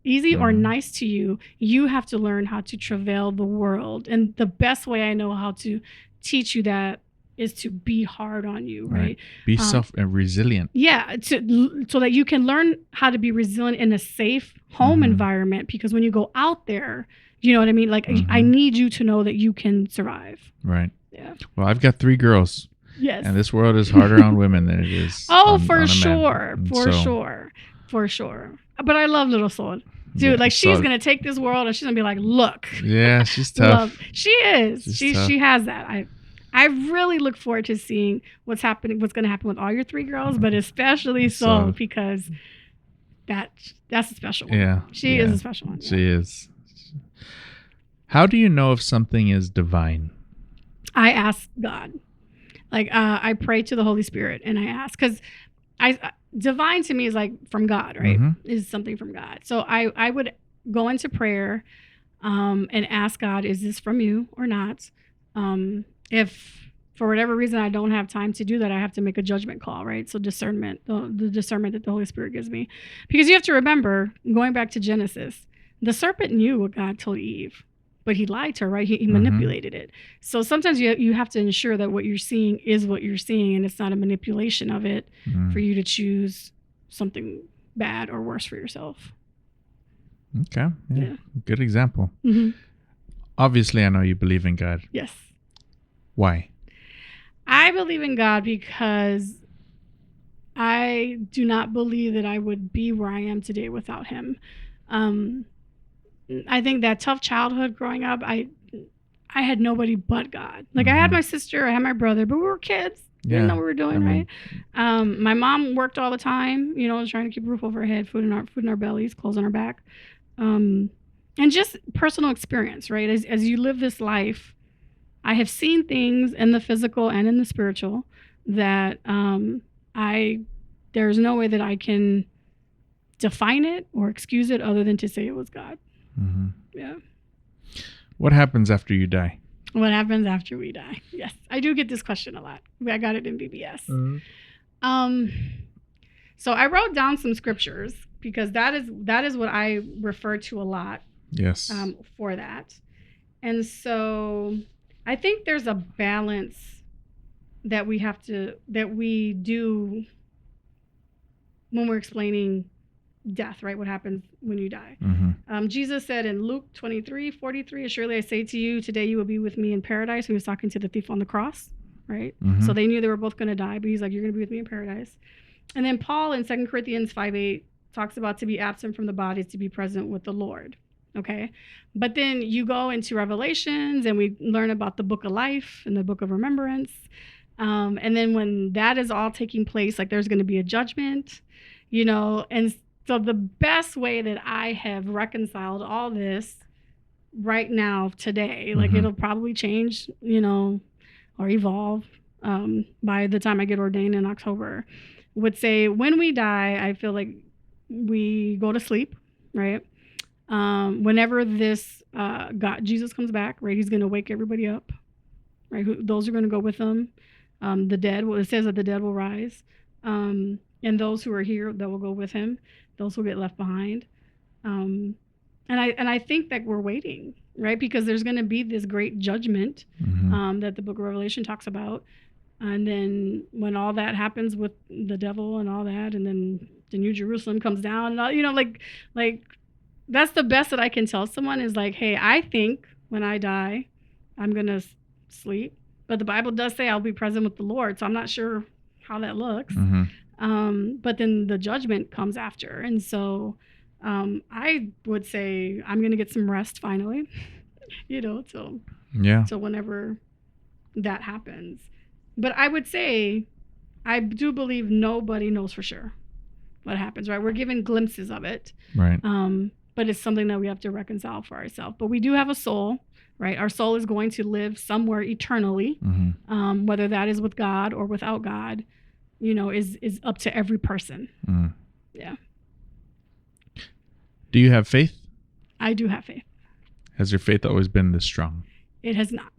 easy or nice to you. You have to learn how to travail the world. And the best way I know how to teach you that is to be hard on you, right? Be resilient. Yeah, so that you can learn how to be resilient in a safe home environment, because when you go out there, you know what I mean? Like, I need you to know that you can survive. Right. Yeah. Well, I've got 3 girls, Yes. And this world is harder on women than it is. on For a man. sure. And For so- sure. For sure. But I love little Sol. Dude, Yeah, like she's Sol. going to take this world and she's going to be like, look. Yeah, she's tough. She is. She's tough. She has that. I really look forward to seeing what's going to happen with all your 3 girls, but especially Sol, because that's a special one. Yeah. She is a special one. She is. How do you know if something is divine? I ask God. Like I pray to the Holy Spirit and I ask, because divine to me is like from God, right? Is something from God. So I would go into prayer and ask God, is this from you or not? If for whatever reason I don't have time to do that, I have to make a judgment call, right? So discernment, the discernment that the Holy Spirit gives me. Because you have to remember, going back to Genesis, the serpent knew what God told Eve, but he lied to her, right? He manipulated it. So sometimes you have to ensure that what you're seeing is what you're seeing and it's not a manipulation of it for you to choose something bad or worse for yourself. Okay. Yeah. Good example. Mm-hmm. Obviously, I know you believe in God. Yes. Why? I believe in God because I do not believe that I would be where I am today without him. I think that tough childhood growing up, I had nobody but God. Like I had my sister, I had my brother, but we were kids. We didn't know what we were doing, right? My mom worked all the time, trying to keep a roof over our head, food in our bellies, clothes on our back. And just personal experience, right? As you live this life, I have seen things in the physical and in the spiritual that there's no way that I can define it or excuse it other than to say it was God. Yeah. What happens after you die? What happens after we die? Yes, I do get this question a lot. I got it in BBS. So I wrote down some scriptures because that is what I refer to a lot. Yes. For that, and so I think there's a balance that we do when we're explaining death, right? What happens when you die. Jesus said in Luke 23:43, "Surely I say to you, today you will be with me in paradise." He was talking to the thief on the cross, right? So they knew they were both going to die, but he's like, you're going to be with me in paradise. And then Paul in 2 Corinthians 5:8 talks about to be absent from the body is to be present with the Lord. Okay. But then you go into Revelations and we learn about the book of life and the book of remembrance. And then when that is all taking place, like there's going to be a judgment, and so the best way that I have reconciled all this right now today, like it'll probably change, or evolve by the time I get ordained in October, would say when we die, I feel like we go to sleep, right? Whenever this Jesus comes back, right? He's going to wake everybody up, right? Those are going to go with him. The dead, it says that the dead will rise. And those who are here, that will go with him. Those will get left behind. And I think that we're waiting, right? Because there's going to be this great judgment that the book of Revelation talks about. And then when all that happens with the devil and all that, and then the New Jerusalem comes down, and all, like that's the best that I can tell someone is like, hey, I think when I die, I'm going to sleep. But the Bible does say I'll be present with the Lord. So I'm not sure how that looks. But then the judgment comes after. And so I would say I'm going to get some rest finally, so whenever that happens. But I would say I do believe nobody knows for sure what happens, right? We're given glimpses of it. Right. But it's something that we have to reconcile for ourselves. But we do have a soul, right? Our soul is going to live somewhere eternally, whether that is with God or without God, is up to every person. Yeah. Do you have faith? I do have faith. Has your faith always been this strong? It has not.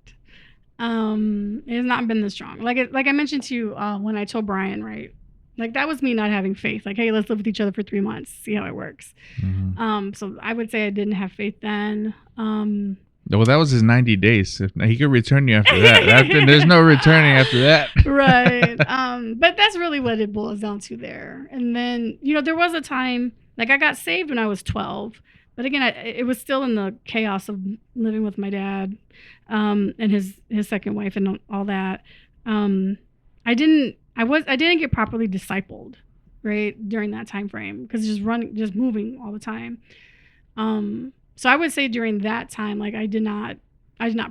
It has not been this strong. Like I mentioned to you when I told Brian, right? Like that was me not having faith. Like, hey, let's live with each other for 3 months, see how it works. So I would say I didn't have faith then. Well, that was his 90 days. He could return you after that. There's no returning after that. Right. But that's really what it boils down to there. And then, there was a time, like I got saved when I was 12. But again, it was still in the chaos of living with my dad and his second wife and all that. I didn't get properly discipled, right, during that time frame, because just moving all the time. So I would say during that time, like I did not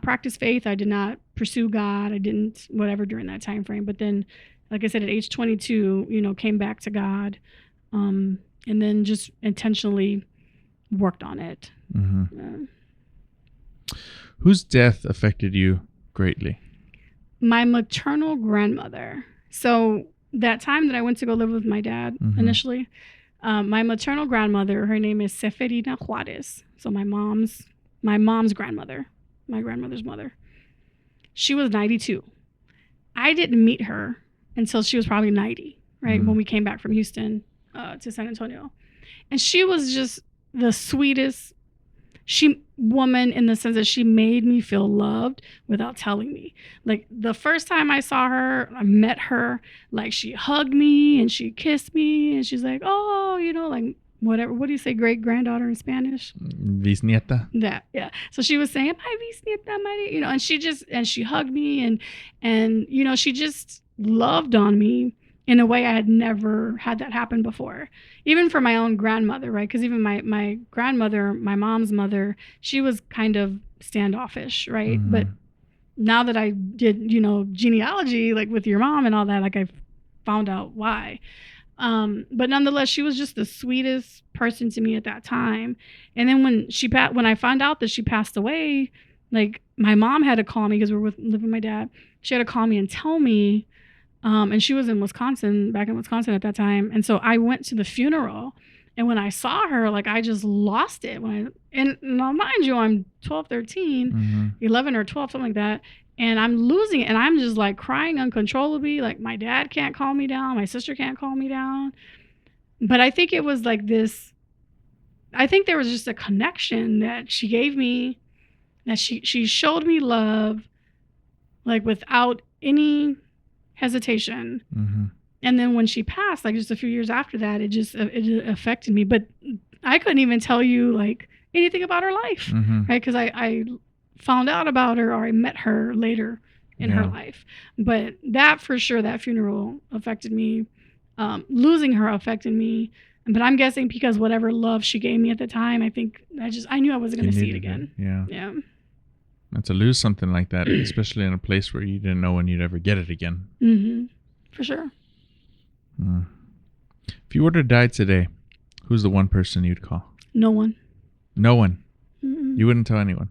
practice faith. I did not pursue God. I didn't whatever during that time frame. But then, like I said, at age 22, came back to God, and then just intentionally worked on it. Mm-hmm. Whose death affected you greatly? My maternal grandmother. So that time that I went to go live with my dad initially, my maternal grandmother, her name is Seferina Juarez. So my mom's grandmother, my grandmother's mother. She was 92. I didn't meet her until she was probably 90, right? When we came back from Houston to San Antonio. And she was just the sweetest woman, in the sense that she made me feel loved without telling me. Like the first time I saw her, I met her, like she hugged me and she kissed me and she's like, oh, like whatever. What do you say, great granddaughter in Spanish? Bisnieta. That, yeah. So she was saying, my bisnieta, and she hugged me and she just loved on me in a way I had never had that happen before. Even for my own grandmother, right? Because even my grandmother, my mom's mother, she was kind of standoffish, right? Mm-hmm. But now that I did, genealogy, like with your mom and all that, like I found out why. But nonetheless, she was just the sweetest person to me at that time. And then when I found out that she passed away, like my mom had to call me, because we were living with my dad. She had to call me and tell me. And she was back in Wisconsin at that time. And so I went to the funeral, and when I saw her, like I just lost it. And now mind you, I'm 12, 13, 11 or 12, something like that. And I'm losing it. And I'm just like crying uncontrollably. Like my dad can't calm me down. My sister can't calm me down. But I think it was like this, I think there was just a connection that she gave me, that she showed me love, like without any hesitation. And then when she passed, like just a few years after that, it affected me. But I couldn't even tell you like anything about her life, right? Because I found out about her, or I met her later in her life. But that for sure, that funeral affected me. Losing her affected me. But I'm guessing because whatever love she gave me at the time, I think I knew I wasn't going to see it again. Yeah. And to lose something like that, especially in a place where you didn't know when you'd ever get it again. For sure. If you were to die today, who's the one person you'd call? No one. No one? You wouldn't tell anyone?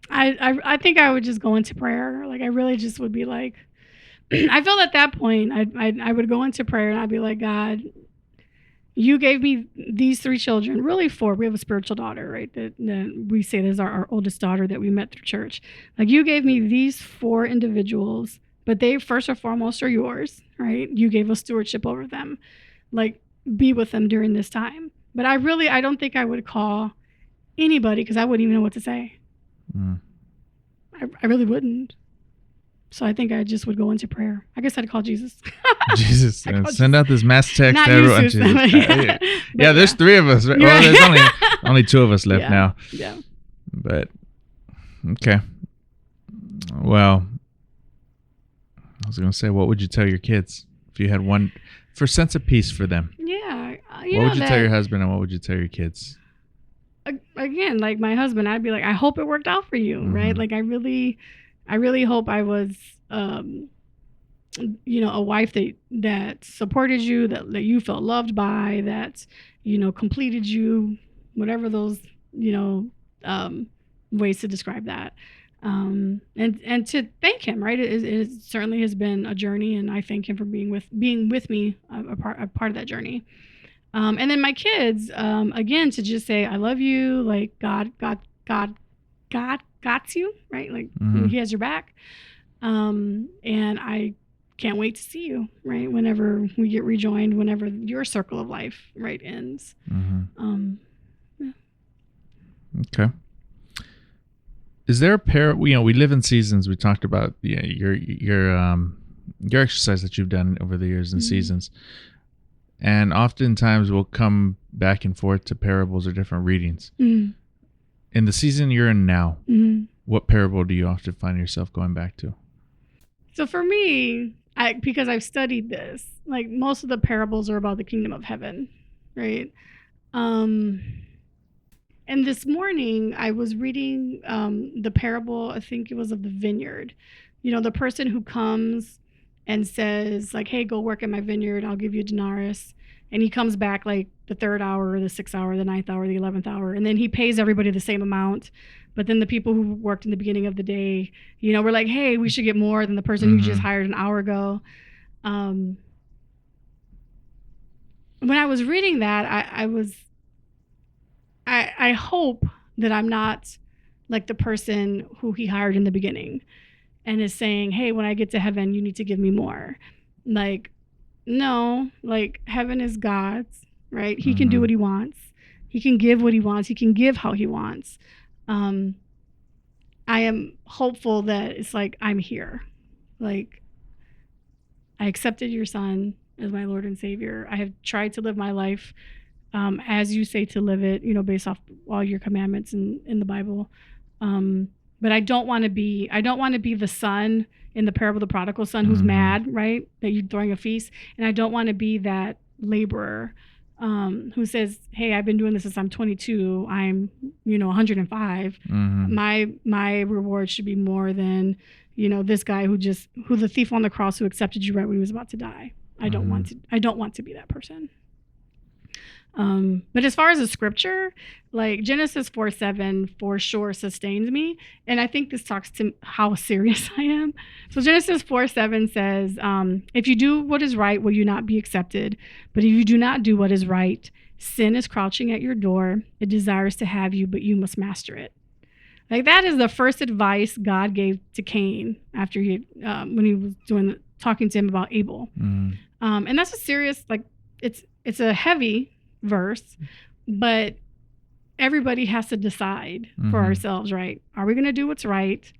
I think I would just go into prayer. Like I really just would be like, I feel at that point, I would go into prayer and I'd be like, God, you gave me these 3 children, really 4. We have a spiritual daughter, right? That we say is our oldest daughter that we met through church. Like you gave me these 4 individuals, but they first and foremost are yours, right? You gave us stewardship over them. Like be with them during this time. But I don't think I would call anybody, because I wouldn't even know what to say. I really wouldn't. So I think I just would go into prayer. I guess I'd call Jesus. Jesus. Send out this mass text Not to everyone. Jesus. Yeah, there's 3 of us. Right? Well, there's only 2 of us left now. Yeah. But, okay. Well, I was going to say, what would you tell your kids if you had one, for sense of peace for them? Yeah. What would you tell your husband, and what would you tell your kids? Again, like my husband, I'd be like, I hope it worked out for you, right? Like I really hope I was, a wife that supported you, that you felt loved by, that, completed you, whatever those, ways to describe that. And to thank him, right? It certainly has been a journey, and I thank him for being with me, a part of that journey. And then my kids, again, to just say, I love you, like God got you, right? Like he has your back. And I can't wait to see you, right? Whenever we get rejoined, whenever your circle of life, right, ends. Yeah. Okay. Is there a pair? We live in seasons. We talked about your exercise that you've done over the years in seasons, and oftentimes we'll come back and forth to parables or different readings. In the season you're in now, what parable do you often find yourself going back to? So for me, because I've studied this. Like most of the parables are about the kingdom of heaven, right? And this morning I was reading the parable, I think it was of the vineyard. You know, the person who comes and says like, hey, go work in my vineyard, I'll give you a denarius. And he comes back like the 3rd hour, the 6th hour, the 9th hour, the 11th hour. And then he pays everybody the same amount. But then the people who worked in the beginning of the day, you know, were like, hey, we should get more than the person who just hired an hour ago. When I was reading that, I hope that I'm not like the person who he hired in the beginning and is saying, hey, when I get to heaven, you need to give me more. Like, no, like heaven is God's, right? He can do what he wants. He can give what he wants. He can give how he wants. I am hopeful that it's like, I'm here. Like, I accepted your son as my Lord and Savior. I have tried to live my life as you say to live it, you know, based off all your commandments in the Bible. But I don't want to be the son in the parable of the prodigal son who's mad, right? That you're throwing a feast. And I don't want to be that laborer who says, hey, I've been doing this since I'm 22. I'm, 105. My reward should be more than, this guy who the thief on the cross who accepted you right when he was about to die. I don't want to be that person. But as far as the scripture, like Genesis 4:7 for sure sustains me. And I think this talks to how serious I am. So Genesis 4:7 says, if you do what is right, will you not be accepted? But if you do not do what is right, sin is crouching at your door. It desires to have you, but you must master it. Like that is the first advice God gave to Cain after when he was talking to him about Abel. And that's a serious, like it's a heavy verse, but everybody has to decide for ourselves, right? Are we going to do what's right?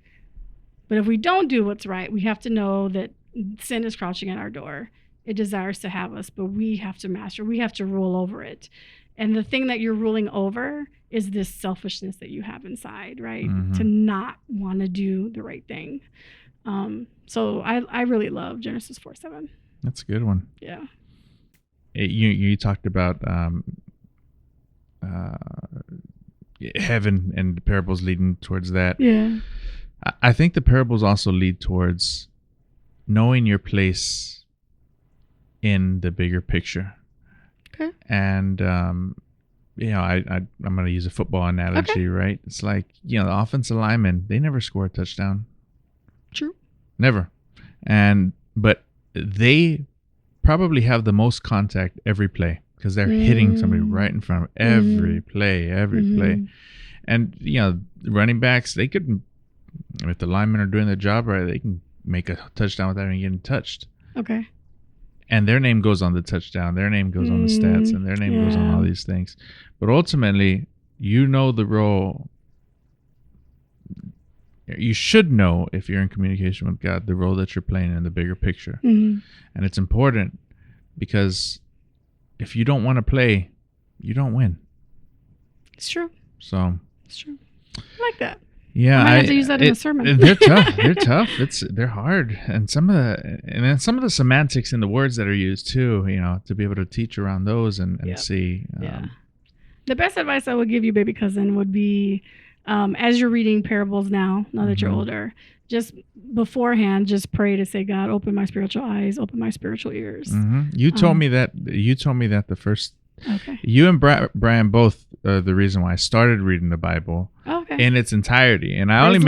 But if we don't do what's right, we have to know that sin is crouching at our door. It desires to have us, but we have to master. We have to rule over it. And the thing that you're ruling over is this selfishness that you have inside, right? To not want to do the right thing. So I really love Genesis 4:7. That's a good one. Yeah. You talked about heaven and the parables leading towards that. Yeah. I think the parables also lead towards knowing your place in the bigger picture. Okay. And I'm going to use a football analogy, right? It's like, the offensive linemen, they never score a touchdown. True. Never. But they probably have the most contact every play because they're hitting somebody right in front of every play. And, running backs, they could, if the linemen are doing their job right, they can make a touchdown without even getting touched. Okay. And their name goes on the touchdown. Their name goes on the stats, and their name goes on all these things. But ultimately, the role. You should know, if you're in communication with God, the role that you're playing in the bigger picture. And it's important because if you don't want to play, you don't win. It's true. So it's true. I like that. Yeah, I might have to use that in a sermon. They're tough. They're tough. They're hard, and some of the semantics in the words that are used too. To be able to teach around those and see. The best advice I would give you, baby cousin, would be, as you're reading parables now that you're older, just beforehand, just pray to say, God, open my spiritual eyes, open my spiritual ears. You told me that. You told me that the first. Okay. You and Brian both are the reason why I started reading the Bible in its entirety, and I only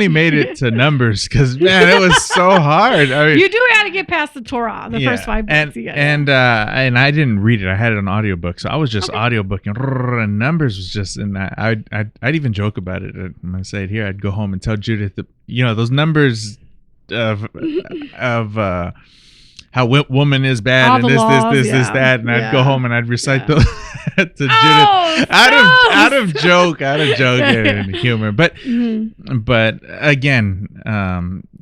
made it to Numbers because man, it was so hard. I mean, you do have to get past the Torah, the first 5 books. And I didn't read it. I had it on audiobook, so I was just audiobooking. And Numbers was just, and I'd even joke about it. I'm gonna say it here. I'd go home and tell Judith that those numbers of how woman is bad and this, that, and I'd go home and I'd recite those to Judith out of joke and humor. But again,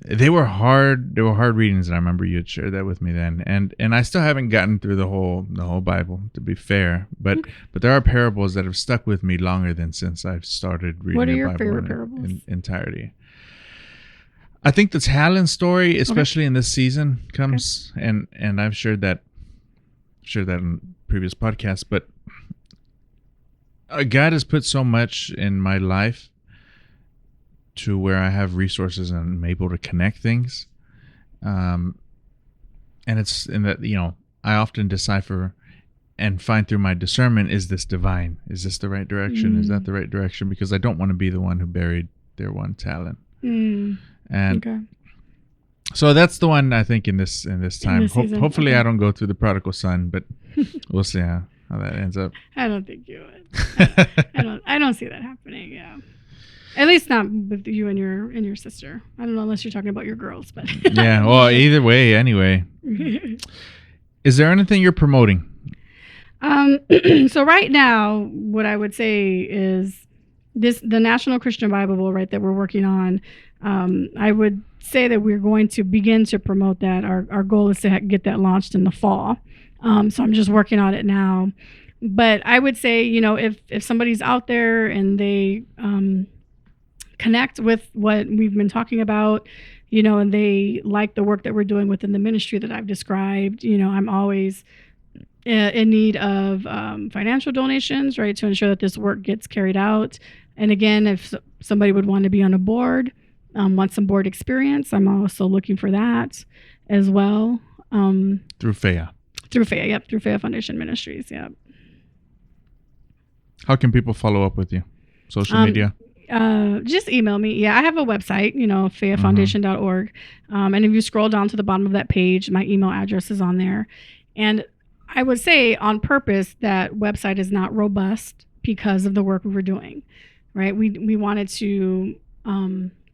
they were hard readings, and I remember you had shared that with me then. And I still haven't gotten through the whole Bible, to be fair. But there are parables that have stuck with me longer than since I've started reading the Bible. What are your favorite parables? In entirety. I think the talent story, especially in this season, comes and I've shared that in previous podcasts, but God has put so much in my life to where I have resources and I'm able to connect things. And it's in that, I often decipher and find through my discernment, is this divine? Is this the right direction? Is that the right direction? Because I don't want to be the one who buried their one talent. And so that's the one I think in this time. Hopefully I don't go through the prodigal son, but we'll see how that ends up. I don't think you would. I don't see that happening. Yeah. At least not with you and your sister. I don't know, unless you're talking about your girls, but yeah. Well, either way, anyway. Is there anything you're promoting? So right now, what I would say is the National Christian Bible, right, that we're working on. I would say that we're going to begin to promote that. Our goal is to get that launched in the fall. So I'm just working on it now. But I would say, if somebody's out there and they connect with what we've been talking about, and they like the work that we're doing within the ministry that I've described, I'm always in need of financial donations, right, to ensure that this work gets carried out. And again, if somebody would want to be on a board, want some board experience, I'm also looking for that as well. Through FEA. Through FEA, yep. Through FEA Foundation Ministries, yep. How can people follow up with you? Social media? Just email me. Yeah, I have a website, feafoundation.org. And if you scroll down to the bottom of that page, my email address is on there. And I would say on purpose that website is not robust because of the work we were doing, right? We wanted to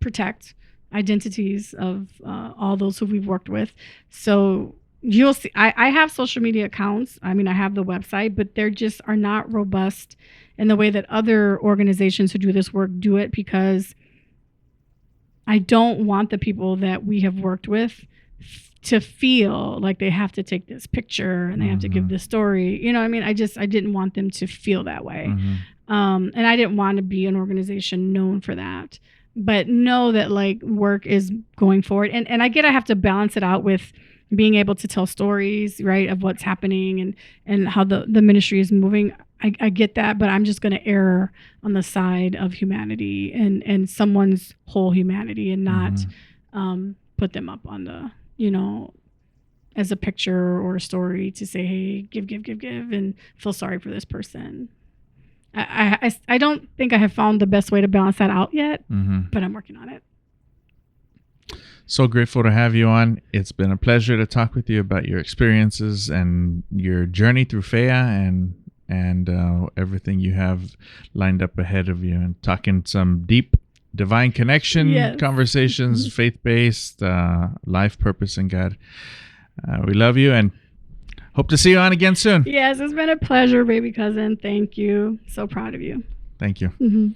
protect identities of all those who we've worked with. So you'll see, I have social media accounts. I mean, I have the website, but they're just are not robust in the way that other organizations who do this work do it, because I don't want the people that we have worked with to feel like they have to take this picture and they have to give this story. I didn't want them to feel that way. And I didn't want to be an organization known for that. But know that work is going forward. And I have to balance it out with being able to tell stories, right, of what's happening and how the ministry is moving. I get that, but I'm just going to err on the side of humanity and someone's whole humanity and not put them up on the, as a picture or a story to say, hey, give, and feel sorry for this person. I don't think I have found the best way to balance that out yet, but I'm working on it. So grateful to have you on. It's been a pleasure to talk with you about your experiences and your journey through FEA and everything you have lined up ahead of you, and talking some deep divine connection conversations, faith-based, life purpose in God. We love you and hope to see you on again soon. Yes, it's been a pleasure, baby cousin. Thank you. So proud of you. Thank you.